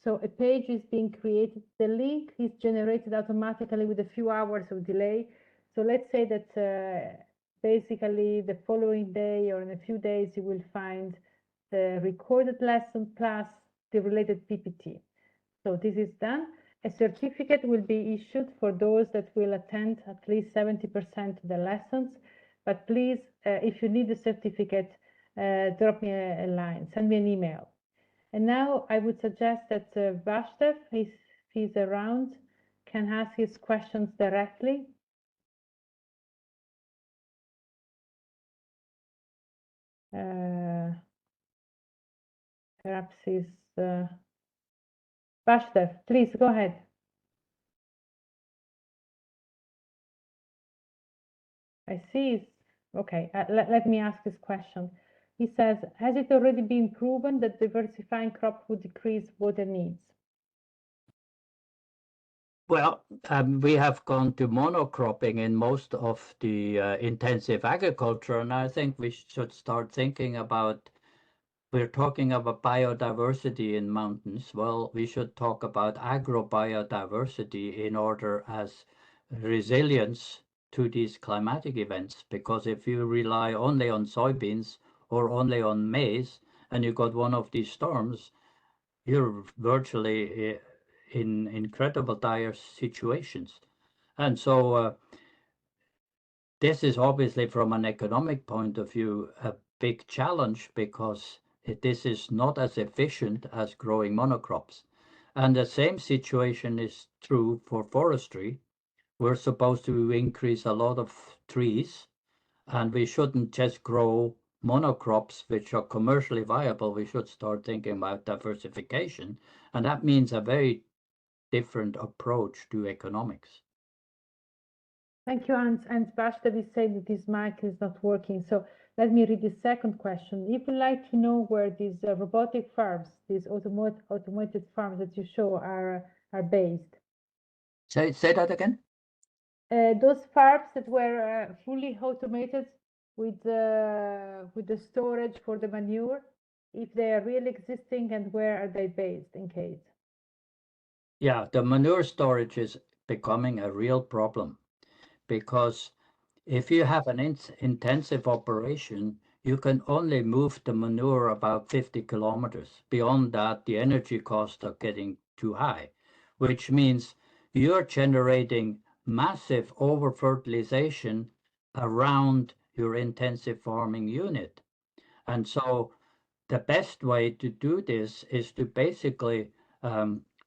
So a page is being created. The link is generated automatically with a few hours of delay. So let's say that basically the following day or in a few days, you will find the recorded lesson plus the related PPT. So this is done. A certificate will be issued for those that will attend at least 70% of the lessons. But please, if you need a certificate, drop me a line, send me an email. And now I would suggest that Vashdev, if he's around, can ask his questions directly. Perhaps he's Vashdev, please go ahead. I see. Okay, let me ask this question. He says, has it already been proven that diversifying crops would decrease water needs? Well, we have gone to monocropping in most of the intensive agriculture, and I think we should start thinking about, we're talking about biodiversity in mountains. Well, we should talk about agrobiodiversity in order as resilience to these climatic events, because if you rely only on soybeans or only on maize and you got one of these storms, you're virtually in incredible dire situations. And so this is obviously from an economic point of view a big challenge, because this is not as efficient as growing monocrops. And the same situation is true for forestry. We're supposed to increase a lot of trees, and we shouldn't just grow monocrops which are commercially viable. We should start thinking about diversification, and that means a very different approach to economics. Thank you, Hans. And Vashdev is saying that his mic is not working. So let me read the second question. If you'd like to know where these robotic farms, these automated farms that you show are based. Say that again? Those farms that were fully automated with the storage for the manure, if they are really existing, and where are they based in case? Yeah, the manure storage is becoming a real problem, because if you have an intensive operation, you can only move the manure about 50 kilometers. Beyond that, the energy costs are getting too high, which means you're generating massive over-fertilization around your intensive farming unit. And so the best way to do this is to basically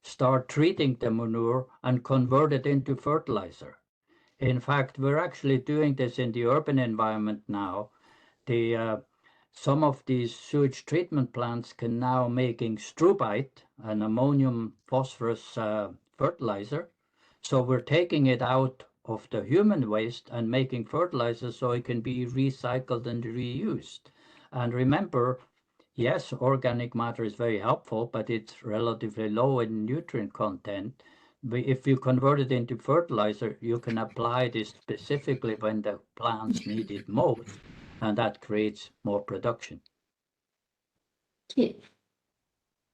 start treating the manure and convert it into fertilizer. In fact, we're actually doing this in the urban environment now. Some of these sewage treatment plants can now making strubite, an ammonium phosphorus fertilizer. So we're taking it out of the human waste and making fertilizer so it can be recycled and reused. And remember, yes, organic matter is very helpful, but it's relatively low in nutrient content. But if you convert it into fertilizer, you can apply this specifically when the plants need it most, and that creates more production. Okay.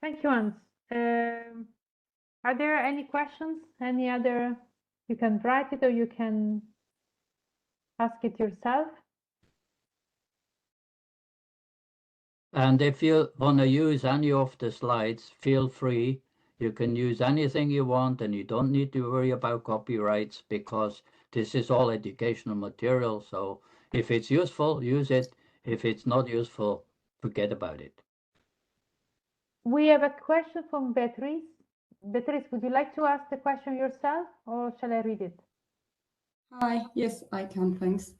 Thank you, Hans. Are there any questions? Any other? You can write it or you can ask it yourself. And if you want to use any of the slides, feel free. You can use anything you want, and you don't need to worry about copyrights because this is all educational material. So if it's useful, use it. If it's not useful, forget about it. We have a question from Beatrice. Beatrice, would you like to ask the question yourself or shall I read it? Hi, yes, I can, thanks.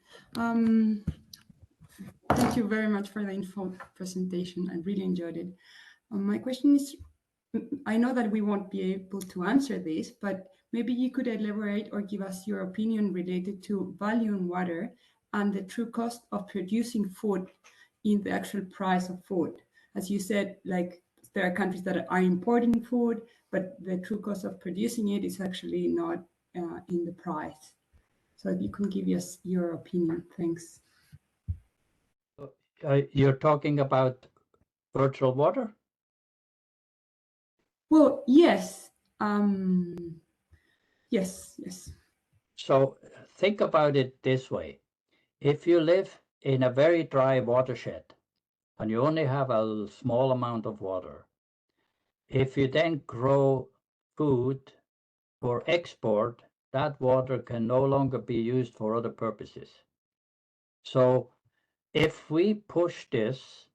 Thank you very much for the info presentation. I really enjoyed it. My question is, I know that we won't be able to answer this, but maybe you could elaborate or give us your opinion related to value in water and the true cost of producing food in the actual price of food. As you said, like there are countries that are importing food, but the true cost of producing it is actually not in the price. So if you can give us your opinion, thanks. You're talking about virtual water? Well, yes. Yes. So think about it this way. If you live in a very dry watershed and you only have a small amount of water, if you then grow food for export, that water can no longer be used for other purposes. So if we push this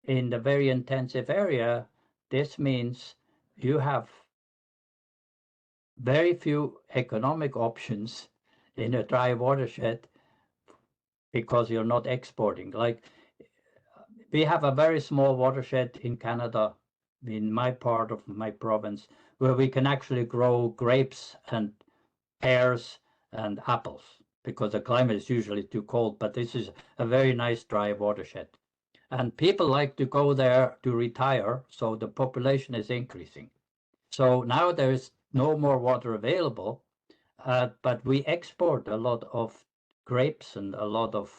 in the very intensive area, this means you have very few economic options in a dry watershed because you're not exporting. Like we have a very small watershed in Canada, in my part of my province, where we can actually grow grapes and pears and apples because the climate is usually too cold, but this is a very nice dry watershed. And people like to go there to retire, so the population is increasing. So now there is no more water available, but we export a lot of grapes and a lot of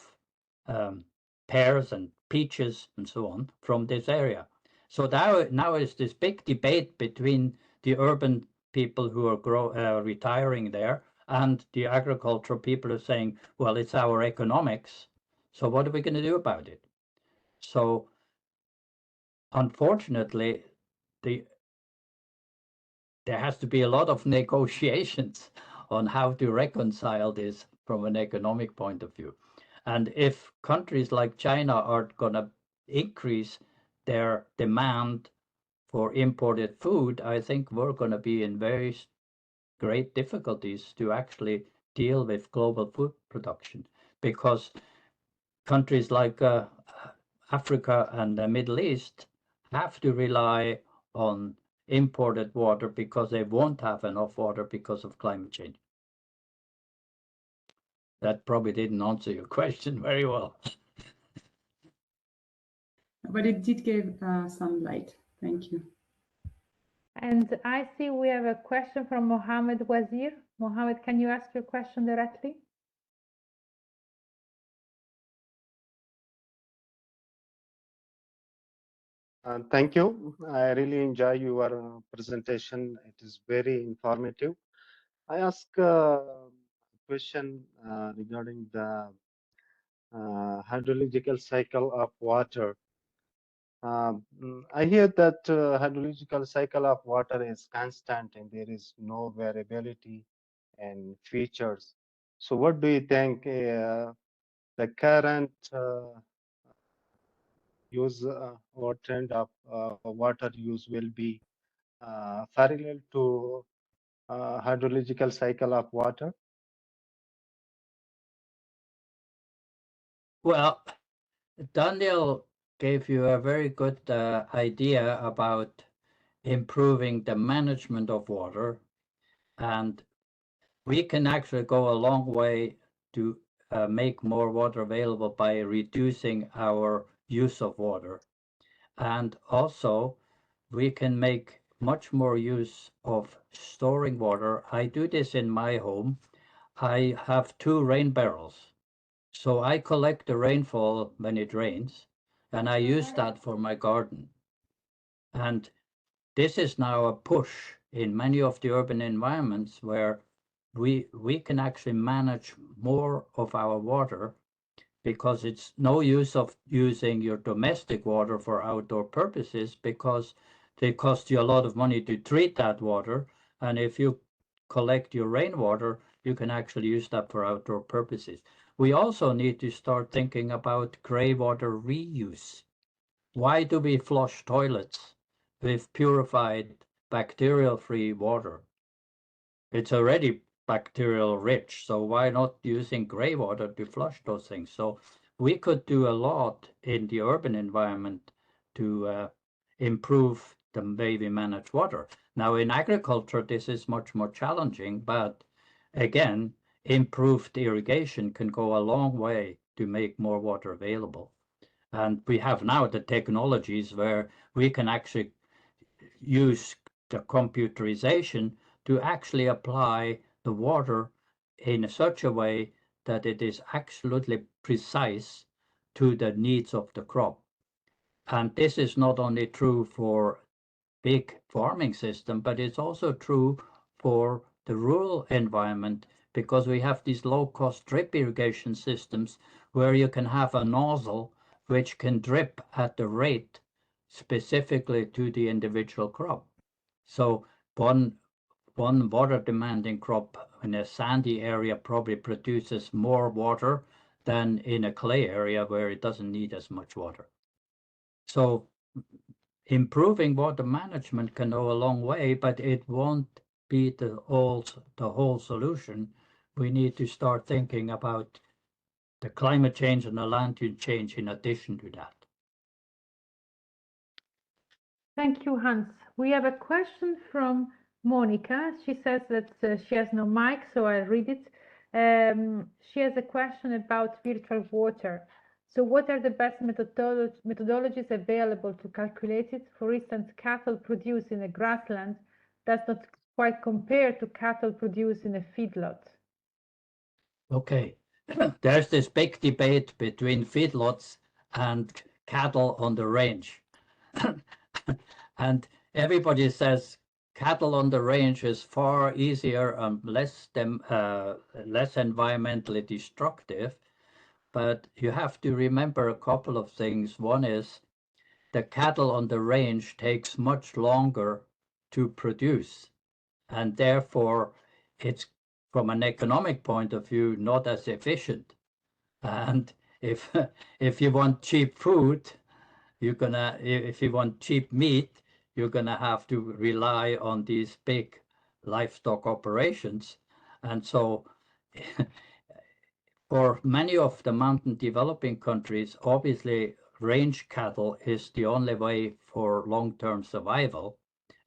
pears and peaches and so on from this area. So now is this big debate between the urban people who are retiring there and the agricultural people are saying, well, it's our economics. So what are we going to do about it? So unfortunately, there has to be a lot of negotiations on how to reconcile this from an economic point of view. And if countries like China are going to increase their demand for imported food, I think we're going to be in very great difficulties to actually deal with global food production, because countries like Africa and the Middle East have to rely on imported water because they won't have enough water because of climate change. That probably didn't answer your question very well. But it did give some light. Thank you. And I see we have a question from Mohammed Wazir. Mohammed, can you ask your question directly? Thank you. I really enjoy your presentation. It is very informative. I ask a question regarding the hydrological cycle of water. I hear that hydrological cycle of water is constant and there is no variability in features. So what do you think the current use or trend of water use will be parallel to hydrological cycle of water? Well, Daniel gave you a very good idea about improving the management of water, and we can actually go a long way to make more water available by reducing our use of water. And also, we can make much more use of storing water. I do this in my home. I have 2 rain barrels. So I collect the rainfall when it rains, and I use that for my garden. And this is now a push in many of the urban environments where we can actually manage more of our water, because it's no use of using your domestic water for outdoor purposes, because they cost you a lot of money to treat that water. And if you collect your rainwater, you can actually use that for outdoor purposes. We also need to start thinking about gray water reuse. Why do we flush toilets with purified bacterial-free water? It's already bacterial rich, so why not using gray water to flush those things? So we could do a lot in the urban environment to improve the way we manage water. Now in agriculture, this is much more challenging, but again, improved irrigation can go a long way to make more water available. And we have now the technologies where we can actually use the computerization to actually apply the water in such a way that it is absolutely precise to the needs of the crop. And this is not only true for big farming system, but it's also true for the rural environment, because we have these low-cost drip irrigation systems where you can have a nozzle which can drip at the rate specifically to the individual crop. So one water demanding crop in a sandy area probably produces more water than in a clay area where it doesn't need as much water. So improving water management can go a long way, but it won't be the whole solution. We need to start thinking about the climate change and the land use change in addition to that. Thank you, Hans. We have a question from Monica. She says that she has no mic, so I'll read it. She has a question about virtual water. So what are the best methodologies available to calculate it? For instance, cattle produced in a grassland does not quite compare to cattle produced in a feedlot. Okay, there's this big debate between feedlots and cattle on the range. And everybody says cattle on the range is far easier and less environmentally destructive. But you have to remember a couple of things. One is the cattle on the range takes much longer to produce, and therefore it's, from an economic point of view, not as efficient. And if you want cheap food, if you want cheap meat, you're gonna have to rely on these big livestock operations. And so for many of the mountain developing countries, obviously range cattle is the only way for long-term survival.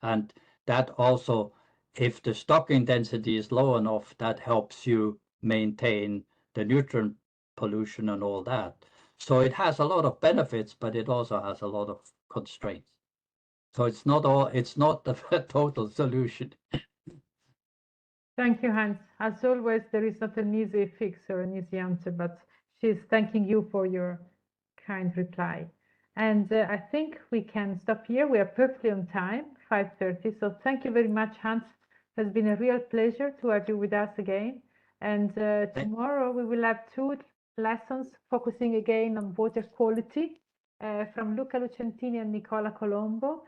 And that also, if the stocking density is low enough, that helps you maintain the nutrient pollution and all that. So it has a lot of benefits, but it also has a lot of constraints. So it's not the total solution. Thank you, Hans. As always, there is not an easy fix or an easy answer, but she's thanking you for your kind reply. And I think we can stop here. We are perfectly on time, 5:30. So thank you very much, Hans. It has been a real pleasure to have you with us again. And tomorrow we will have 2 lessons focusing again on water quality from Luca Lucentini and Nicola Colombo.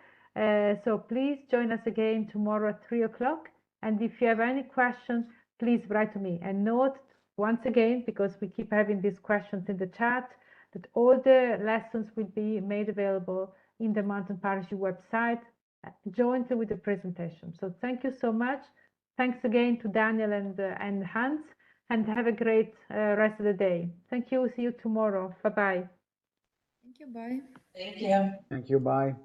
So please join us again tomorrow at 3 o'clock. And if you have any questions, please write to me. And note once again, because we keep having these questions in the chat, that all the lessons will be made available in the Mountain Parachute website jointly with the presentation. So thank you so much. Thanks again to Daniel and Hans, and have a great rest of the day. Thank you. See you tomorrow. Bye-bye. Thank you. Bye. Thank you. Thank you. Bye.